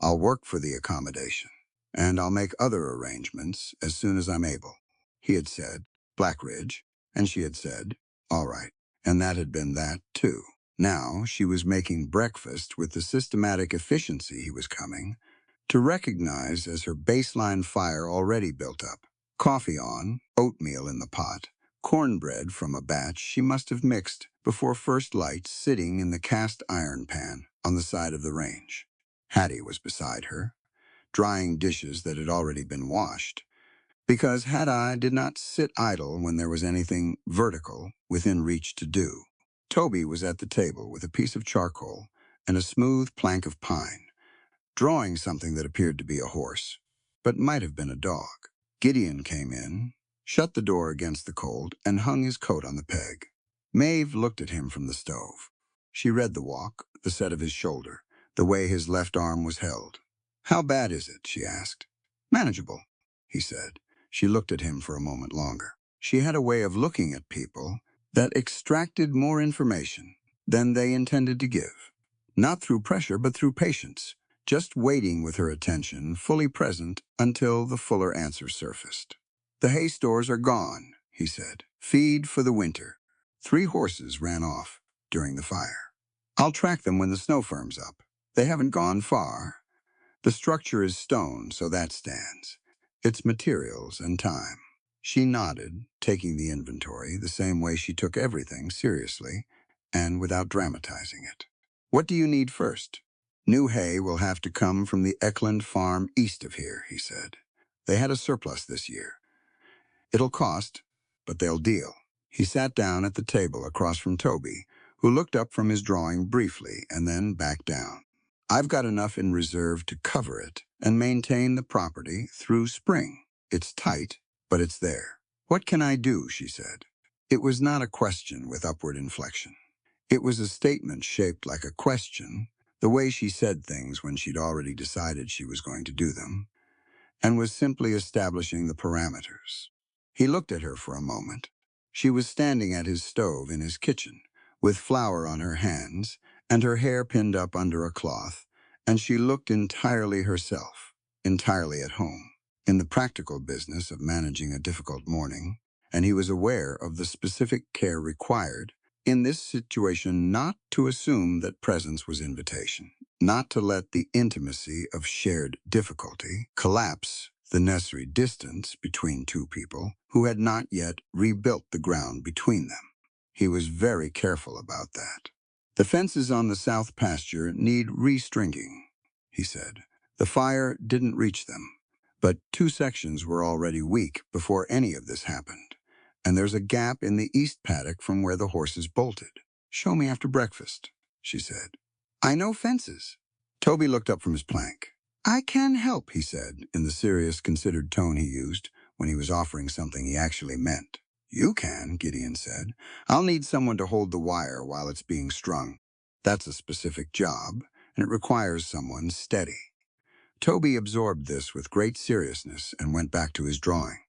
I'll work for the accommodation, and I'll make other arrangements as soon as I'm able. He had said, Black Ridge, and she had said, all right, and that had been that, too. Now she was making breakfast with the systematic efficiency he was coming to recognize as her baseline fire already built up. Coffee on, oatmeal in the pot, cornbread from a batch she must have mixed before first light sitting in the cast iron pan on the side of the range. Hattie was beside her, drying dishes that had already been washed, because Hattie did not sit idle when there was anything vertical within reach to do. Toby was at the table with a piece of charcoal and a smooth plank of pine, drawing something that appeared to be a horse, but might have been a dog. Gideon came in, shut the door against the cold, and hung his coat on the peg. Maeve looked at him from the stove. She read the walk, the set of his shoulder, the way his left arm was held. "How bad is it?" she asked. "Manageable," he said. She looked at him for a moment longer. She had a way of looking at people that extracted more information than they intended to give. Not through pressure, but through patience, just waiting with her attention fully present until the fuller answer surfaced. "The hay stores are gone," he said. "Feed for the winter. 3 horses ran off during the fire. I'll track them when the snow firms up. They haven't gone far. The structure is stone, so that stands. It's materials and time." She nodded, taking the inventory the same way she took everything seriously and without dramatizing it. "What do you need first?" "New hay will have to come from the Eckland farm east of here," he said. "They had a surplus this year. It'll cost, but they'll deal." He sat down at the table across from Toby, who looked up from his drawing briefly and then back down. "I've got enough in reserve to cover it and maintain the property through spring. It's tight, but it's there." "What can I do?" she said. It was not a question with upward inflection. It was a statement shaped like a question, the way she said things when she'd already decided she was going to do them, and was simply establishing the parameters. He looked at her for a moment. She was standing at his stove in his kitchen, with flour on her hands and her hair pinned up under a cloth, and she looked entirely herself, entirely at home, in the practical business of managing a difficult morning, and he was aware of the specific care required in this situation not to assume that presence was invitation, not to let the intimacy of shared difficulty collapse the necessary distance between two people who had not yet rebuilt the ground between them. He was very careful about that. "The fences on the south pasture need restringing," he said. "The fire didn't reach them, but 2 sections were already weak before any of this happened. And there's a gap in the east paddock from where the horses bolted. Show me after breakfast," she said. "I know fences." Toby looked up from his plank. "I can help," he said, in the serious, considered tone he used when he was offering something he actually meant. "You can," Gideon said. "I'll need someone to hold the wire while it's being strung. That's a specific job, and it requires someone steady." Toby absorbed this with great seriousness and went back to his drawing.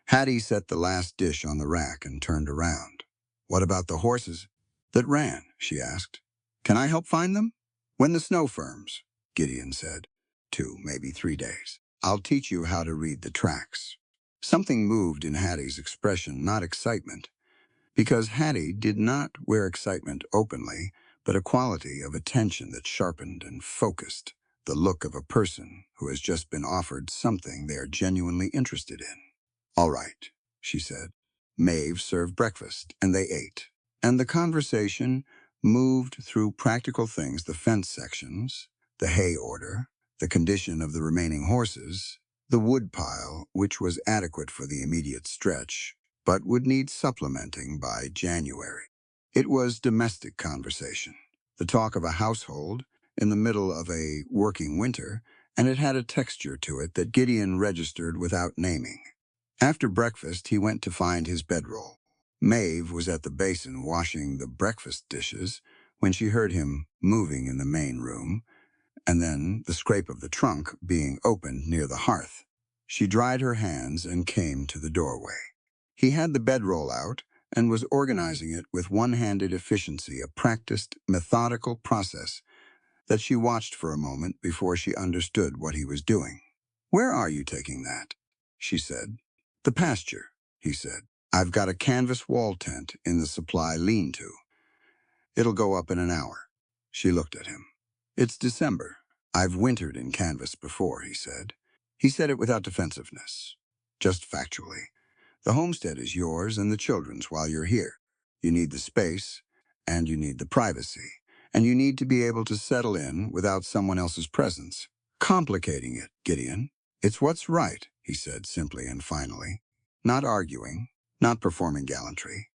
Hattie set the last dish on the rack and turned around. "What about the horses that ran?" she asked. "Can I help find them?" "When the snow firms," Gideon said. 2, maybe 3 days. "I'll teach you how to read the tracks." Something moved in Hattie's expression, not excitement, because Hattie did not wear excitement openly, but a quality of attention that sharpened and focused, the look of a person who has just been offered something they are genuinely interested in. "All right," she said. Maeve served breakfast, and they ate. And the conversation moved through practical things, the fence sections, the hay order, the condition of the remaining horses, the wood pile, which was adequate for the immediate stretch, but would need supplementing by January. It was domestic conversation, the talk of a household in the middle of a working winter, and it had a texture to it that Gideon registered without naming. After breakfast, he went to find his bedroll. Maeve was at the basin washing the breakfast dishes when she heard him moving in the main room, and then the scrape of the trunk being opened near the hearth. She dried her hands and came to the doorway. He had the bedroll out and was organizing it with one-handed efficiency, a practiced, methodical process that she watched for a moment before she understood what he was doing. "Where are you taking that?" she said. "The pasture," he said. "I've got a canvas wall tent in the supply lean-to." It'll go up in an hour. She looked at him. It's December. I've wintered in canvas before, he said. He said it without defensiveness, just factually. The homestead is yours and the children's while you're here. You need the space, and you need the privacy, and you need to be able to settle in without someone else's presence. Complicating it, Gideon. It's what's right, he said simply and finally. Not arguing, not performing gallantry.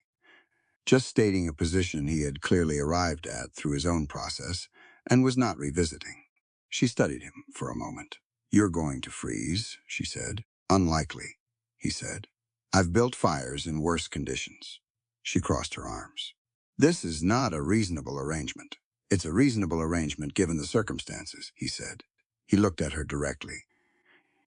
Just stating a position he had clearly arrived at through his own process and was not revisiting. She studied him for a moment. You're going to freeze, she said. Unlikely, he said. I've built fires in worse conditions. She crossed her arms. This is not a reasonable arrangement. It's a reasonable arrangement given the circumstances, he said. He looked at her directly.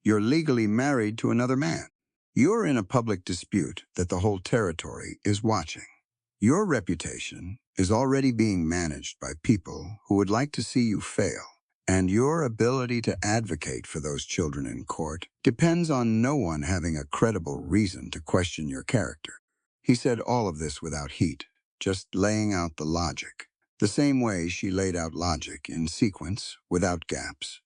You're legally married to another man. You're in a public dispute that the whole territory is watching. Your reputation is already being managed by people who would like to see you fail, and your ability to advocate for those children in court depends on no one having a credible reason to question your character. He said all of this without heat, just laying out the logic, the same way she laid out logic in sequence without gaps.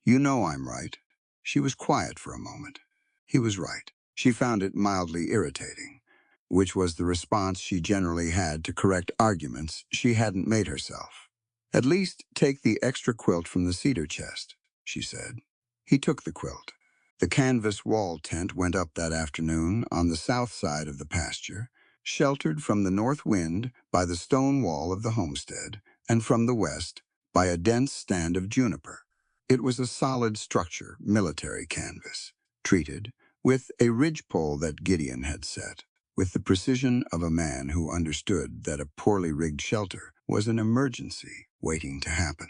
You know I'm right. She was quiet for a moment. He was right. She found it mildly irritating, which was the response she generally had to correct arguments she hadn't made herself. At least take the extra quilt from the cedar chest, she said. He took the quilt. The canvas wall tent went up that afternoon on the south side of the pasture, sheltered from the north wind by the stone wall of the homestead, and from the west by a dense stand of juniper. It was a solid structure, military canvas, treated with a ridgepole that Gideon had set, with the precision of a man who understood that a poorly rigged shelter was an emergency waiting to happen.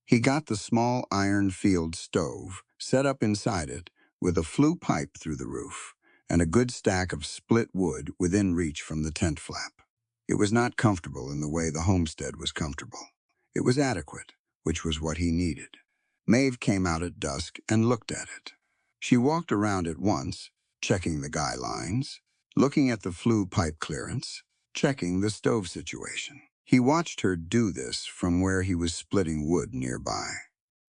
He got the small iron field stove set up inside it with a flue pipe through the roof and a good stack of split wood within reach from the tent flap. It was not comfortable in the way the homestead was comfortable. It was adequate, which was what he needed. Maeve came out at dusk and looked at it. She walked around it once, checking the guy lines, looking at the flue pipe clearance, checking the stove situation. He watched her do this from where he was splitting wood nearby.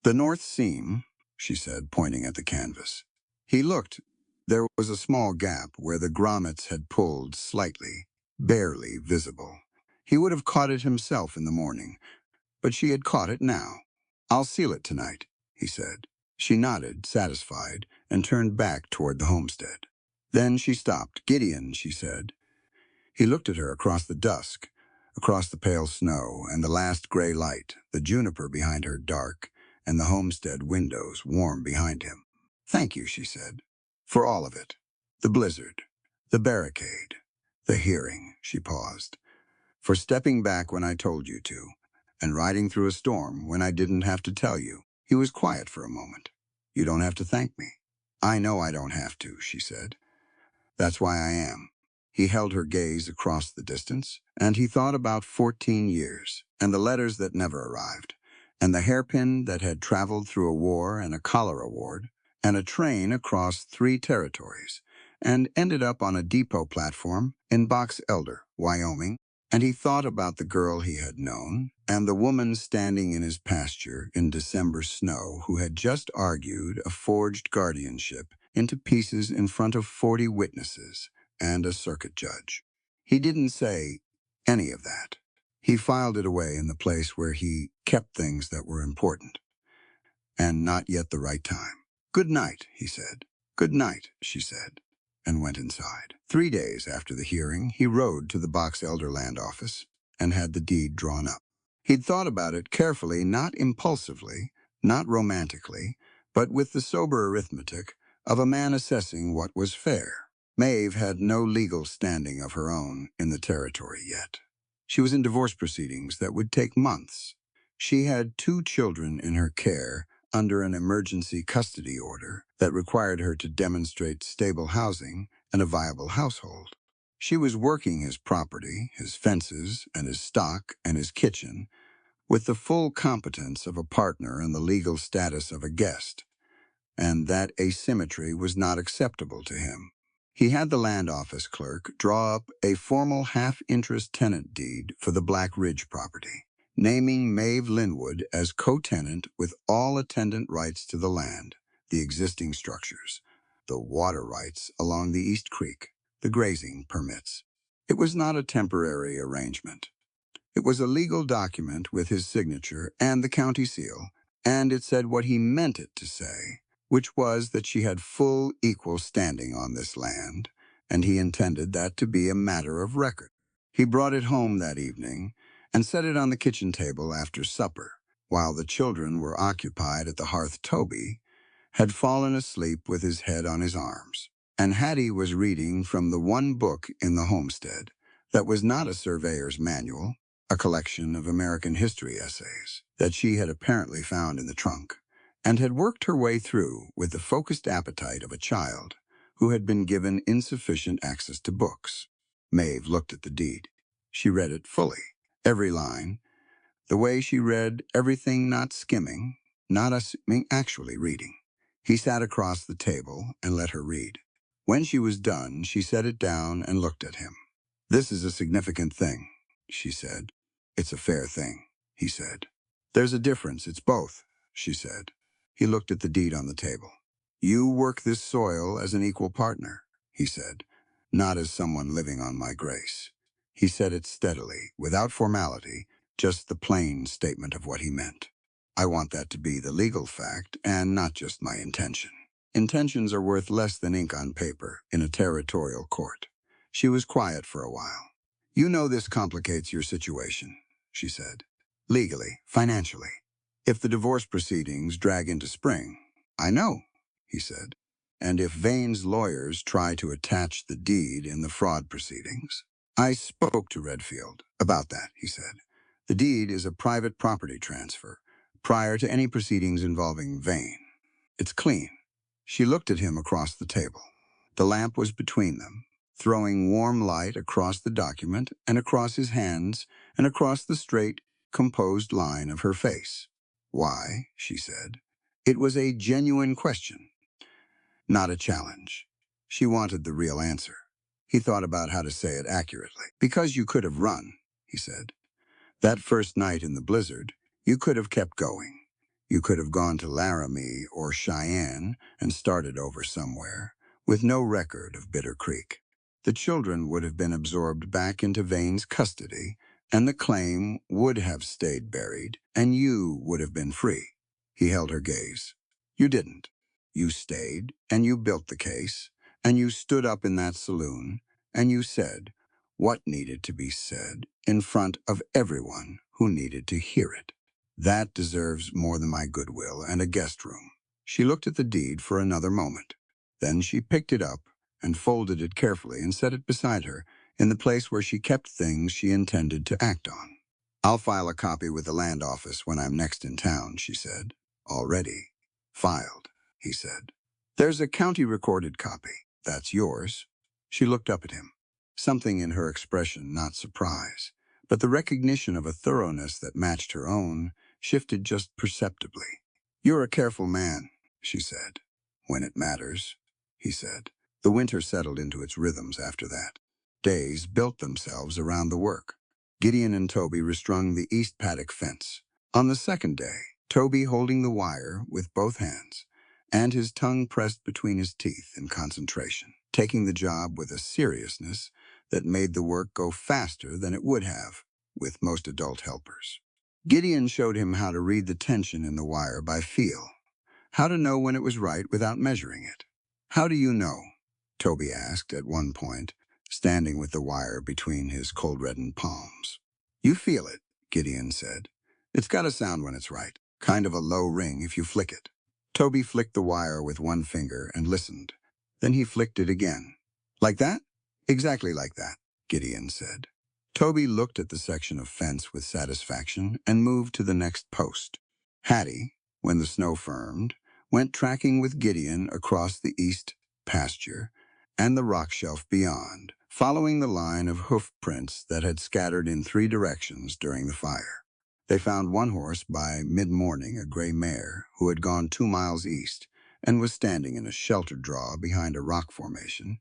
The north seam, she said, pointing at the canvas. He looked. There was a small gap where the grommets had pulled slightly, barely visible. He would have caught it himself in the morning, but she had caught it now. I'll seal it tonight, he said. She nodded, satisfied, and turned back toward the homestead. Then she stopped. Gideon, she said. He looked at her across the dusk, across the pale snow and the last gray light, the juniper behind her dark, and the homestead windows warm behind him. Thank you, she said, for all of it. The blizzard, the barricade, the hearing, she paused, for stepping back when I told you to, and riding through a storm when I didn't have to tell you. He was quiet for a moment. You don't have to thank me. I know I don't have to, she said. That's why I am. He held her gaze across the distance, and he thought about 14 years, and the letters that never arrived, and the hairpin that had traveled through a war and a cholera ward, and a train across 3 territories, and ended up on a depot platform in Box Elder, Wyoming. And he thought about the girl he had known, and the woman standing in his pasture in December snow who had just argued a forged guardianship into pieces in front of 40 witnesses and a circuit judge. He didn't say any of that. He filed it away in the place where he kept things that were important, and not yet the right time. Good night, he said. Good night, she said, and went inside. 3 days after the hearing, he rode to the Box Elder land office and had the deed drawn up. He'd thought about it carefully, not impulsively, not romantically, but with the sober arithmetic of a man assessing what was fair. Maeve had no legal standing of her own in the territory yet. She was in divorce proceedings that would take months. She had 2 children in her care under an emergency custody order that required her to demonstrate stable housing and a viable household. She was working his property, his fences, and his stock, and his kitchen with the full competence of a partner and the legal status of a guest, and that asymmetry was not acceptable to him. He had the land office clerk draw up a formal half-interest tenant deed for the Black Ridge property, naming Maeve Linwood as co-tenant with all attendant rights to the land, the existing structures, the water rights along the East Creek, the grazing permits. It was not a temporary arrangement. It was a legal document with his signature and the county seal, and it said what he meant it to say, which was that she had full equal standing on this land, and he intended that to be a matter of record. He brought it home that evening and set it on the kitchen table after supper, while the children were occupied at the hearth. Toby had fallen asleep with his head on his arms, and Hattie was reading from the one book in the homestead that was not a surveyor's manual, a collection of American history essays that she had apparently found in the trunk, and had worked her way through with the focused appetite of a child who had been given insufficient access to books. Maeve looked at the deed. She read it fully, every line, the way she read everything, not skimming, not assuming, actually reading. He sat across the table and let her read. When she was done, she set it down and looked at him. "This is a significant thing," she said. "It's a fair thing," he said. "There's a difference, it's both," she said. He looked at the deed on the table. "You work this soil as an equal partner," he said, "not as someone living on my grace." He said it steadily, without formality, just the plain statement of what he meant. "I want that to be the legal fact and not just my intention. Intentions are worth less than ink on paper in a territorial court." She was quiet for a while. "You know this complicates your situation," she said. "Legally, financially. If the divorce proceedings drag into spring." "I know," he said. "And if Vane's lawyers try to attach the deed in the fraud proceedings." "I spoke to Redfield about that," he said. "The deed is a private property transfer, prior to any proceedings involving Vane. It's clean." She looked at him across the table. The lamp was between them, throwing warm light across the document and across his hands and across the straight, composed line of her face. "Why?" she said. It was a genuine question, not a challenge. She wanted the real answer. He thought about how to say it accurately. "Because you could have run," he said. "That first night in the blizzard, you could have kept going. You could have gone to Laramie or Cheyenne and started over somewhere, with no record of Bitter Creek. The children would have been absorbed back into Vane's custody, and the claim would have stayed buried, and you would have been free." He held her gaze. "You didn't. You stayed, and you built the case, and you stood up in that saloon, and you said what needed to be said in front of everyone who needed to hear it. That deserves more than my goodwill and a guest room." She looked at the deed for another moment. Then she picked it up and folded it carefully and set it beside her in the place where she kept things she intended to act on. "I'll file a copy with the land office when I'm next in town," she said. "Already filed," he said. "There's a county-recorded copy. That's yours." She looked up at him. Something in her expression, not surprise, but the recognition of a thoroughness that matched her own, shifted just perceptibly. "You're a careful man," she said. "When it matters," he said. The winter settled into its rhythms after that. Days built themselves around the work. Gideon and Toby restrung the east paddock fence. On the second day, Toby holding the wire with both hands, and his tongue pressed between his teeth in concentration, taking the job with a seriousness that made the work go faster than it would have with most adult helpers. Gideon showed him how to read the tension in the wire by feel, how to know when it was right without measuring it. "How do you know?" Toby asked at one point, standing with the wire between his cold-reddened palms. "You feel it," Gideon said. "It's got a sound when it's right, kind of a low ring if you flick it." Toby flicked the wire with one finger and listened. Then he flicked it again. "Like that?" "Exactly like that," Gideon said. Toby looked at the section of fence with satisfaction and moved to the next post. Hattie, when the snow firmed, went tracking with Gideon across the east pasture and the rock shelf beyond, following the line of hoof prints that had scattered in 3 directions during the fire. They found one horse by mid-morning, a gray mare, who had gone 2 miles east and was standing in a sheltered draw behind a rock formation,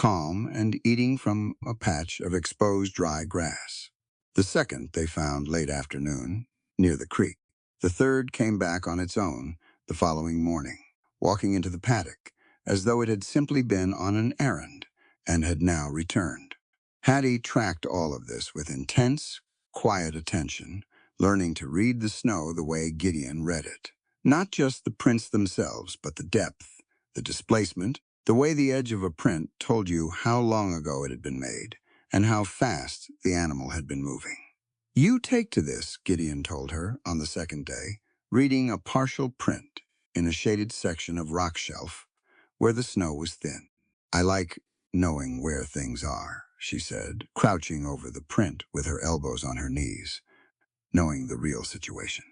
calm and eating from a patch of exposed dry grass. The second they found late afternoon, near the creek. The third came back on its own the following morning, walking into the paddock, as though it had simply been on an errand and had now returned. Hattie tracked all of this with intense, quiet attention, learning to read the snow the way Gideon read it. Not just the prints themselves, but the depth, the displacement, the way the edge of a print told you how long ago it had been made and how fast the animal had been moving. "You take to this," Gideon told her on the second day, reading a partial print in a shaded section of rock shelf where the snow was thin. "I like knowing where things are," she said, crouching over the print with her elbows on her knees, knowing the real situation,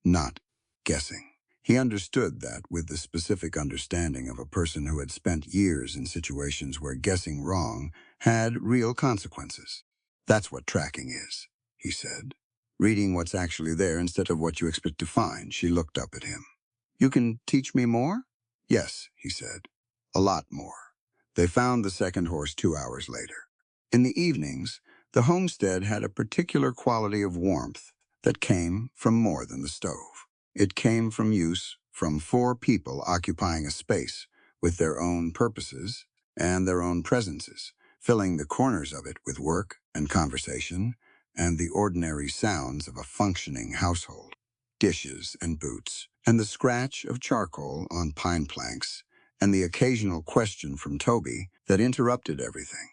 not guessing. He understood that with the specific understanding of a person who had spent years in situations where guessing wrong had real consequences. "That's what tracking is," he said. "Reading what's actually there instead of what you expect to find." She looked up at him. "You can teach me more?" "Yes," he said. "A lot more." They found the second horse 2 hours later. In the evenings, the homestead had a particular quality of warmth that came from more than the stove. It came from use from 4 people occupying a space with their own purposes and their own presences, filling the corners of it with work and conversation and the ordinary sounds of a functioning household. Dishes and boots, and the scratch of charcoal on pine planks, and the occasional question from Toby that interrupted everything.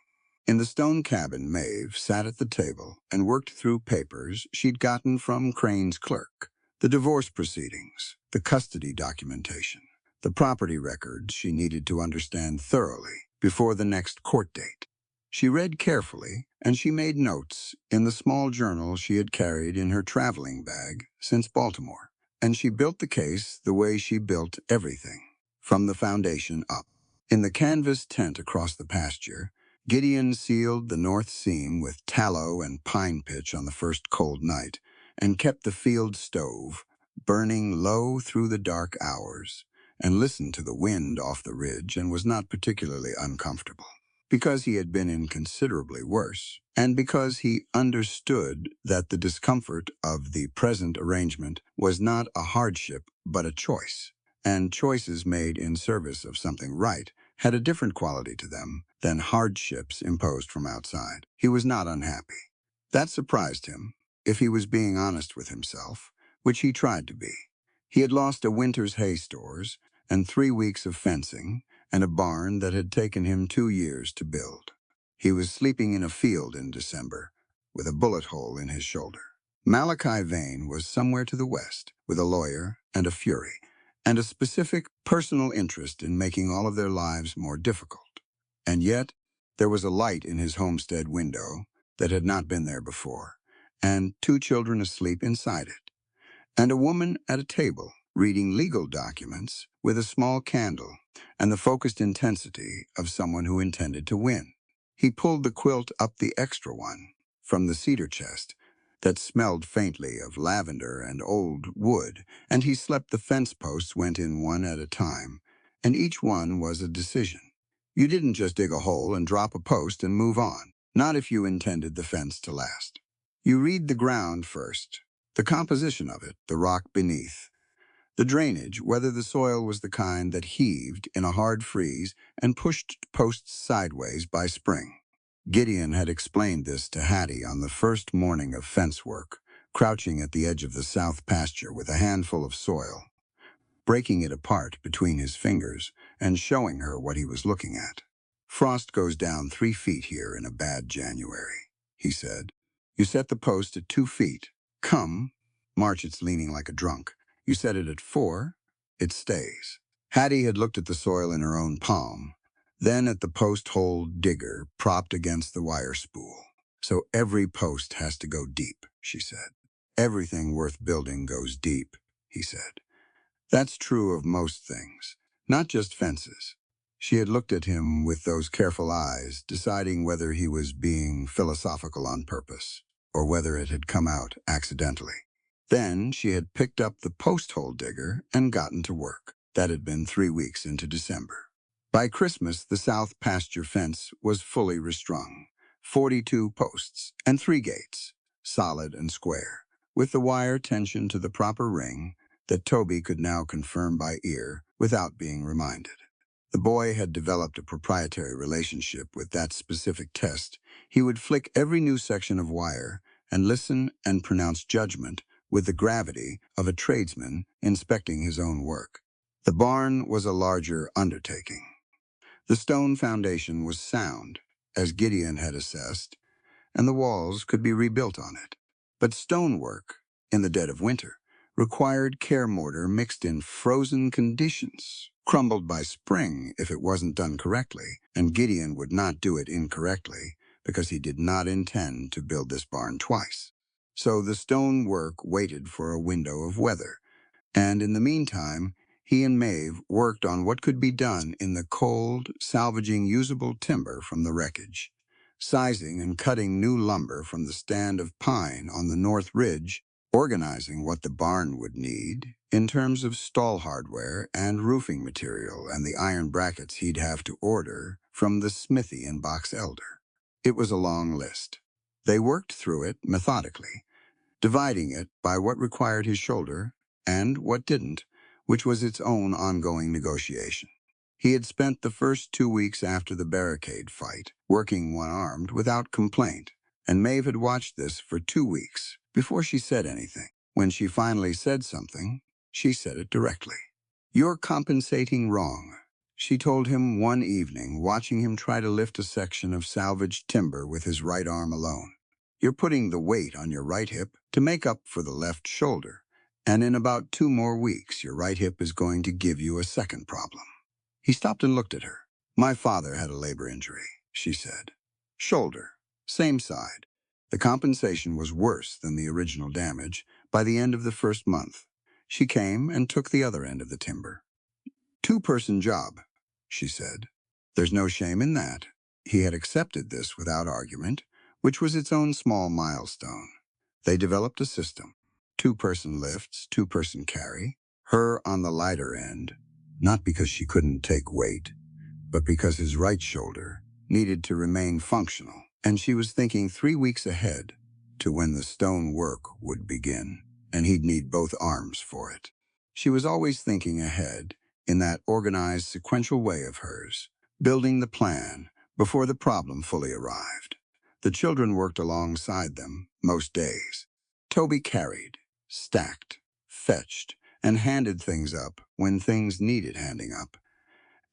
In the stone cabin, Maeve sat at the table and worked through papers she'd gotten from Crane's clerk. The divorce proceedings, the custody documentation, the property records she needed to understand thoroughly before the next court date. She read carefully, and she made notes in the small journal she had carried in her traveling bag since Baltimore. And she built the case the way she built everything, from the foundation up. In the canvas tent across the pasture, Gideon sealed the north seam with tallow and pine pitch on the first cold night, and kept the field stove burning low through the dark hours, and listened to the wind off the ridge and was not particularly uncomfortable. Because he had been in considerably worse, and because he understood that the discomfort of the present arrangement was not a hardship but a choice, and choices made in service of something right had a different quality to them than hardships imposed from outside. He was not unhappy. That surprised him, if he was being honest with himself, which he tried to be. He had lost a winter's hay stores and 3 weeks of fencing and a barn that had taken him 2 years to build. He was sleeping in a field in December, with a bullet hole in his shoulder. Malachi Vane was somewhere to the west, with a lawyer and a fury, and a specific personal interest in making all of their lives more difficult. And yet, there was a light in his homestead window that had not been there before, and 2 children asleep inside it, and a woman at a table reading legal documents with a small candle and the focused intensity of someone who intended to win. He pulled the quilt up the extra one from the cedar chest that smelled faintly of lavender and old wood, and he slept. The fence posts went in one at a time, and each one was a decision. You didn't just dig a hole and drop a post and move on, not if you intended the fence to last. You read the ground first, the composition of it, the rock beneath, the drainage, whether the soil was the kind that heaved in a hard freeze and pushed posts sideways by spring. Gideon had explained this to Hattie on the first morning of fence work, crouching at the edge of the south pasture with a handful of soil, breaking it apart between his fingers and showing her what he was looking at. "Frost goes down 3 feet here in a bad January," he said. "You set the post at 2 feet. Come, March it's leaning like a drunk. You set it at 4, it stays." Hattie had looked at the soil in her own palm, then at the post hole digger propped against the wire spool. "So every post has to go deep," she said. "Everything worth building goes deep," he said. "That's true of most things, not just fences." She had looked at him with those careful eyes, deciding whether he was being philosophical on purpose, or whether it had come out accidentally. Then she had picked up the post hole digger and gotten to work. That had been 3 weeks into December. By Christmas, the south pasture fence was fully restrung, 42 posts and 3 gates, solid and square, with the wire tensioned to the proper ring that Toby could now confirm by ear without being reminded. The boy had developed a proprietary relationship with that specific test. He would flick every new section of wire and listen and pronounce judgment with the gravity of a tradesman inspecting his own work. The barn was a larger undertaking. The stone foundation was sound, as Gideon had assessed, and the walls could be rebuilt on it. But stonework, in the dead of winter, required care mortar mixed in frozen conditions, crumbled by spring if it wasn't done correctly, and Gideon would not do it incorrectly because he did not intend to build this barn twice. So the stonework waited for a window of weather, and in the meantime, he and Maeve worked on what could be done in the cold, salvaging usable timber from the wreckage, sizing and cutting new lumber from the stand of pine on the north ridge, organizing what the barn would need in terms of stall hardware and roofing material and the iron brackets he'd have to order from the smithy in Box Elder. It was a long list. They worked through it methodically, dividing it by what required his shoulder and what didn't, which was its own ongoing negotiation. He had spent the first 2 weeks after the barricade fight working one-armed without complaint, and Maeve had watched this for 2 weeks before she said anything. When she finally said something, she said it directly. "You're compensating wrong," she told him one evening, watching him try to lift a section of salvaged timber with his right arm alone. "You're putting the weight on your right hip to make up for the left shoulder, and in about 2 more weeks, your right hip is going to give you a second problem." He stopped and looked at her. "My father had a labor injury," she said. "Shoulder, same side." The compensation was worse than the original damage. By the end of the first month, she came and took the other end of the timber. "Two-person job," she said. There's no shame in that. He had accepted this without argument, which was its own small milestone. They developed a system. 2-person lifts, 2-person carry, her on the lighter end, not because she couldn't take weight, but because his right shoulder needed to remain functional, and she was thinking 3 weeks ahead to when the stone work would begin, and he'd need both arms for it. She was always thinking ahead in that organized sequential way of hers, building the plan before the problem fully arrived. The children worked alongside them most days. Toby carried, stacked, fetched, and handed things up when things needed handing up.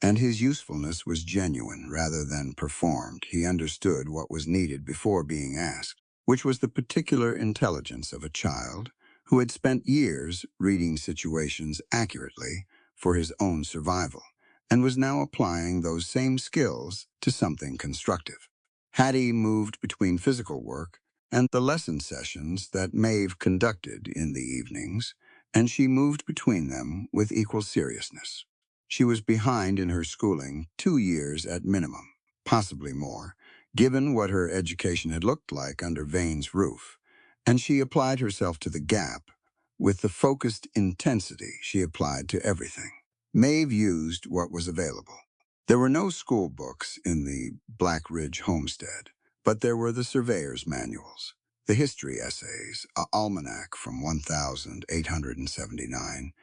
And his usefulness was genuine rather than performed. He understood what was needed before being asked, which was the particular intelligence of a child who had spent years reading situations accurately for his own survival, and was now applying those same skills to something constructive. Hattie moved between physical work and the lesson sessions that Maeve conducted in the evenings, and she moved between them with equal seriousness. She was behind in her schooling 2 years at minimum, possibly more, given what her education had looked like under Vane's roof, and she applied herself to the gap with the focused intensity she applied to everything. Maeve used what was available. There were no school books in the Black Ridge homestead, but there were the surveyor's manuals, the history essays, an almanac from 1879,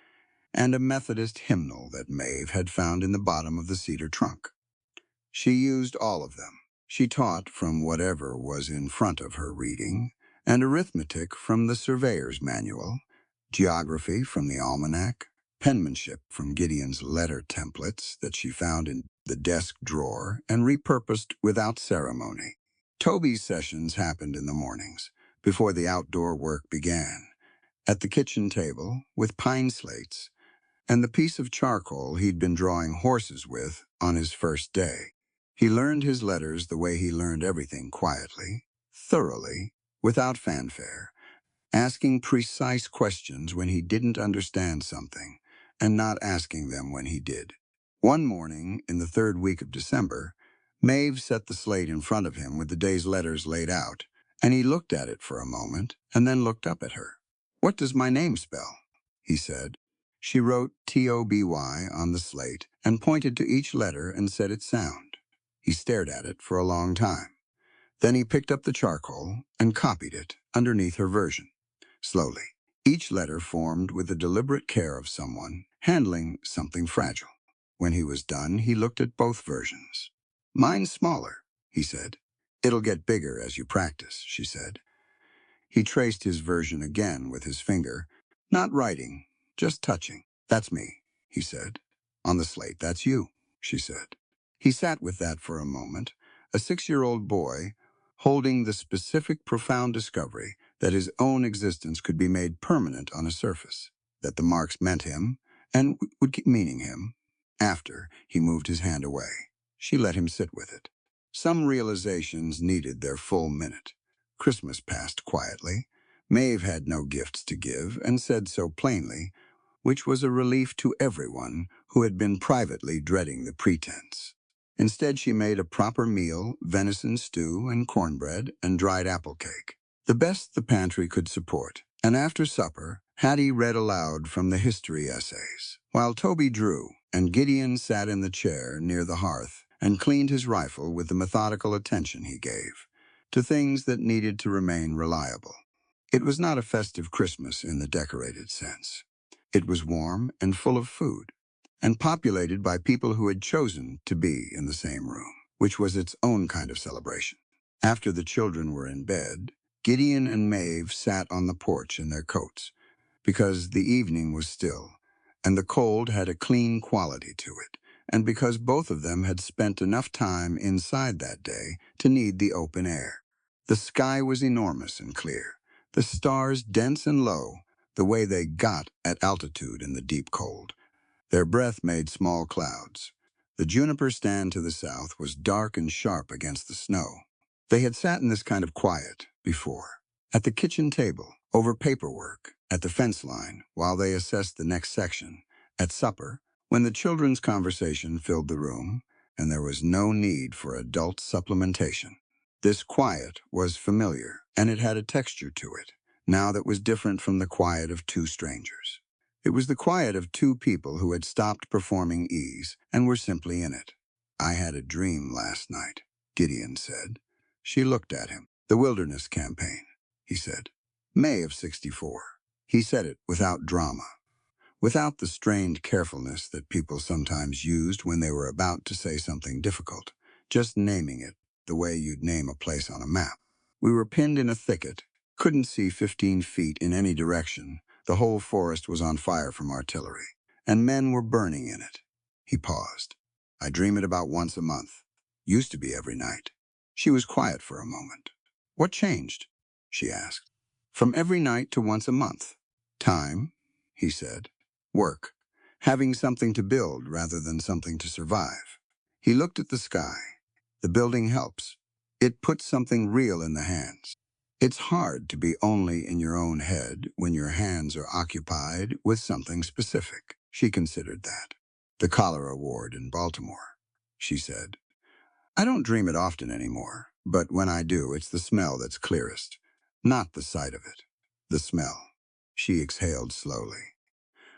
and a Methodist hymnal that Maeve had found in the bottom of the cedar trunk. She used all of them. She taught from whatever was in front of her reading, and arithmetic from the surveyor's manual, geography from the almanac, penmanship from Gideon's letter templates that she found in the desk drawer and repurposed without ceremony. Toby's sessions happened in the mornings, before the outdoor work began, at the kitchen table with pine slates and the piece of charcoal he'd been drawing horses with on his first day. He learned his letters the way he learned everything, quietly, thoroughly, without fanfare, asking precise questions when he didn't understand something, and not asking them when he did. One morning, in the 3rd week of December, Maeve set the slate in front of him with the day's letters laid out, and he looked at it for a moment and then looked up at her. "What does my name spell?" he said. She wrote T-O-B-Y on the slate and pointed to each letter and said its sound. He stared at it for a long time. Then he picked up the charcoal and copied it underneath her version. Slowly, each letter formed with the deliberate care of someone handling something fragile. When he was done, he looked at both versions. "Mine's smaller," he said. "It'll get bigger as you practice," she said. He traced his version again with his finger, not writing, just touching. "That's me," he said. "On the slate, that's you," she said. He sat with that for a moment, a 6-year-old boy holding the specific profound discovery that his own existence could be made permanent on a surface, that the marks meant him and would keep meaning him. After he moved his hand away, she let him sit with it. Some realizations needed their full minute. Christmas passed quietly. Maeve had no gifts to give and said so plainly, which was a relief to everyone who had been privately dreading the pretense. Instead, she made a proper meal, venison stew and cornbread and dried apple cake, the best the pantry could support. And after supper, Hattie read aloud from the history essays, while Toby drew, and Gideon sat in the chair near the hearth and cleaned his rifle with the methodical attention he gave to things that needed to remain reliable. It was not a festive Christmas in the decorated sense. It was warm and full of food, and populated by people who had chosen to be in the same room, which was its own kind of celebration. After the children were in bed, Gideon and Maeve sat on the porch in their coats, because the evening was still, and the cold had a clean quality to it, and because both of them had spent enough time inside that day to need the open air. The sky was enormous and clear, the stars dense and low, the way they got at altitude in the deep cold. Their breath made small clouds. The juniper stand to the south was dark and sharp against the snow. They had sat in this kind of quiet before, at the kitchen table, over paperwork, at the fence line, while they assessed the next section, at supper, when the children's conversation filled the room, and there was no need for adult supplementation. This quiet was familiar, and it had a texture to it, now that was different from the quiet of two strangers. It was the quiet of two people who had stopped performing ease and were simply in it. "I had a dream last night," Gideon said. She looked at him. "The Wilderness Campaign," he said. "May of '64. He said it without drama, without the strained carefulness that people sometimes used when they were about to say something difficult, just naming it the way you'd name a place on a map. "We were pinned in a thicket, couldn't see 15 feet in any direction. The whole forest was on fire from artillery, and men were burning in it." He paused. "I dream it about once a month. Used to be every night." She was quiet for a moment. "What changed?" she asked. "From every night to once a month." "Time," he said. "Work. Having something to build rather than something to survive." He looked at the sky. "The building helps. It puts something real in the hands. It's hard to be only in your own head when your hands are occupied with something specific." She considered that. "The Cholera Ward in Baltimore," she said. "I don't dream it often anymore, but when I do, it's the smell that's clearest. Not the sight of it. The smell." She exhaled slowly.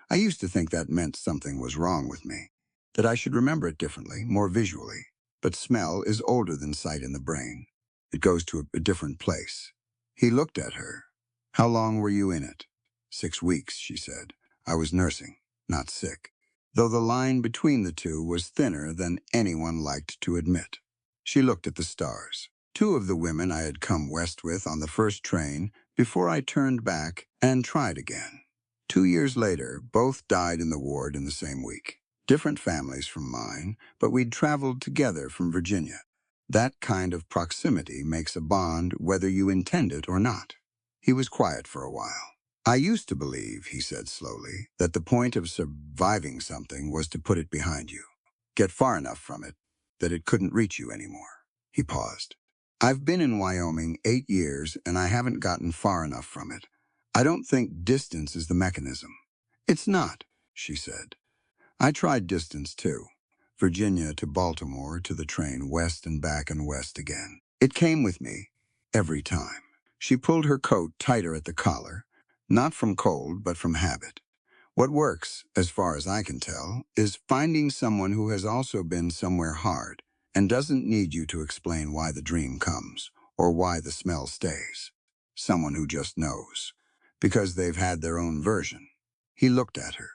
"I used to think that meant something was wrong with me, that I should remember it differently, more visually. But smell is older than sight in the brain. It goes to a different place." He looked at her. "How long were you in it?" 6 weeks, she said. "I was nursing, not sick." Though the line between the two was thinner than anyone liked to admit. She looked at the stars. "2 of the women I had come west with on the first train before I turned back and tried again. 2 years later, both died in the ward in the same week. Different families from mine, but we'd traveled together from Virginia. That kind of proximity makes a bond whether you intend it or not." He was quiet for a while. "I used to believe," he said slowly, "that the point of surviving something was to put it behind you. Get far enough from it that it couldn't reach you anymore." He paused. "I've been in Wyoming 8 years and I haven't gotten far enough from it. I don't think distance is the mechanism." "It's not," she said. "I tried distance too. Virginia to Baltimore to the train west and back and west again. It came with me every time." She pulled her coat tighter at the collar, not from cold but from habit. What works, as far as I can tell, is finding someone who has also been somewhere hard and doesn't need you to explain why the dream comes or why the smell stays. Someone who just knows, because they've had their own version. He looked at her.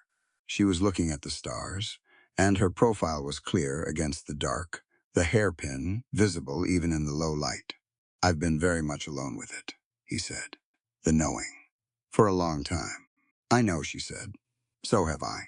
She was looking at the stars, and her profile was clear against the dark, the hairpin visible even in the low light. I've been very much alone with it, he said. The knowing. For a long time. I know, she said. So have I.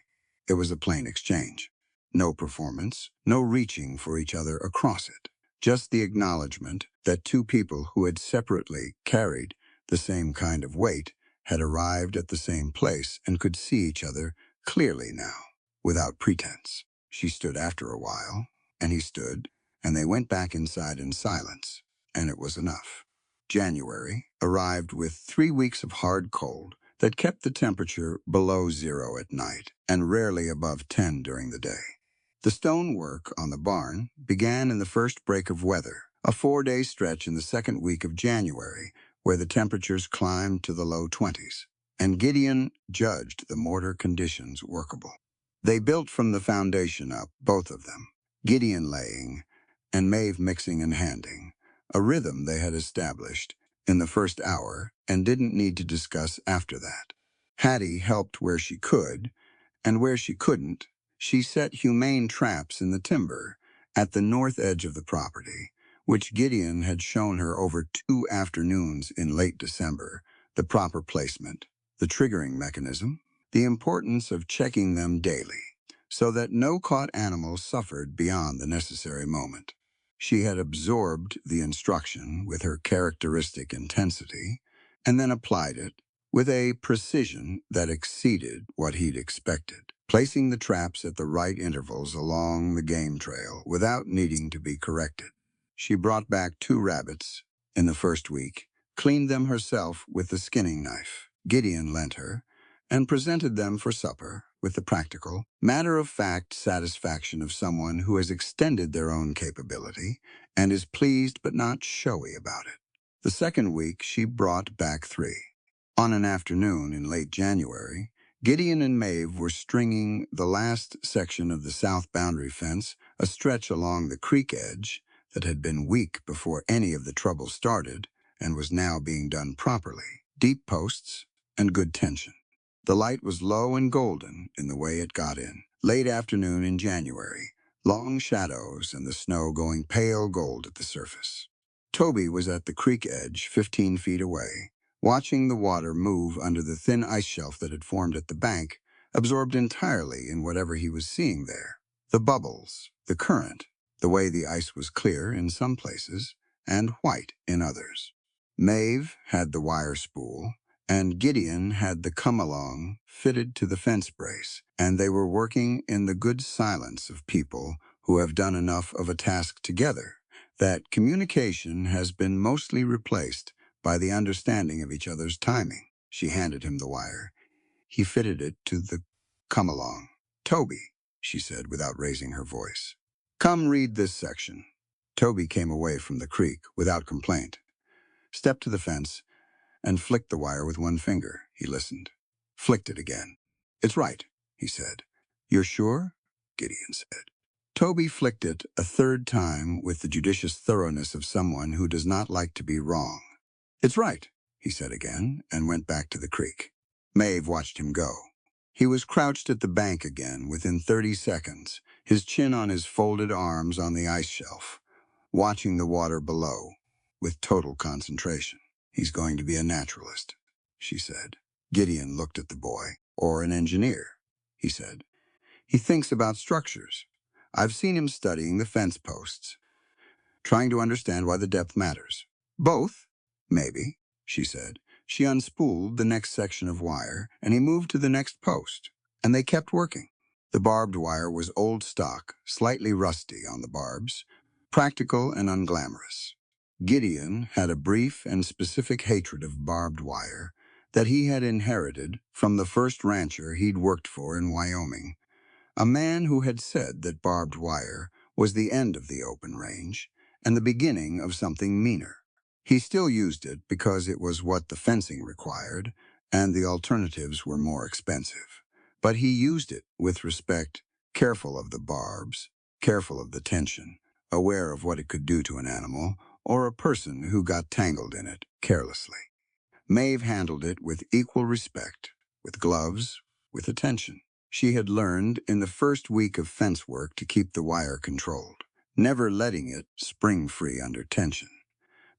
It was a plain exchange. No performance, no reaching for each other across it. Just the acknowledgement that two people who had separately carried the same kind of weight had arrived at the same place and could see each other clearly now, without pretense. She stood after a while, and he stood, and they went back inside in silence, and it was enough. January arrived with 3 weeks of hard cold that kept the temperature below zero at night and rarely above 10 during the day. The stonework on the barn began in the first break of weather, a 4-day stretch in the second week of January, where the temperatures climbed to the low 20s, and Gideon judged the mortar conditions workable. They built from the foundation up, both of them, Gideon laying and Maeve mixing and handing, a rhythm they had established in the first hour and didn't need to discuss after that. Hattie helped where she could, and where she couldn't, she set humane traps in the timber at the north edge of the property, which Gideon had shown her over 2 afternoons in late December, the proper placement, the triggering mechanism, the importance of checking them daily, so that no caught animal suffered beyond the necessary moment. She had absorbed the instruction with her characteristic intensity, and then applied it with a precision that exceeded what he'd expected, placing the traps at the right intervals along the game trail without needing to be corrected. She brought back 2 rabbits in the first week, cleaned them herself with the skinning knife Gideon lent her, and presented them for supper with the practical, matter-of-fact satisfaction of someone who has extended their own capability and is pleased but not showy about it. The second week, she brought back 3. On an afternoon in late January, Gideon and Maeve were stringing the last section of the south boundary fence, a stretch along the creek edge that had been weak before any of the trouble started and was now being done properly. Deep posts and good tension. The light was low and golden in the way it got in. Late afternoon in January, long shadows and the snow going pale gold at the surface. Toby was at the creek edge, 15 feet away, watching the water move under the thin ice shelf that had formed at the bank, absorbed entirely in whatever he was seeing there. The bubbles, the current, the way the ice was clear in some places and white in others. Maeve had the wire spool, and Gideon had the come-along fitted to the fence brace, and they were working in the good silence of people who have done enough of a task together that communication has been mostly replaced by the understanding of each other's timing. She handed him the wire. He fitted it to the come-along. "Toby," she said without raising her voice. "Come read this section." Toby came away from the creek without complaint, stepped to the fence, and flicked the wire with one finger. He listened. Flicked it again. "It's right," he said. "You're sure?" Gideon said. Toby flicked it a third time with the judicious thoroughness of someone who does not like to be wrong. "It's right," he said again, and went back to the creek. Maeve watched him go. He was crouched at the bank again within 30 seconds, his chin on his folded arms on the ice shelf, watching the water below with total concentration. "He's going to be a naturalist," she said. Gideon looked at the boy. "Or an engineer," he said. "He thinks about structures. I've seen him studying the fence posts, trying to understand why the depth matters." "Both?" "Maybe," she said. She unspooled the next section of wire, and he moved to the next post, and they kept working. The barbed wire was old stock, slightly rusty on the barbs, practical and unglamorous. Gideon had a brief and specific hatred of barbed wire that he had inherited from the first rancher he'd worked for in Wyoming, a man who had said that barbed wire was the end of the open range and the beginning of something meaner. He still used it because it was what the fencing required, and the alternatives were more expensive. But he used it with respect, careful of the barbs, careful of the tension, aware of what it could do to an animal or a person who got tangled in it carelessly. Maeve handled it with equal respect, with gloves, with attention. She had learned in the first week of fence work to keep the wire controlled, never letting it spring free under tension.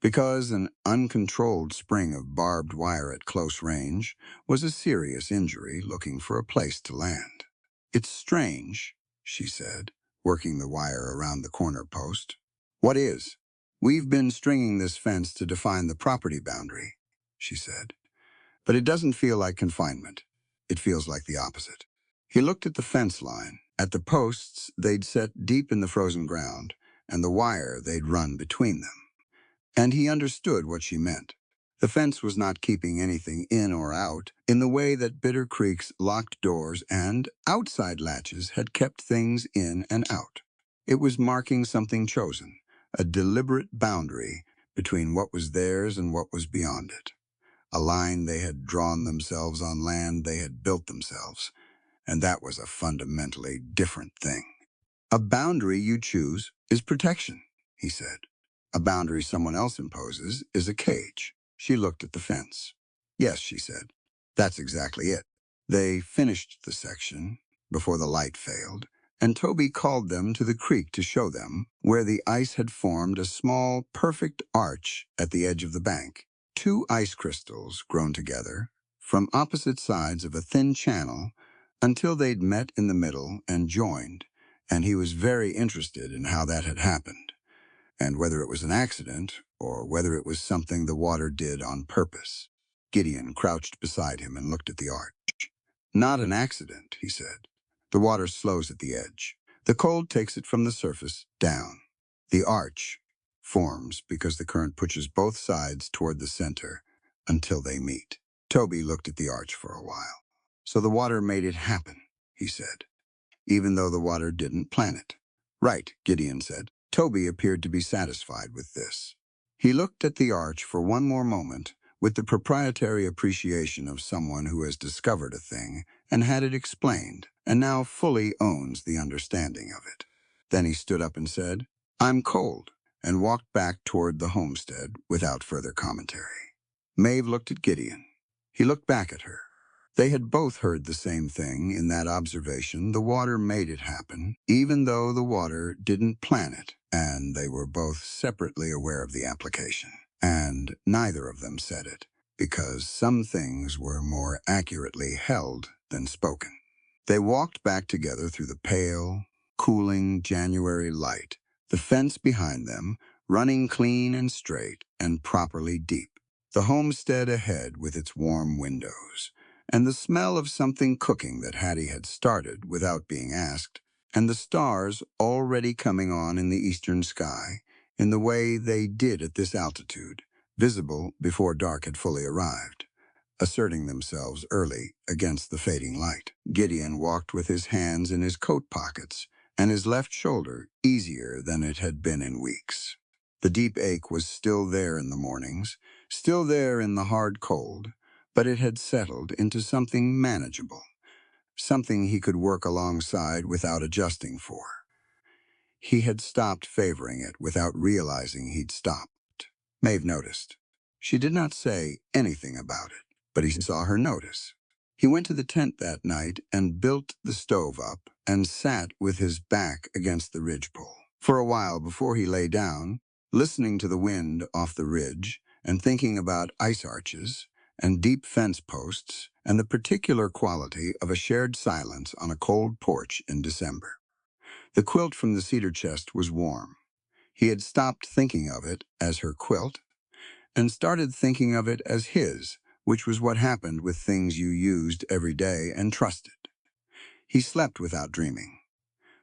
Because an uncontrolled spring of barbed wire at close range was a serious injury looking for a place to land. "It's strange," she said, working the wire around the corner post. "What is?" "We've been stringing this fence to define the property boundary," she said. "But it doesn't feel like confinement. It feels like the opposite." He looked at the fence line, at the posts they'd set deep in the frozen ground, and the wire they'd run between them. And he understood what she meant. The fence was not keeping anything in or out in the way that Bitter Creek's locked doors and outside latches had kept things in and out. It was marking something chosen, a deliberate boundary between what was theirs and what was beyond it. A line they had drawn themselves on land they had built themselves, and that was a fundamentally different thing. "A boundary you choose is protection," he said. "A boundary someone else imposes is a cage." She looked at the fence. "Yes," she said. "That's exactly it." They finished the section before the light failed, and Toby called them to the creek to show them where the ice had formed a small, perfect arch at the edge of the bank. Two ice crystals grown together from opposite sides of a thin channel until they'd met in the middle and joined, and he was very interested in how that had happened, and whether it was an accident or whether it was something the water did on purpose. Gideon crouched beside him and looked at the arch. "Not an accident," he said. "The water slows at the edge. The cold takes it from the surface down. The arch forms because the current pushes both sides toward the center until they meet." Toby looked at the arch for a while. "So the water made it happen," he said, "even though the water didn't plan it." "Right," Gideon said. Toby appeared to be satisfied with this. He looked at the arch for one more moment with the proprietary appreciation of someone who has discovered a thing and had it explained, and now fully owns the understanding of it. Then he stood up and said, "I'm cold," and walked back toward the homestead without further commentary. Maeve looked at Gideon. He looked back at her. They had both heard the same thing in that observation. The water made it happen, even though the water didn't plan it, and they were both separately aware of the application. And neither of them said it, because some things were more accurately held than spoken. They walked back together through the pale, cooling January light, the fence behind them running clean and straight and properly deep, the homestead ahead with its warm windows, and the smell of something cooking that Hattie had started without being asked, and the stars already coming on in the eastern sky in the way they did at this altitude, visible before dark had fully arrived, asserting themselves early against the fading light. Gideon walked with his hands in his coat pockets and his left shoulder easier than it had been in weeks. The deep ache was still there in the mornings, still there in the hard cold, but it had settled into something manageable, something he could work alongside without adjusting for. He had stopped favoring it without realizing he'd stopped. Maeve noticed. She did not say anything about it, but he saw her notice. He went to the tent that night and built the stove up and sat with his back against the ridgepole for a while before he lay down, listening to the wind off the ridge and thinking about ice arches and deep fence posts and the particular quality of a shared silence on a cold porch in December. The quilt from the cedar chest was warm. He had stopped thinking of it as her quilt and started thinking of it as his, which was what happened with things you used every day and trusted. He slept without dreaming.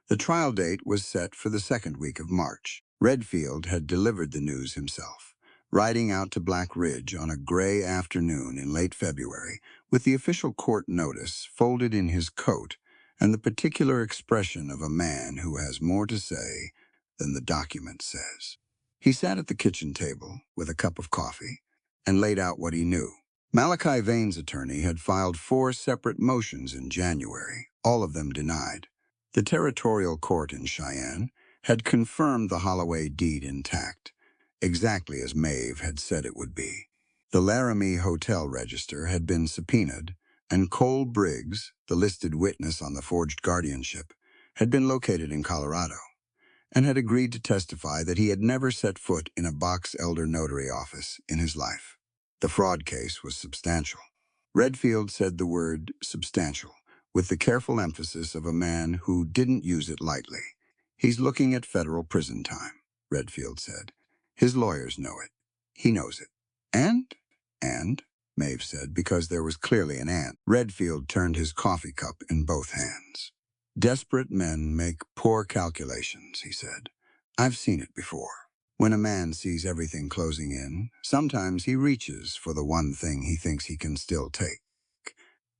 The trial date was set for the second week of March. Redfield had delivered the news himself, riding out to Black Ridge on a gray afternoon in late February with the official court notice folded in his coat and the particular expression of a man who has more to say than the document says. He sat at the kitchen table with a cup of coffee and laid out what he knew. Malachi Vane's attorney had filed 4 separate motions in January, all of them denied. The territorial court in Cheyenne had confirmed the Holloway deed intact, exactly as Maeve had said it would be. The Laramie Hotel register had been subpoenaed, and Cole Briggs, the listed witness on the forged guardianship, had been located in Colorado, and had agreed to testify that he had never set foot in a box elder notary office in his life. The fraud case was substantial. Redfield said the word substantial, with the careful emphasis of a man who didn't use it lightly. He's looking at federal prison time, Redfield said. His lawyers know it. He knows it. And, Maeve said, because there was clearly an and. Redfield turned his coffee cup in both hands. Desperate men make poor calculations, he said. I've seen it before. When a man sees everything closing in, sometimes he reaches for the one thing he thinks he can still take.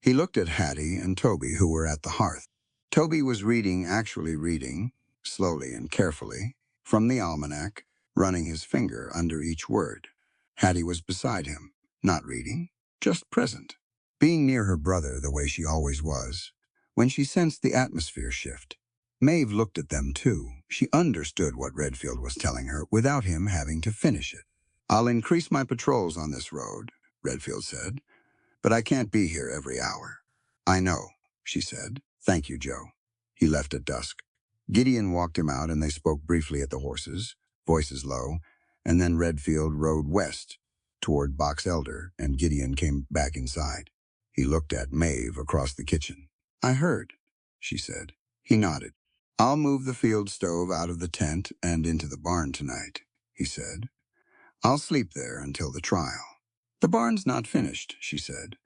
He looked at Hattie and Toby, who were at the hearth. Toby was actually reading, slowly and carefully, from the almanac, running his finger under each word. Hattie was beside him, not reading, just present, being near her brother the way she always was. When she sensed the atmosphere shift, Maeve looked at them too. She understood what Redfield was telling her without him having to finish it. I'll increase my patrols on this road, Redfield said, but I can't be here every hour. I know, she said. Thank you, Joe. He left at dusk. Gideon walked him out and they spoke briefly at the horses, voices low, and then Redfield rode west toward Box Elder and Gideon came back inside. He looked at Maeve across the kitchen. I heard, she said. He nodded. I'll move the field stove out of the tent and into the barn tonight, he said. I'll sleep there until the trial. The barn's not finished, she said.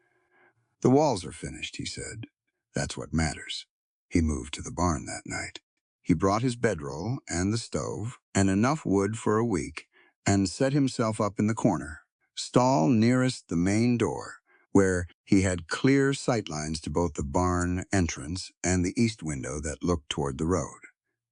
The walls are finished, he said. That's what matters. He moved to the barn that night. He brought his bedroll and the stove and enough wood for a week and set himself up in the corner, stall nearest the main door, where he had clear sightlines to both the barn entrance and the east window that looked toward the road.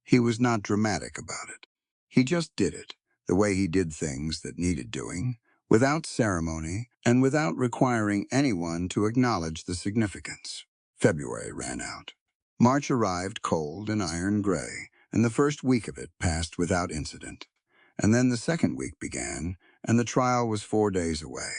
He was not dramatic about it. He just did it, the way he did things that needed doing, without ceremony and without requiring anyone to acknowledge the significance. February ran out. March arrived cold and iron gray, and the first week of it passed without incident. And then the second week began, and the trial was 4 days away,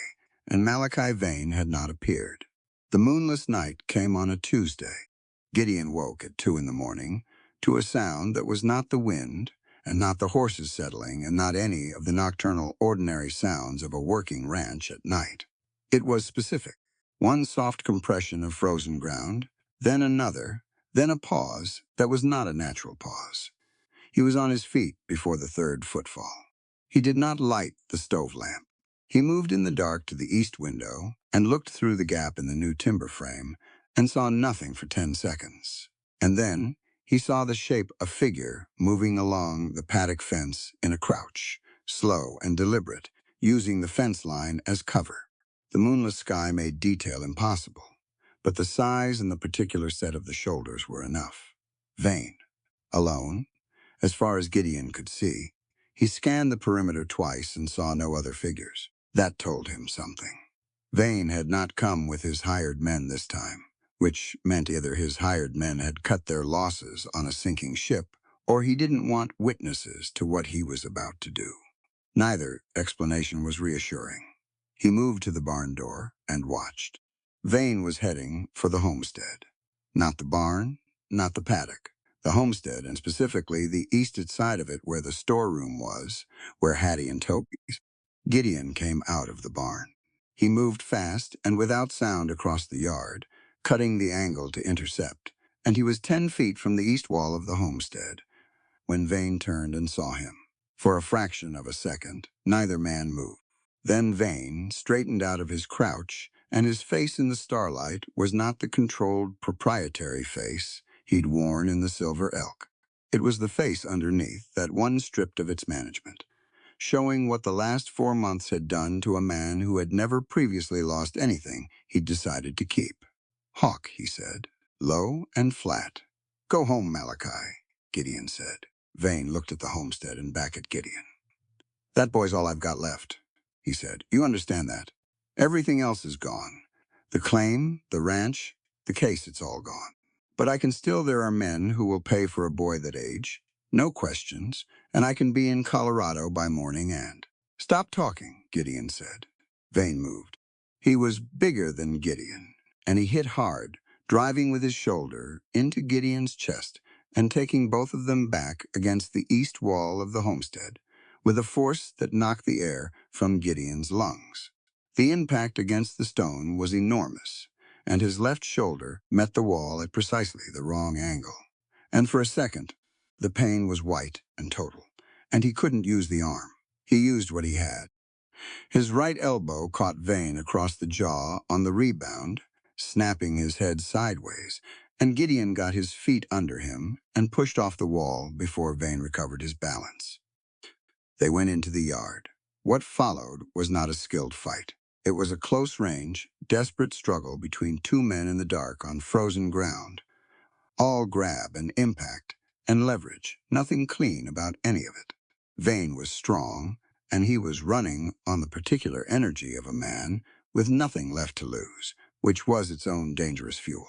and Malachi Vane had not appeared. The moonless night came on a Tuesday. Gideon woke at 2 in the morning to a sound that was not the wind, and not the horses settling, and not any of the nocturnal ordinary sounds of a working ranch at night. It was specific. One soft compression of frozen ground, then another, then a pause that was not a natural pause. He was on his feet before the third footfall. He did not light the stove lamp. He moved in the dark to the east window and looked through the gap in the new timber frame and saw nothing for 10 seconds. And then he saw the shape of a figure moving along the paddock fence in a crouch, slow and deliberate, using the fence line as cover. The moonless sky made detail impossible, but the size and the particular set of the shoulders were enough. Vane, alone, as far as Gideon could see. He scanned the perimeter twice and saw no other figures. That told him something. Vane had not come with his hired men this time, which meant either his hired men had cut their losses on a sinking ship, or he didn't want witnesses to what he was about to do. Neither explanation was reassuring. He moved to the barn door and watched. Vane was heading for the homestead. Not the barn, not the paddock. The homestead, and specifically the eastern side of it where the storeroom was, where Hattie and Toby's. Gideon came out of the barn. He moved fast and without sound across the yard, cutting the angle to intercept, and he was 10 feet from the east wall of the homestead when Vane turned and saw him. For a fraction of a second, neither man moved. Then Vane straightened out of his crouch, and his face in the starlight was not the controlled proprietary face he'd worn in the Silver Elk. It was the face underneath that one stripped of its management, showing what the last 4 months had done to a man who had never previously lost anything he'd decided to keep. Hawk, he said, low and flat. Go home, Malachi, Gideon said. Vane looked at the homestead and back at Gideon. That boy's all I've got left, he said. You understand that? Everything else is gone. The claim, the ranch, the case, it's all gone. But I can still, there are men who will pay for a boy that age. No questions, and I can be in Colorado by morning and... Stop talking, Gideon said. Vane moved. He was bigger than Gideon, and he hit hard, driving with his shoulder into Gideon's chest and taking both of them back against the east wall of the homestead, with a force that knocked the air from Gideon's lungs. The impact against the stone was enormous, and his left shoulder met the wall at precisely the wrong angle. And for a second, the pain was white and total, and he couldn't use the arm. He used what he had. His right elbow caught Vane across the jaw on the rebound, snapping his head sideways, and Gideon got his feet under him and pushed off the wall before Vane recovered his balance. They went into the yard. What followed was not a skilled fight. It was a close-range, desperate struggle between two men in the dark on frozen ground. All grab and impact and leverage, nothing clean about any of it. Vane was strong, and he was running on the particular energy of a man with nothing left to lose, which was its own dangerous fuel.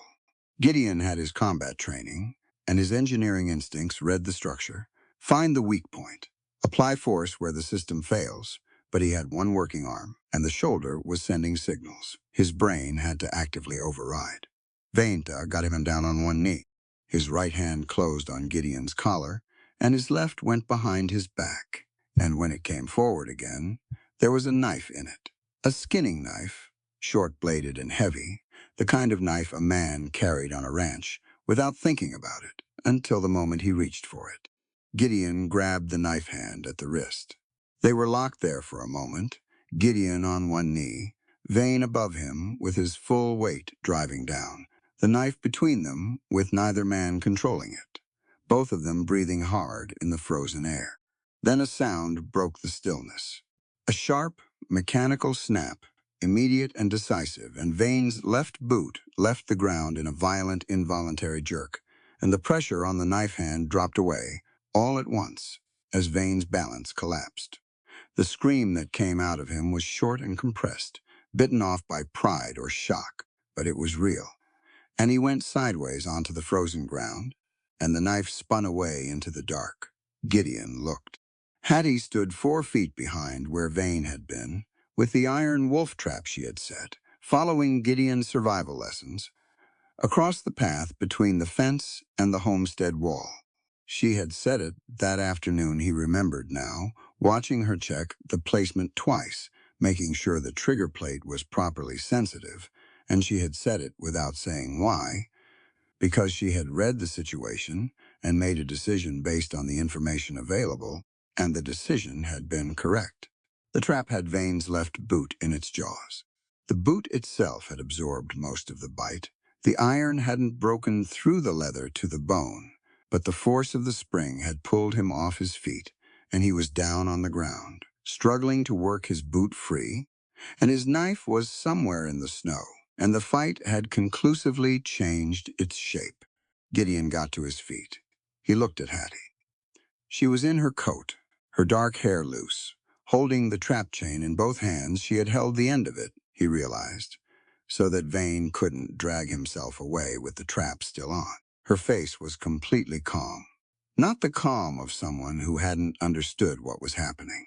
Gideon had his combat training, and his engineering instincts read the structure. Find the weak point. Apply force where the system fails, but he had one working arm, and the shoulder was sending signals. His brain had to actively override. Vainta got him down on one knee. His right hand closed on Gideon's collar, and his left went behind his back. And when it came forward again, there was a knife in it. A skinning knife, short-bladed and heavy, the kind of knife a man carried on a ranch without thinking about it until the moment he reached for it. Gideon grabbed the knife hand at the wrist. They were locked there for a moment, Gideon on one knee, Vane above him with his full weight driving down, the knife between them with neither man controlling it, both of them breathing hard in the frozen air. Then a sound broke the stillness. A sharp, mechanical snap, immediate and decisive, and Vane's left boot left the ground in a violent, involuntary jerk, and the pressure on the knife hand dropped away, all at once, as Vane's balance collapsed. The scream that came out of him was short and compressed, bitten off by pride or shock, but it was real. And he went sideways onto the frozen ground, and the knife spun away into the dark. Gideon looked. Hattie stood 4 feet behind where Vane had been, with the iron wolf trap she had set, following Gideon's survival lessons, across the path between the fence and the homestead wall. She had set it that afternoon, he remembered now, watching her check the placement twice, making sure the trigger plate was properly sensitive, and she had set it without saying why, because she had read the situation and made a decision based on the information available, and the decision had been correct. The trap had Vane's left boot in its jaws. The boot itself had absorbed most of the bite. The iron hadn't broken through the leather to the bone, but the force of the spring had pulled him off his feet, and he was down on the ground, struggling to work his boot free, and his knife was somewhere in the snow, and the fight had conclusively changed its shape. Gideon got to his feet. He looked at Hattie. She was in her coat, her dark hair loose. Holding the trap chain in both hands, she had held the end of it, he realized, so that Vane couldn't drag himself away with the trap still on. Her face was completely calm. Not the calm of someone who hadn't understood what was happening.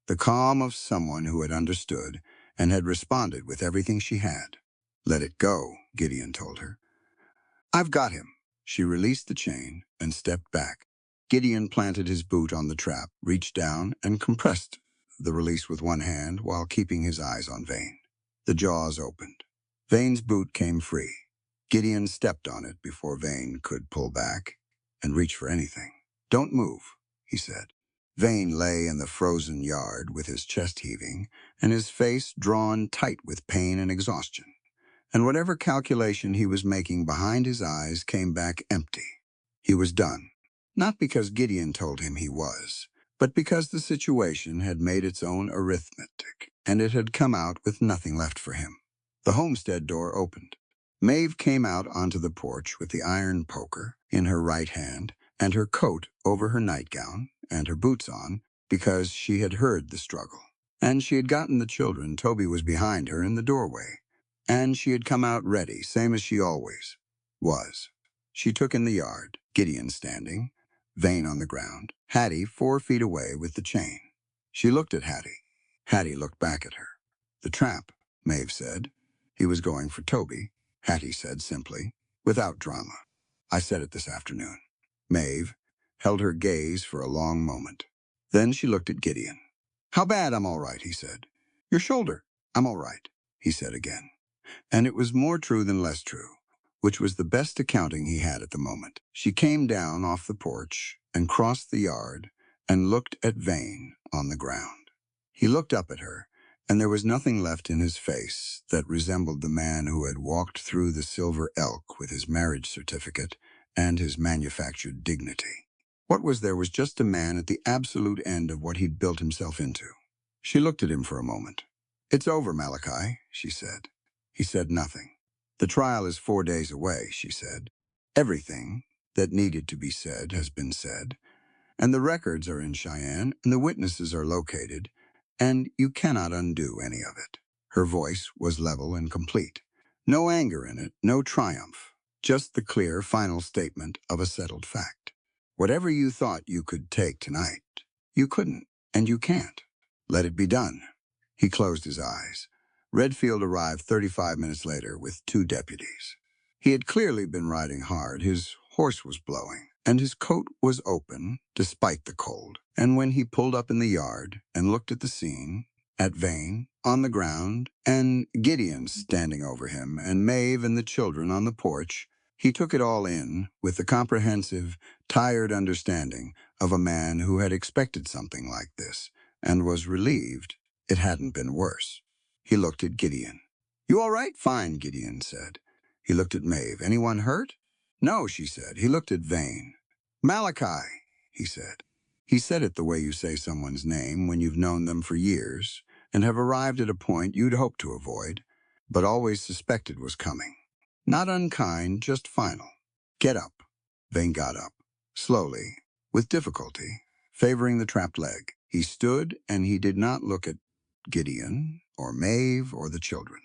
The calm of someone who had understood and had responded with everything she had. Let it go, Gideon told her. I've got him. She released the chain and stepped back. Gideon planted his boot on the trap, reached down, and compressed the release with one hand while keeping his eyes on Vane. The jaws opened. Vane's boot came free. Gideon stepped on it before Vane could pull back and reach for anything. Don't move, he said. Vane lay in the frozen yard with his chest heaving and his face drawn tight with pain and exhaustion. And whatever calculation he was making behind his eyes came back empty. He was done. Not because Gideon told him he was, but because the situation had made its own arithmetic, and it had come out with nothing left for him. The homestead door opened. Maeve came out onto the porch with the iron poker in her right hand and her coat over her nightgown and her boots on because she had heard the struggle. And she had gotten the children. Toby was behind her in the doorway. And she had come out ready, same as she always was. She took in the yard, Gideon standing, Vane on the ground, Hattie 4 feet away with the chain. She looked at Hattie. Hattie looked back at her. The trap, Maeve said. He was going for Toby, Hattie said simply, without drama. I said it this afternoon. Maeve held her gaze for a long moment. Then she looked at Gideon. How bad? I'm all right, he said. Your shoulder. I'm all right, he said again. And it was more true than less true, which was the best accounting he had at the moment. She came down off the porch and crossed the yard and looked at Vane on the ground. He looked up at her, and there was nothing left in his face that resembled the man who had walked through the Silver Elk with his marriage certificate and his manufactured dignity. What was there was just a man at the absolute end of what he'd built himself into. She looked at him for a moment. It's over, Malachi, she said. He said nothing. The trial is 4 days away, she said. Everything that needed to be said has been said, and the records are in Cheyenne, and the witnesses are located, and you cannot undo any of it. Her voice was level and complete. No anger in it, no triumph, just the clear final statement of a settled fact. Whatever you thought you could take tonight, you couldn't, and you can't. Let it be done. He closed his eyes. Redfield arrived 35 minutes later with 2 deputies. He had clearly been riding hard. His horse was blowing, and his coat was open, despite the cold. And when he pulled up in the yard and looked at the scene, at Vane, on the ground, and Gideon standing over him, and Maeve and the children on the porch, he took it all in with the comprehensive, tired understanding of a man who had expected something like this, and was relieved it hadn't been worse. He looked at Gideon. You all right? Fine, Gideon said. He looked at Maeve. Anyone hurt? No, she said. He looked at Vane. Malachi, he said. He said it the way you say someone's name when you've known them for years and have arrived at a point you'd hoped to avoid, but always suspected was coming. Not unkind, just final. Get up. Vane got up, slowly, with difficulty, favoring the trapped leg. He stood, and he did not look at Gideon or Maeve or the children.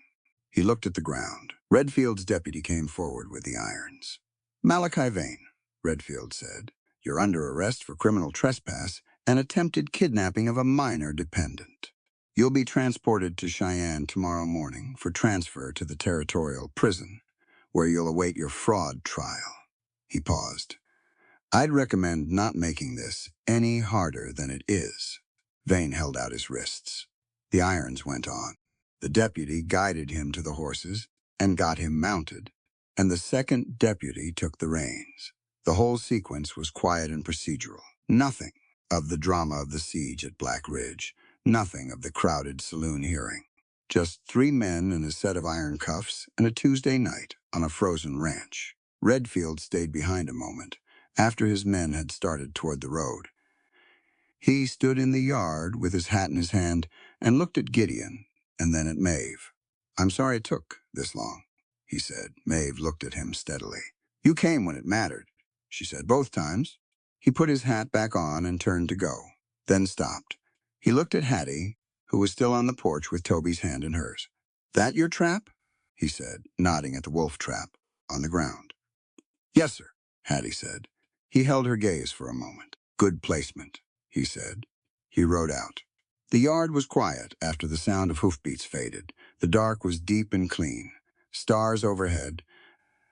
He looked at the ground. Redfield's deputy came forward with the irons. Malachi Vane, Redfield said, you're under arrest for criminal trespass and attempted kidnapping of a minor dependent. You'll be transported to Cheyenne tomorrow morning for transfer to the territorial prison, where you'll await your fraud trial. He paused. I'd recommend not making this any harder than it is. Vane held out his wrists. The irons went on. The deputy guided him to the horses and got him mounted, and the second deputy took the reins. The whole sequence was quiet and procedural. Nothing of the drama of the siege at Black Ridge, nothing of the crowded saloon hearing. Just 3 men in a set of iron cuffs and a Tuesday night on a frozen ranch. Redfield stayed behind a moment, after his men had started toward the road. He stood in the yard with his hat in his hand and looked at Gideon and then at Maeve. I'm sorry it took this long, he said. Maeve looked at him steadily. You came when it mattered, she said, both times. He put his hat back on and turned to go, then stopped. He looked at Hattie, who was still on the porch with Toby's hand in hers. That your trap? He said, nodding at the wolf trap on the ground. Yes, sir, Hattie said. He held her gaze for a moment. Good placement, he said. He rode out. The yard was quiet after the sound of hoofbeats faded. The dark was deep and clean, stars overhead,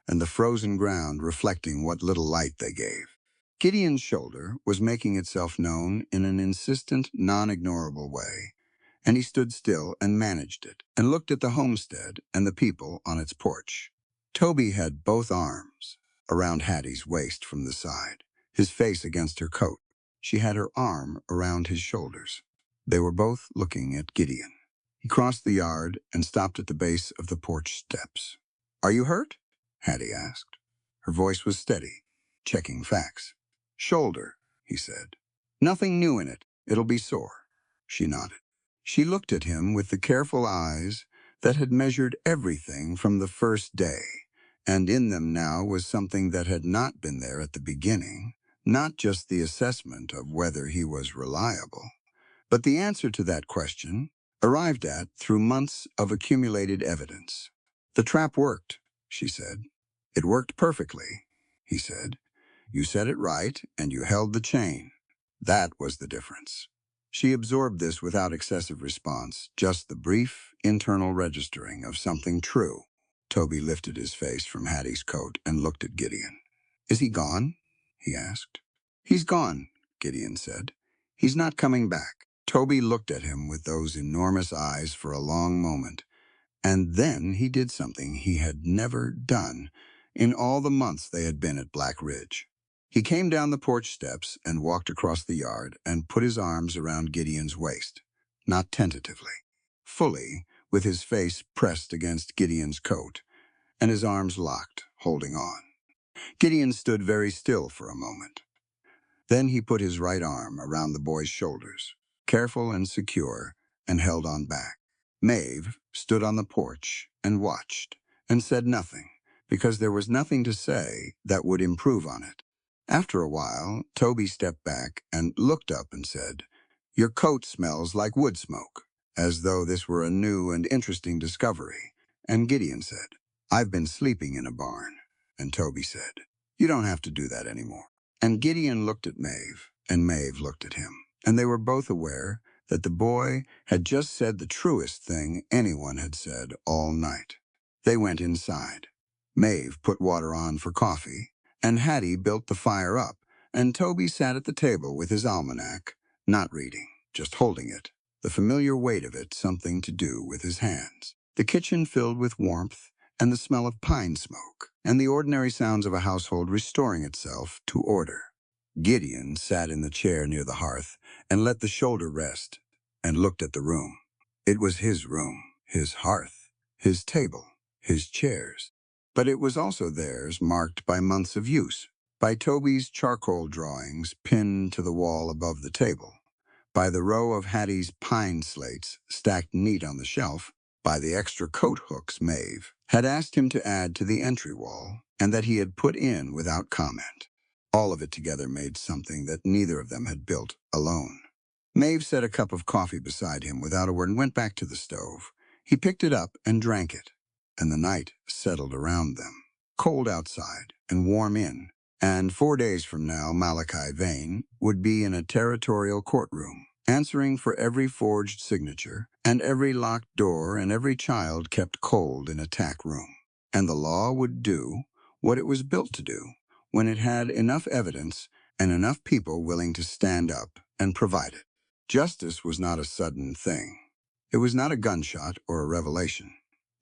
and the frozen ground reflecting what little light they gave. Gideon's shoulder was making itself known in an insistent, non-ignorable way, and he stood still and managed it, and looked at the homestead and the people on its porch. Toby had both arms around Hattie's waist from the side, his face against her coat. She had her arm around his shoulders. They were both looking at Gideon. He crossed the yard and stopped at the base of the porch steps. Are you hurt? Hattie asked. Her voice was steady, checking facts. Shoulder, he said. Nothing new in it. It'll be sore. She nodded. She looked at him with the careful eyes that had measured everything from the first day, and in them now was something that had not been there at the beginning, not just the assessment of whether he was reliable, but the answer to that question arrived at through months of accumulated evidence. "The trap worked," she said. "It worked perfectly," he said. "You said it right, and you held the chain. That was the difference." She absorbed this without excessive response, just the brief, internal registering of something true. Toby lifted his face from Hattie's coat and looked at Gideon. "Is he gone?" he asked. "He's gone," Gideon said. "He's not coming back." Toby looked at him with those enormous eyes for a long moment, and then he did something he had never done in all the months they had been at Black Ridge. He came down the porch steps and walked across the yard and put his arms around Gideon's waist, not tentatively, fully, with his face pressed against Gideon's coat, and his arms locked, holding on. Gideon stood very still for a moment. Then he put his right arm around the boy's shoulders, careful and secure, and held on back. Maeve stood on the porch and watched, and said nothing, because there was nothing to say that would improve on it. After a while, Toby stepped back and looked up and said, "Your coat smells like wood smoke," as though this were a new and interesting discovery. And Gideon said, "I've been sleeping in a barn." And Toby said, "You don't have to do that anymore." And Gideon looked at Maeve, and Maeve looked at him, and they were both aware that the boy had just said the truest thing anyone had said all night. They went inside. Maeve put water on for coffee, and Hattie built the fire up, and Toby sat at the table with his almanac, not reading, just holding it, the familiar weight of it something to do with his hands. The kitchen filled with warmth, and the smell of pine smoke, and the ordinary sounds of a household restoring itself to order. Gideon sat in the chair near the hearth and let the shoulder rest and looked at the room. It was his room, his hearth, his table, his chairs. But it was also theirs, marked by months of use, by Toby's charcoal drawings pinned to the wall above the table, by the row of Hattie's pine slates stacked neat on the shelf, by the extra coat hooks Maeve had asked him to add to the entry wall, and that he had put in without comment. All of it together made something that neither of them had built alone. Maeve set a cup of coffee beside him without a word and went back to the stove. He picked it up and drank it, and the night settled around them, cold outside and warm in. And 4 days from now, Malachi Vane would be in a territorial courtroom, answering for every forged signature and every locked door and every child kept cold in a tack room. And the law would do what it was built to do when it had enough evidence and enough people willing to stand up and provide it. Justice was not a sudden thing. It was not a gunshot or a revelation.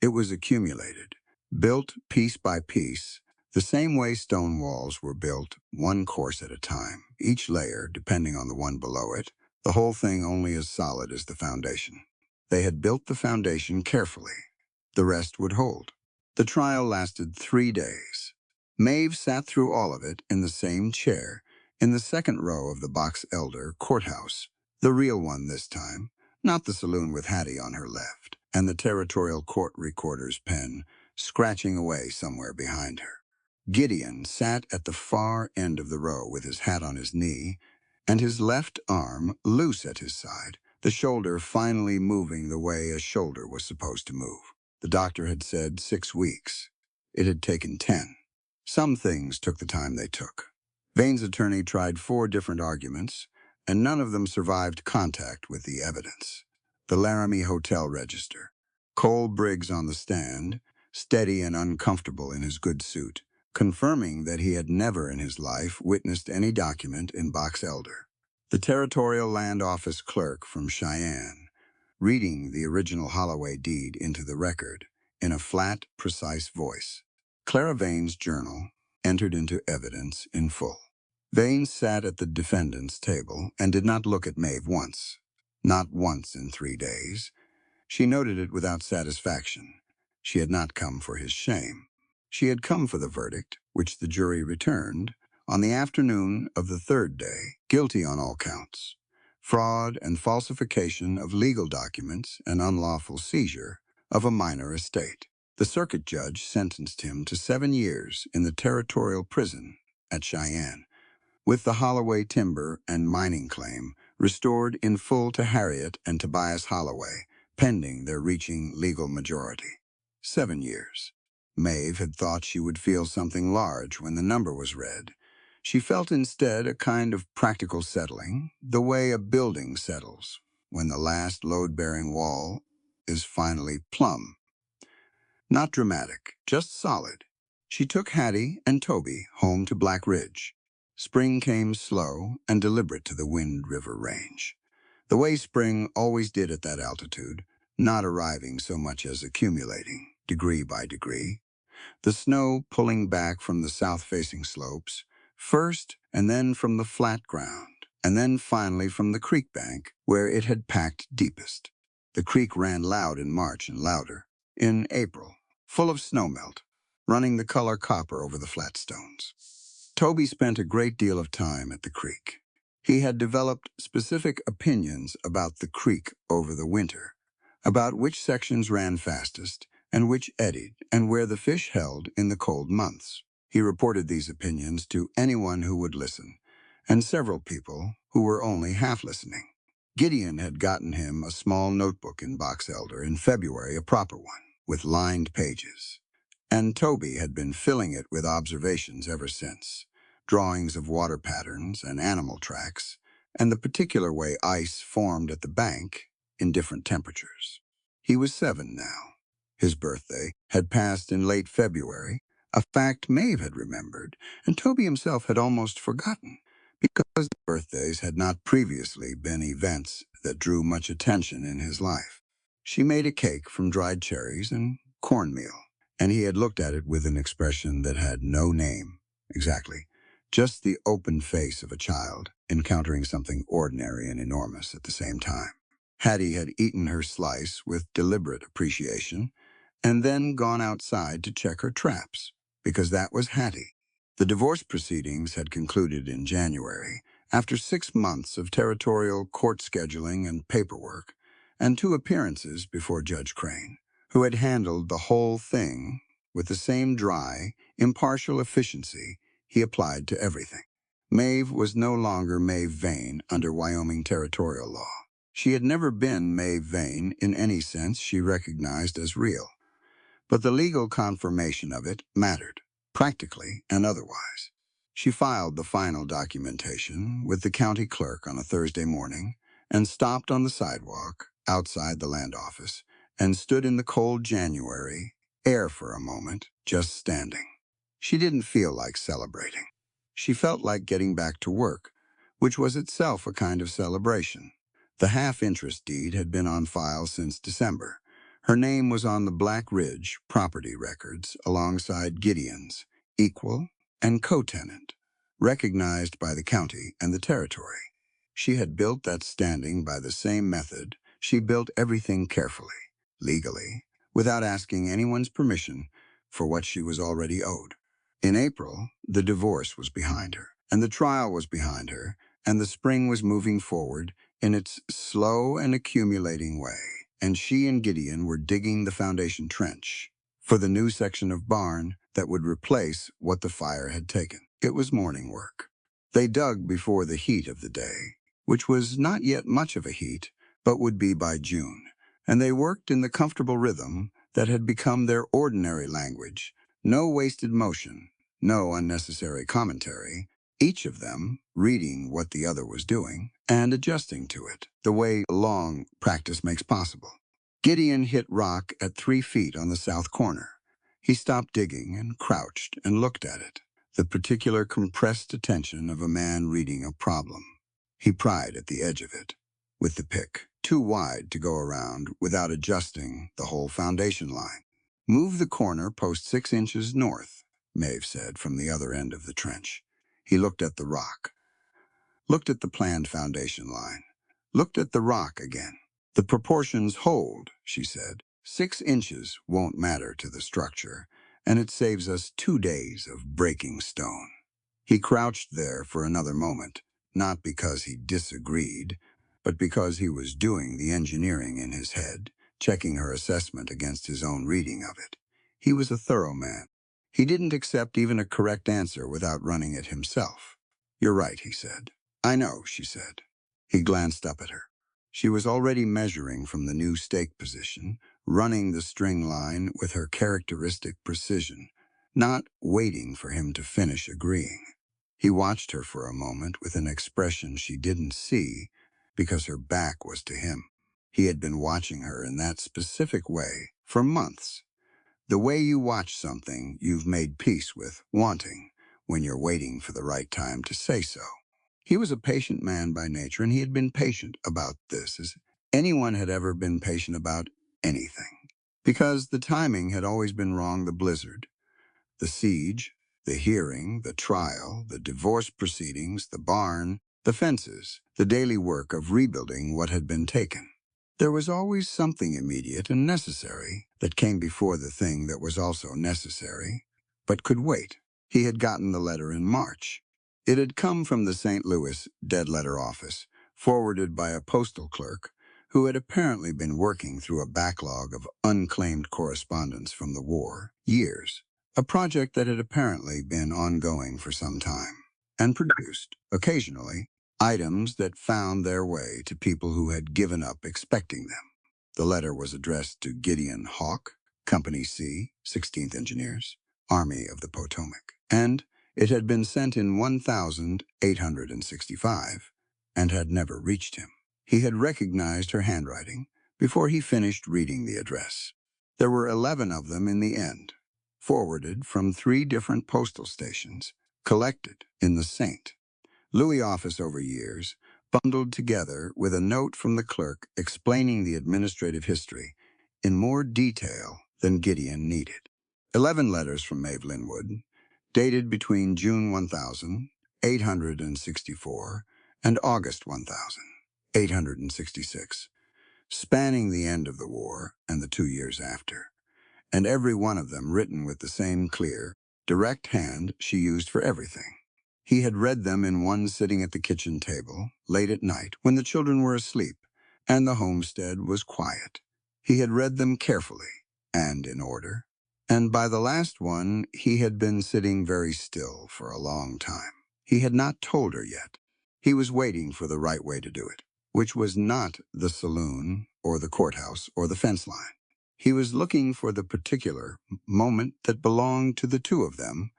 It was accumulated, built piece by piece, the same way stone walls were built, one course at a time, each layer depending on the one below it, the whole thing only as solid as the foundation. They had built the foundation carefully. The rest would hold. The trial lasted 3 days. Maeve sat through all of it in the same chair, in the second row of the Box Elder courthouse, the real one this time, not the saloon with Hattie on her left, and the territorial court recorder's pen scratching away somewhere behind her. Gideon sat at the far end of the row with his hat on his knee and his left arm loose at his side, the shoulder finally moving the way a shoulder was supposed to move. The doctor had said 6 weeks. It had taken 10. Some things took the time they took. Vane's attorney tried 4 different arguments, and none of them survived contact with the evidence. The Laramie Hotel register. Cole Briggs on the stand, steady and uncomfortable in his good suit, confirming that he had never in his life witnessed any document in Box Elder. The Territorial Land Office clerk from Cheyenne, reading the original Holloway deed into the record in a flat, precise voice. Clara Vane's journal entered into evidence in full. Vane sat at the defendant's table and did not look at Maeve once. Not once in 3 days. She noted it without satisfaction. She had not come for his shame. She had come for the verdict, which the jury returned, on the afternoon of the 3rd day, guilty on all counts. Fraud and falsification of legal documents and unlawful seizure of a minor estate. The circuit judge sentenced him to 7 years in the territorial prison at Cheyenne, with the Holloway timber and mining claim restored in full to Harriet and Tobias Holloway, pending their reaching legal majority. 7 years. Maeve had thought she would feel something large when the number was read. She felt instead a kind of practical settling, the way a building settles when the last load-bearing wall is finally plumb. Not dramatic, just solid. She took Hattie and Toby home to Black Ridge. Spring came slow and deliberate to the Wind River Range. The way spring always did at that altitude, not arriving so much as accumulating, degree by degree. The snow pulling back from the south-facing slopes, first and then from the flat ground, and then finally from the creek bank where it had packed deepest. The creek ran loud in March and louder in April, full of snowmelt, running the color copper over the flat stones. Toby spent a great deal of time at the creek. He had developed specific opinions about the creek over the winter, about which sections ran fastest and which eddied, and where the fish held in the cold months. He reported these opinions to anyone who would listen, and several people who were only half listening. Gideon had gotten him a small notebook in Box Elder in February, a proper one, with lined pages. And Toby had been filling it with observations ever since, drawings of water patterns and animal tracks, and the particular way ice formed at the bank in different temperatures. He was 7 now. His birthday had passed in late February, a fact Maeve had remembered, and Toby himself had almost forgotten, because birthdays had not previously been events that drew much attention in his life. She made a cake from dried cherries and cornmeal, and he had looked at it with an expression that had no name, exactly, just the open face of a child encountering something ordinary and enormous at the same time. Hattie had eaten her slice with deliberate appreciation, and then gone outside to check her traps, because that was Hattie. The divorce proceedings had concluded in January, after 6 months of territorial court scheduling and paperwork, and 2 appearances before Judge Crane, who had handled the whole thing with the same dry, impartial efficiency he applied to everything. Maeve was no longer Maeve Vane under Wyoming territorial law. She had never been Maeve Vane in any sense she recognized as real. But the legal confirmation of it mattered, practically and otherwise. She filed the final documentation with the county clerk on a Thursday morning and stopped on the sidewalk outside the land office and stood in the cold January air for a moment, just standing. She didn't feel like celebrating. She felt like getting back to work, which was itself a kind of celebration. The half-interest deed had been on file since December. Her name was on the Black Ridge property records alongside Gideon's, equal and co-tenant, recognized by the county and the territory. She had built that standing by the same method. She built everything carefully, legally, without asking anyone's permission for what she was already owed. In April, the divorce was behind her, and the trial was behind her, and the spring was moving forward in its slow and accumulating way, and she and Gideon were digging the foundation trench for the new section of barn that would replace what the fire had taken. It was morning work. They dug before the heat of the day, which was not yet much of a heat, but would be by June, and they worked in the comfortable rhythm that had become their ordinary language. No wasted motion, no unnecessary commentary, each of them reading what the other was doing and adjusting to it, the way long practice makes possible. Gideon hit rock at 3 feet on the south corner. He stopped digging and crouched and looked at it, the particular compressed attention of a man reading a problem. He pried at the edge of it, with the pick, too wide to go around without adjusting the whole foundation line. "Move the corner post 6 inches north," Maeve said from the other end of the trench. He looked at the rock, looked at the planned foundation line, looked at the rock again. "The proportions hold," she said. 6 inches won't matter to the structure, and it saves us 2 days of breaking stone. He crouched there for another moment, not because he disagreed, but because he was doing the engineering in his head, checking her assessment against his own reading of it. He was a thorough man. He didn't accept even a correct answer without running it himself. "You're right," he said. "I know," she said. He glanced up at her. She was already measuring from the new stake position, running the string line with her characteristic precision, not waiting for him to finish agreeing. He watched her for a moment with an expression she didn't see because her back was to him. He had been watching her in that specific way for months. The way you watch something you've made peace with wanting when you're waiting for the right time to say so. He was a patient man by nature, and he had been patient about this as anyone had ever been patient about anything. Because the timing had always been wrong, the blizzard, the siege, the hearing, the trial, the divorce proceedings, the barn, the fences, the daily work of rebuilding what had been taken. There was always something immediate and necessary that came before the thing that was also necessary, but could wait. He had gotten the letter in March. It had come from the St. Louis dead letter office, forwarded by a postal clerk who had apparently been working through a backlog of unclaimed correspondence from the war, years, a project that had apparently been ongoing for some time, and produced, occasionally, items that found their way to people who had given up expecting them. The letter was addressed to Gideon Hawk, Company C, 16th Engineers, Army of the Potomac, and it had been sent in 1865 and had never reached him. He had recognized her handwriting before he finished reading the address. There were 11 of them in the end, forwarded from 3 different postal stations, collected in the St. Louis office over years, bundled together with a note from the clerk explaining the administrative history in more detail than Gideon needed. 11 letters from Maeve Linwood, dated between June 1864 and August 1866, spanning the end of the war and the 2 years after, and every one of them written with the same clear, direct hand she used for everything. He had read them in one sitting at the kitchen table, late at night, when the children were asleep, and the homestead was quiet. He had read them carefully and in order, and by the last one he had been sitting very still for a long time. He had not told her yet. He was waiting for the right way to do it, which was not the saloon or the courthouse or the fence line. He was looking for the particular moment that belonged to the two of them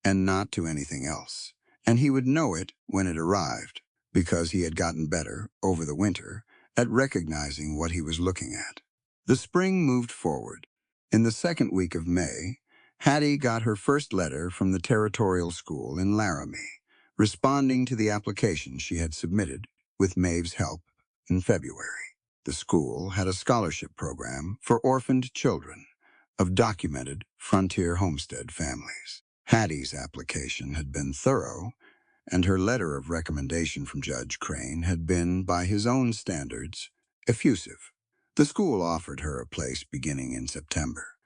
and not to anything else. And he would know it when it arrived, because he had gotten better, over the winter, at recognizing what he was looking at. The spring moved forward. In the second week of May, Hattie got her first letter from the territorial school in Laramie, responding to the application she had submitted, with Maeve's help, in February. The school had a scholarship program for orphaned children of documented frontier homestead families. Hattie's application had been thorough, and her letter of recommendation from Judge Crane had been, by his own standards, effusive. The school offered her a place beginning in September.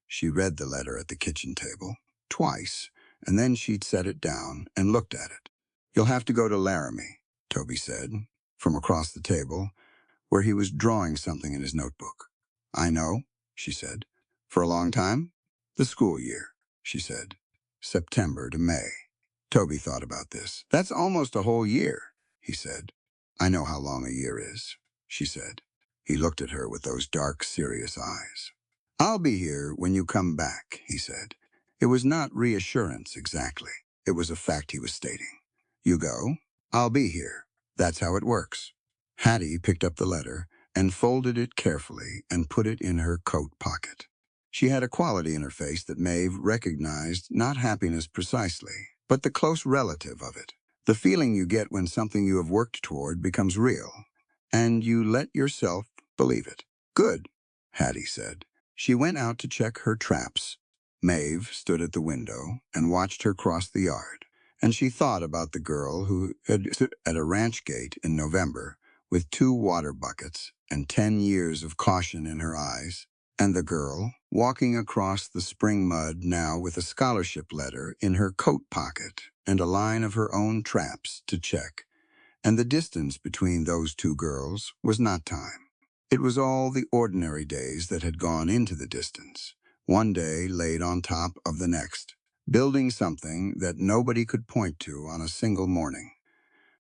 She read the letter at the kitchen table, twice, and then she'd set it down and looked at it. "You'll have to go to Laramie," Toby said, from across the table, where he was drawing something in his notebook. "I know," she said. "For a long time?" "The school year," she said. "September to May." Toby thought about this. "That's almost a whole year," he said. "I know how long a year is," she said. He looked at her with those dark, serious eyes. "I'll be here when you come back," he said. It was not reassurance exactly. It was a fact he was stating. "You go, I'll be here. That's how it works." Hattie picked up the letter and folded it carefully and put it in her coat pocket. She had a quality in her face that Maeve recognized, not happiness precisely, but the close relative of it. The feeling you get when something you have worked toward becomes real, and you let yourself believe it. "Good," Hattie said. She went out to check her traps. Maeve stood at the window and watched her cross the yard, and she thought about the girl who had stood at a ranch gate in November with 2 water buckets and 10 years of caution in her eyes, and the girl walking across the spring mud now with a scholarship letter in her coat pocket and a line of her own traps to check. And the distance between those 2 girls was not time. It was all the ordinary days that had gone into the distance, one day laid on top of the next, building something that nobody could point to on a single morning.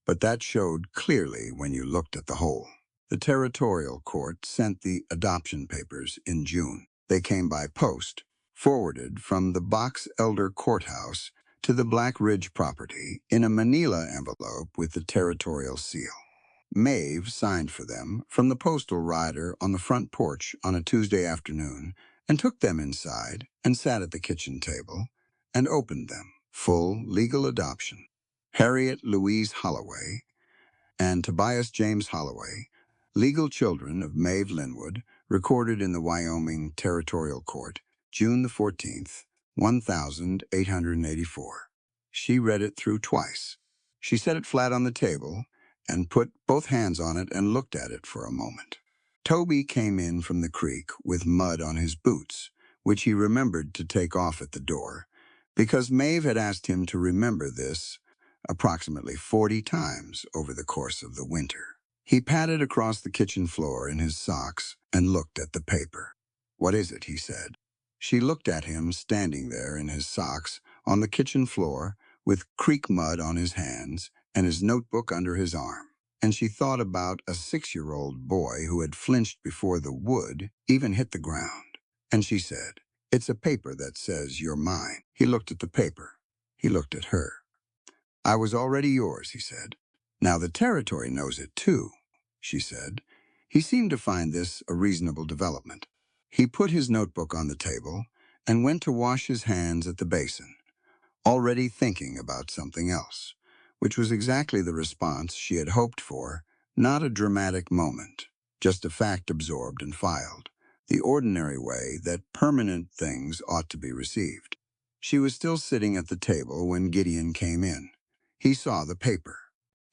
But that showed clearly when you looked at the whole. The territorial court sent the adoption papers in June. They came by post, forwarded from the Box Elder Courthouse to the Black Ridge property in a manila envelope with the territorial seal. Maeve signed for them from the postal rider on the front porch on a Tuesday afternoon and took them inside and sat at the kitchen table and opened them. Full legal adoption. Harriet Louise Holloway and Tobias James Holloway, legal children of Maeve Linwood, recorded in the Wyoming Territorial Court, June the 14th, 1884. She read it through twice. She set it flat on the table and put both hands on it and looked at it for a moment. Toby came in from the creek with mud on his boots, which he remembered to take off at the door, because Maeve had asked him to remember this approximately 40 times over the course of the winter. He padded across the kitchen floor in his socks and looked at the paper. "What is it?" he said. She looked at him standing there in his socks on the kitchen floor with creek mud on his hands and his notebook under his arm. And she thought about a 6-year-old boy who had flinched before the wood even hit the ground. And she said, "It's a paper that says you're mine." He looked at the paper. He looked at her. "I was already yours," he said. "Now the territory knows it too," she said. He seemed to find this a reasonable development. He put his notebook on the table and went to wash his hands at the basin, already thinking about something else, which was exactly the response she had hoped for, not a dramatic moment, just a fact absorbed and filed, the ordinary way that permanent things ought to be received. She was still sitting at the table when Gideon came in. He saw the paper.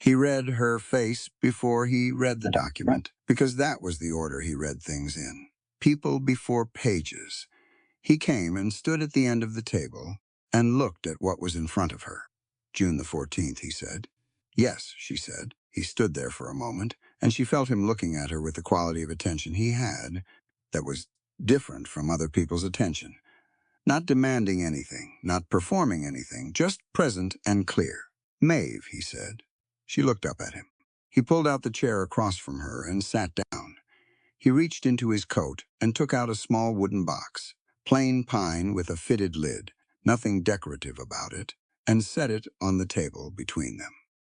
He read her face before he read the document, because that was the order he read things in. People before pages. He came and stood at the end of the table and looked at what was in front of her. "June the 14th, he said. "Yes," she said. He stood there for a moment, and she felt him looking at her with the quality of attention he had that was different from other people's attention. Not demanding anything, not performing anything, just present and clear. "Maeve," he said. She looked up at him. He pulled out the chair across from her and sat down. He reached into his coat and took out a small wooden box, plain pine with a fitted lid, nothing decorative about it, and set it on the table between them.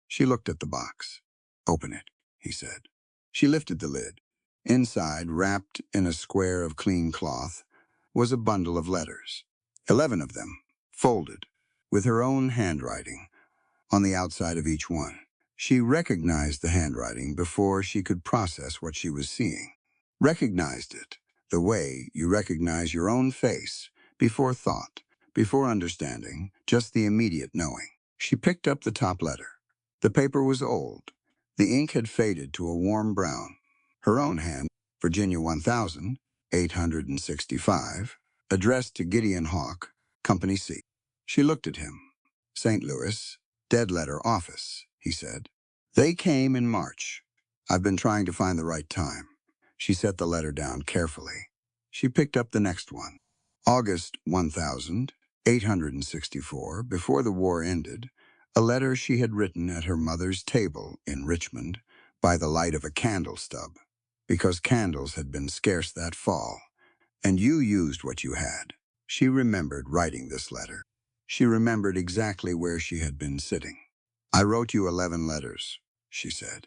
She looked at the box. "Open it," he said. She lifted the lid. Inside, wrapped in a square of clean cloth, was a bundle of letters, 11 of them, folded, with her own handwriting on the outside of each one. She recognized the handwriting before she could process what she was seeing. Recognized it the way you recognize your own face, before thought, before understanding, just the immediate knowing. She picked up the top letter. The paper was old. The ink had faded to a warm brown. Her own hand, Virginia 1865, addressed to Gideon Hawk, Company C. She looked at him. "St. Louis, Dead Letter Office," he said. "They came in March. I've been trying to find the right time." She set the letter down carefully. She picked up the next one. "August 1864, before the war ended, a letter she had written at her mother's table in Richmond by the light of a candle stub, because candles had been scarce that fall, and you used what you had." She remembered writing this letter. She remembered exactly where she had been sitting. "I wrote you 11 letters, she said.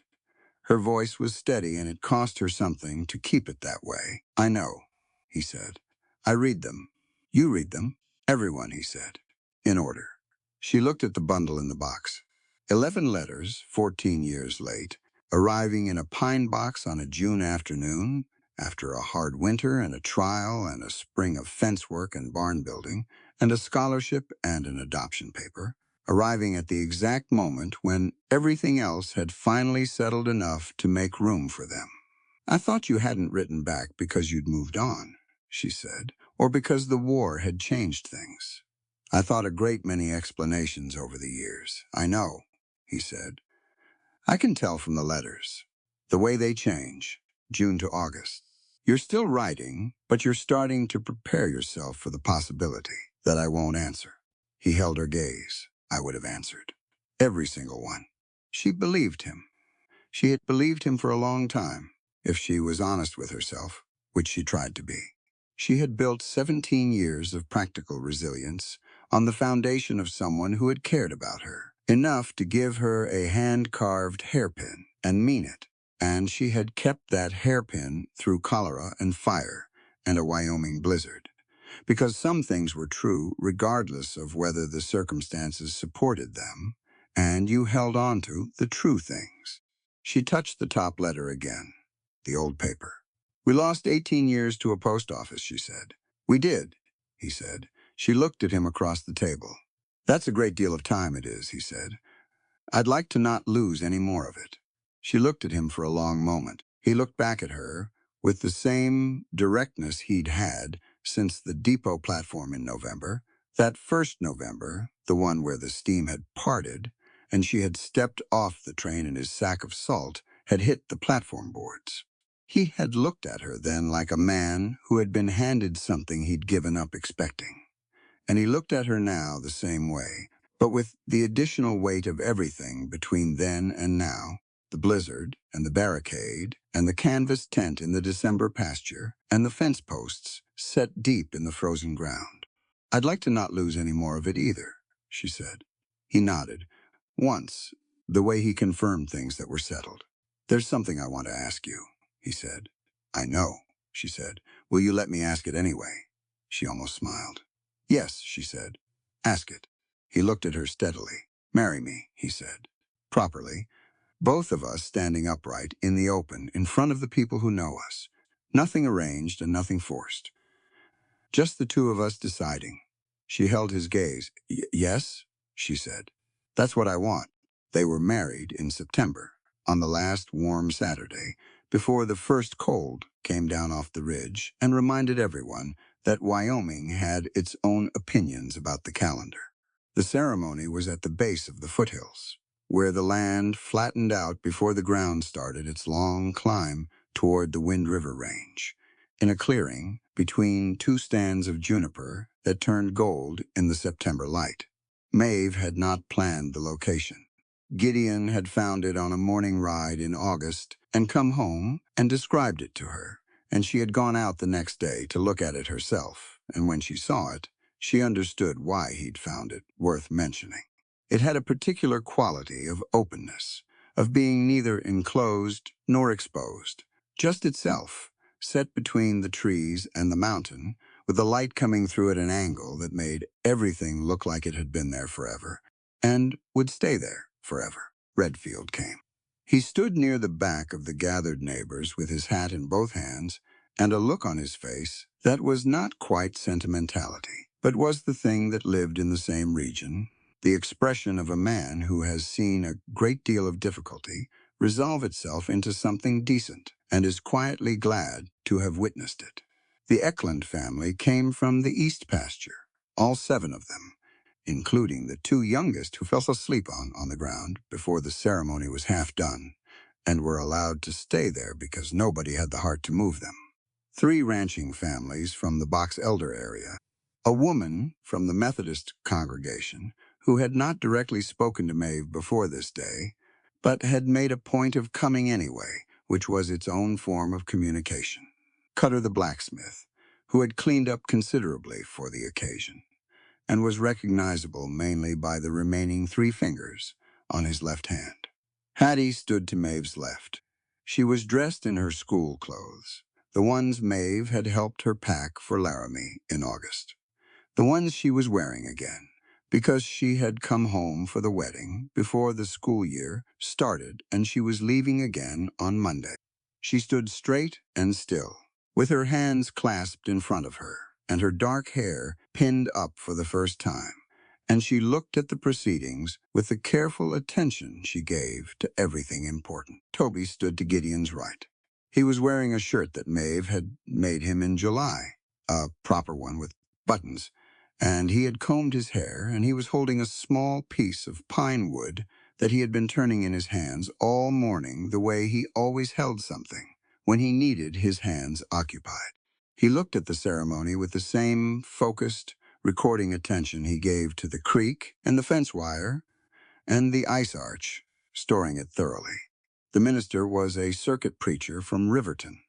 Her voice was steady, and it cost her something to keep it that way. "I know," he said. "I read them. You read them. Everyone," he said. "In order." She looked at the bundle in the box. 11 letters, 14 years late, arriving in a pine box on a June afternoon, after a hard winter and a trial and a spring of fence work and barn building, and a scholarship and an adoption paper, arriving at the exact moment when everything else had finally settled enough to make room for them. "I thought you hadn't written back because you'd moved on," she said, "or because the war had changed things." "I thought a great many explanations over the years. I know," he said. "I can tell from the letters. The way they change, June to August. You're still writing, but you're starting to prepare yourself for the possibility that I won't answer." He held her gaze. "I would have answered. Every single one." She believed him. She had believed him for a long time. if she was honest with herself, which she tried to be. She had built 17 years of practical resilience on the foundation of someone who had cared about her, enough to give her a hand-carved hairpin and mean it. And she had kept that hairpin through cholera and fire and a Wyoming blizzard. Because some things were true regardless of whether the circumstances supported them, and you held on to the true things. She touched the top letter again, the old paper. "We lost 18 years to a post office," she said. "We did," he said. She looked at him across the table. "That's a great deal of time, it is," he said. "I'd like to not lose any more of it." She looked at him for a long moment. He looked back at her with the same directness he'd had since the depot platform in November, that first November, the one where the steam had parted, and she had stepped off the train and his sack of salt had hit the platform boards. He had looked at her then like a man who had been handed something he'd given up expecting. And he looked at her now the same way, but with the additional weight of everything between then and now, the blizzard and the barricade and the canvas tent in the December pasture and the fence posts set deep in the frozen ground. "I'd like to not lose any more of it either," she said. He nodded. Once, the way he confirmed things that were settled. "There's something I want to ask you," he said. "I know," she said. "Will you let me ask it anyway?" She almost smiled. "Yes," she said. "Ask it." He looked at her steadily. "Marry me," he said. "Properly. Both of us standing upright, in the open, in front of the people who know us. Nothing arranged and nothing forced. Just the two of us deciding." She held his gaze. "Yes," she said. "That's what I want." They were married in September, on the last warm Saturday, before the first cold came down off the ridge and reminded everyone that Wyoming had its own opinions about the calendar. The ceremony was at the base of the foothills, where the land flattened out before the ground started its long climb toward the Wind River Range, in a clearing between two stands of juniper that turned gold in the September light. Maeve had not planned the location. Gideon had found it on a morning ride in August and come home and described it to her, and she had gone out the next day to look at it herself, and when she saw it, she understood why he'd found it worth mentioning. It had a particular quality of openness, of being neither enclosed nor exposed, just itself, set between the trees and the mountain, with the light coming through at an angle that made everything look like it had been there forever, and would stay there forever. Redfield came. He stood near the back of the gathered neighbors with his hat in both hands and a look on his face that was not quite sentimentality, but was the thing that lived in the same region, the expression of a man who has seen a great deal of difficulty resolve itself into something decent and is quietly glad to have witnessed it. The Eklund family came from the East pasture, all 7 of them, including the 2 youngest who fell asleep on the ground before the ceremony was half done, and were allowed to stay there because nobody had the heart to move them. 3 ranching families from the Box Elder area, a woman from the Methodist congregation who had not directly spoken to Maeve before this day, but had made a point of coming anyway, which was its own form of communication. Cutter the blacksmith, who had cleaned up considerably for the occasion, and was recognizable mainly by the remaining 3 fingers on his left hand. Hattie stood to Maeve's left. She was dressed in her school clothes, the ones Maeve had helped her pack for Laramie in August, the ones she was wearing again, because she had come home for the wedding before the school year started and she was leaving again on Monday. She stood straight and still, with her hands clasped in front of her and her dark hair pinned up for the first time, and she looked at the proceedings with the careful attention she gave to everything important. Toby stood to Gideon's right. He was wearing a shirt that Maeve had made him in July, a proper one with buttons, and he had combed his hair, and he was holding a small piece of pine wood that he had been turning in his hands all morning the way he always held something when he needed his hands occupied. He looked at the ceremony with the same focused, recording attention he gave to the creek and the fence wire and the ice arch, storing it thoroughly. The minister was a circuit preacher from Riverton,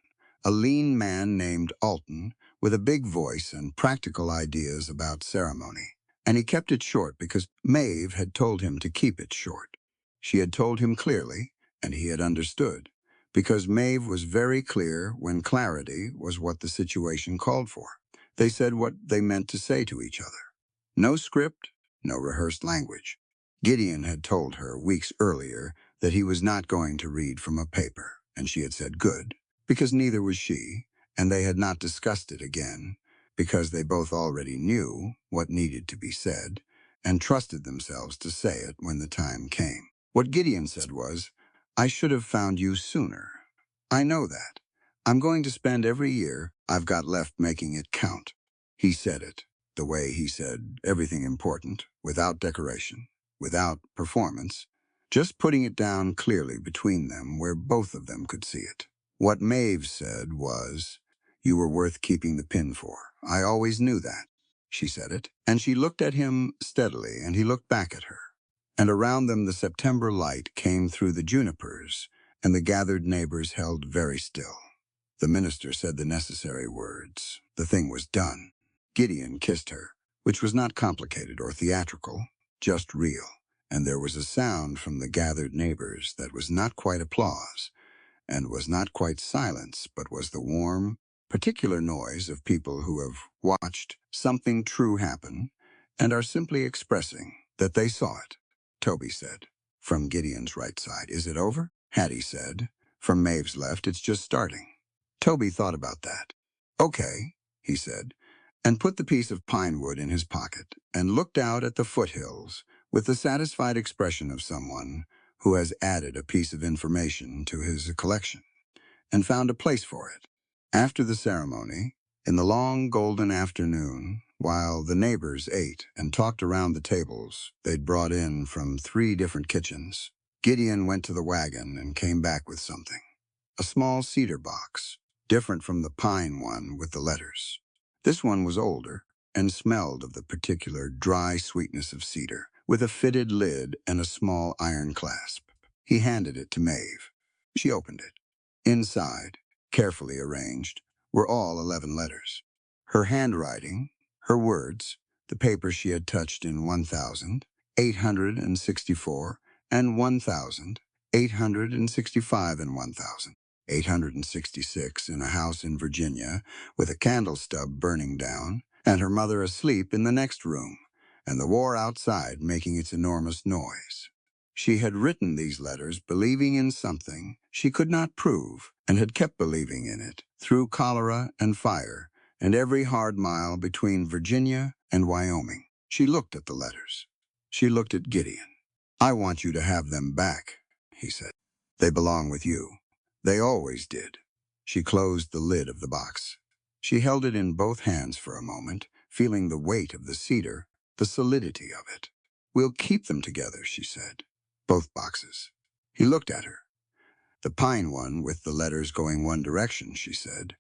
a lean man named Alton with a big voice and practical ideas about ceremony. And he kept it short because Maeve had told him to keep it short. She had told him clearly, and he had understood, because Maeve was very clear when clarity was what the situation called for. They said what they meant to say to each other. No script, no rehearsed language. Gideon had told her weeks earlier that he was not going to read from a paper, and she had said good, because neither was she, and they had not discussed it again, because they both already knew what needed to be said, and trusted themselves to say it when the time came. What Gideon said was, "I should have found you sooner. I know that. I'm going to spend every year I've got left making it count." He said it, the way he said everything important, without decoration, without performance, just putting it down clearly between them where both of them could see it. What Maeve said was, "You were worth keeping the pin for. I always knew that." She said it, and she looked at him steadily, and he looked back at her. And around them the September light came through the junipers, and the gathered neighbors held very still. The minister said the necessary words. The thing was done. Gideon kissed her, which was not complicated or theatrical, just real. And there was a sound from the gathered neighbors that was not quite applause, and was not quite silence, but was the warm, particular noise of people who have watched something true happen and are simply expressing that they saw it. Toby said, from Gideon's right side, "Is it over?" Hattie said, from Maeve's left, "It's just starting." Toby thought about that. "Okay," he said, and put the piece of pine wood in his pocket and looked out at the foothills with the satisfied expression of someone who has added a piece of information to his collection and found a place for it. After the ceremony, in the long golden afternoon, while the neighbors ate and talked around the tables they'd brought in from 3 different kitchens, Gideon went to the wagon and came back with something. A small cedar box, different from the pine one with the letters. This one was older and smelled of the particular dry sweetness of cedar, with a fitted lid and a small iron clasp. He handed it to Maeve. She opened it. Inside, carefully arranged, were all 11 letters. Her handwriting, her words, the paper she had touched in 1,864 and 1,865 and 1,866 in a house in Virginia with a candle stub burning down, and her mother asleep in the next room, and the war outside making its enormous noise. She had written these letters believing in something she could not prove, and had kept believing in it through cholera and fire and every hard mile between Virginia and Wyoming. She looked at the letters. She looked at Gideon. "I want you to have them back," he said. "They belong with you. They always did." She closed the lid of the box. She held it in both hands for a moment, feeling the weight of the cedar, the solidity of it. "We'll keep them together," she said. "Both boxes." He looked at her. "The pine one with the letters going one direction," she said,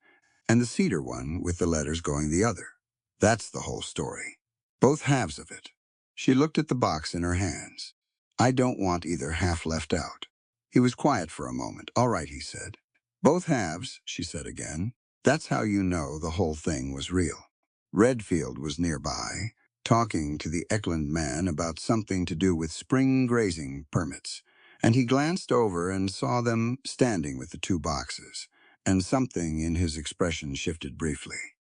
"and the cedar one with the letters going the other. That's the whole story. Both halves of it." She looked at the box in her hands. "I don't want either half left out." He was quiet for a moment. "All right," he said. "Both halves," she said again. "That's how you know the whole thing was real." Redfield was nearby, talking to the Eckland man about something to do with spring grazing permits, and he glanced over and saw them standing with the 2 boxes, and something in his expression shifted briefly.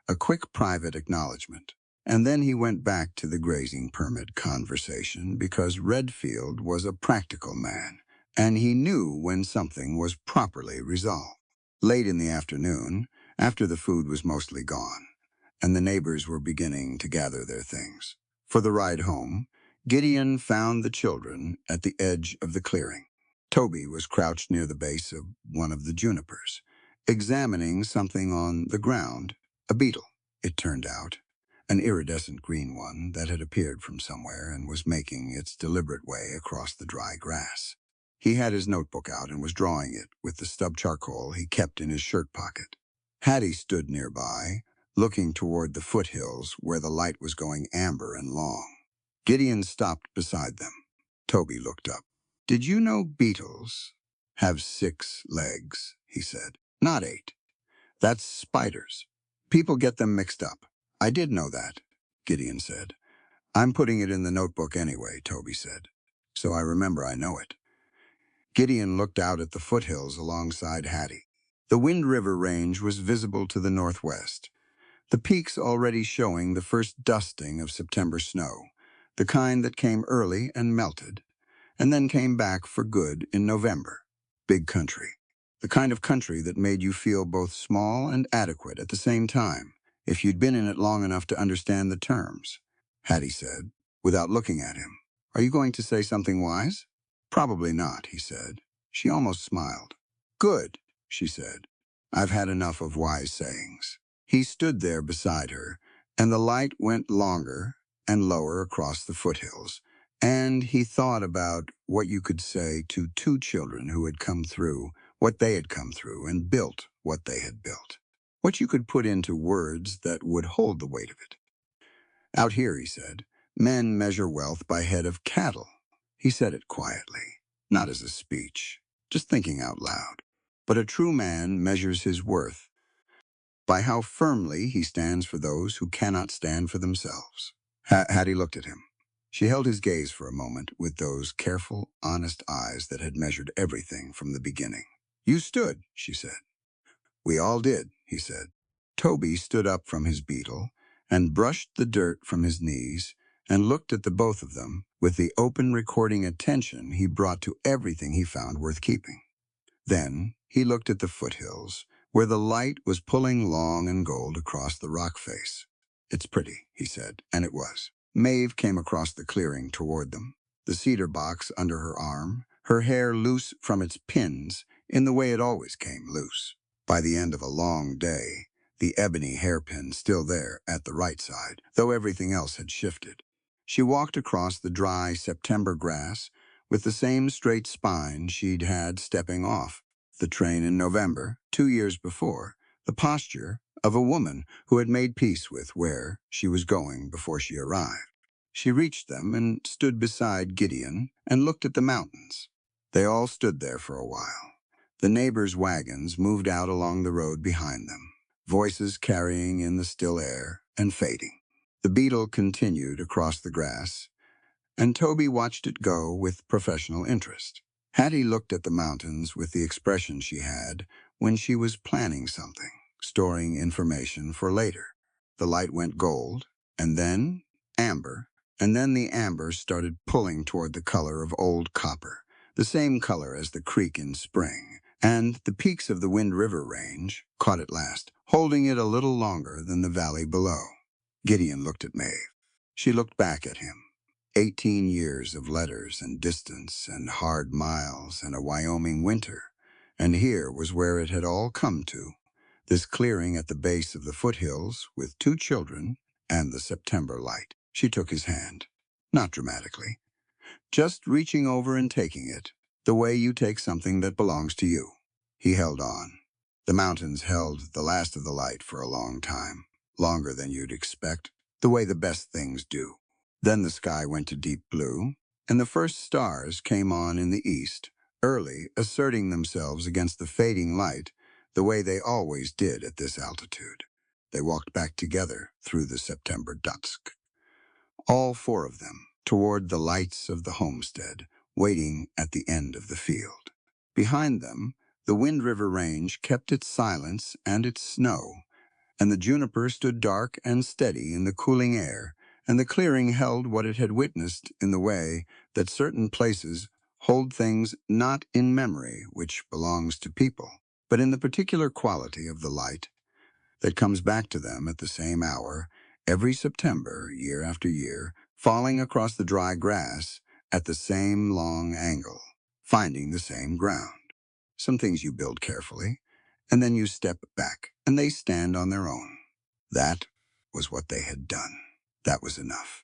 A quick private acknowledgement. And then he went back to the grazing permit conversation because Redfield was a practical man, and he knew when something was properly resolved. Late in the afternoon, after the food was mostly gone, and the neighbors were beginning to gather their things. For the ride home, Gideon found the children at the edge of the clearing. Toby was crouched near the base of one of the junipers, examining something on the ground, a beetle, it turned out, an iridescent green one that had appeared from somewhere and was making its deliberate way across the dry grass. He had his notebook out and was drawing it with the stub charcoal he kept in his shirt pocket. Hattie stood nearby, looking toward the foothills where the light was going amber and long. Gideon stopped beside them. Toby looked up. "Did you know beetles?" have 6 legs, he said. Not 8. That's spiders. People get them mixed up. I did know that, Gideon said. I'm putting it in the notebook anyway, Toby said. So I remember I know it. Gideon looked out at the foothills alongside Hattie. The Wind River Range was visible to the northwest, the peaks already showing the first dusting of September snow, the kind that came early and melted, and then came back for good in November. Big country. The kind of country that made you feel both small and adequate at the same time, if you'd been in it long enough to understand the terms, Hattie said, without looking at him. Are you going to say something wise? Probably not, he said. She almost smiled. Good, she said. I've had enough of wise sayings. He stood there beside her, and the light went longer and lower across the foothills, and he thought about what you could say to 2 children who had come through what they had come through and built what they had built. What you could put into words that would hold the weight of it. Out here, he said, men measure wealth by head of cattle. He said it quietly, not as a speech, just thinking out loud. But a true man measures his worth by how firmly he stands for those who cannot stand for themselves. Hattie looked at him. She held his gaze for a moment with those careful, honest eyes that had measured everything from the beginning. You stood, she said. We all did, he said. Toby stood up from his beetle and brushed the dirt from his knees and looked at the both of them with the open recording attention he brought to everything he found worth keeping. Then he looked at the foothills, where the light was pulling long and gold across the rock face. It's pretty, he said, and it was. Maeve came across the clearing toward them, the cedar box under her arm, her hair loose from its pins in the way it always came loose. By the end of a long day, the ebony hairpin still there at the right side, though everything else had shifted. She walked across the dry September grass with the same straight spine she'd had stepping off the train in November, 2 years before, the posture of a woman who had made peace with where she was going before she arrived. She reached them and stood beside Gideon and looked at the mountains. They all stood there for a while. The neighbors' wagons moved out along the road behind them, voices carrying in the still air and fading. The beetle continued across the grass, and Toby watched it go with professional interest. Hattie looked at the mountains with the expression she had when she was planning something, storing information for later. The light went gold, and then amber, and then the amber started pulling toward the color of old copper, the same color as the creek in spring, and the peaks of the Wind River Range caught it last, holding it a little longer than the valley below. Gideon looked at Maeve. She looked back at him. 18 years of letters and distance and hard miles and a Wyoming winter. And here was where it had all come to, this clearing at the base of the foothills with 2 children and the September light. She took his hand, not dramatically, just reaching over and taking it, the way you take something that belongs to you. He held on. The mountains held the last of the light for a long time, longer than you'd expect, the way the best things do. Then the sky went to deep blue, and the first stars came on in the east, early, asserting themselves against the fading light, the way they always did at this altitude. They walked back together through the September dusk. All 4 of them, toward the lights of the homestead, waiting at the end of the field. Behind them, the Wind River Range kept its silence and its snow, and the juniper stood dark and steady in the cooling air, and the clearing held what it had witnessed in the way that certain places hold things not in memory, which belongs to people, but in the particular quality of the light that comes back to them at the same hour, every September, year after year, falling across the dry grass at the same long angle, finding the same ground. Some things you build carefully, and then you step back, and they stand on their own. That was what they had done. That was enough.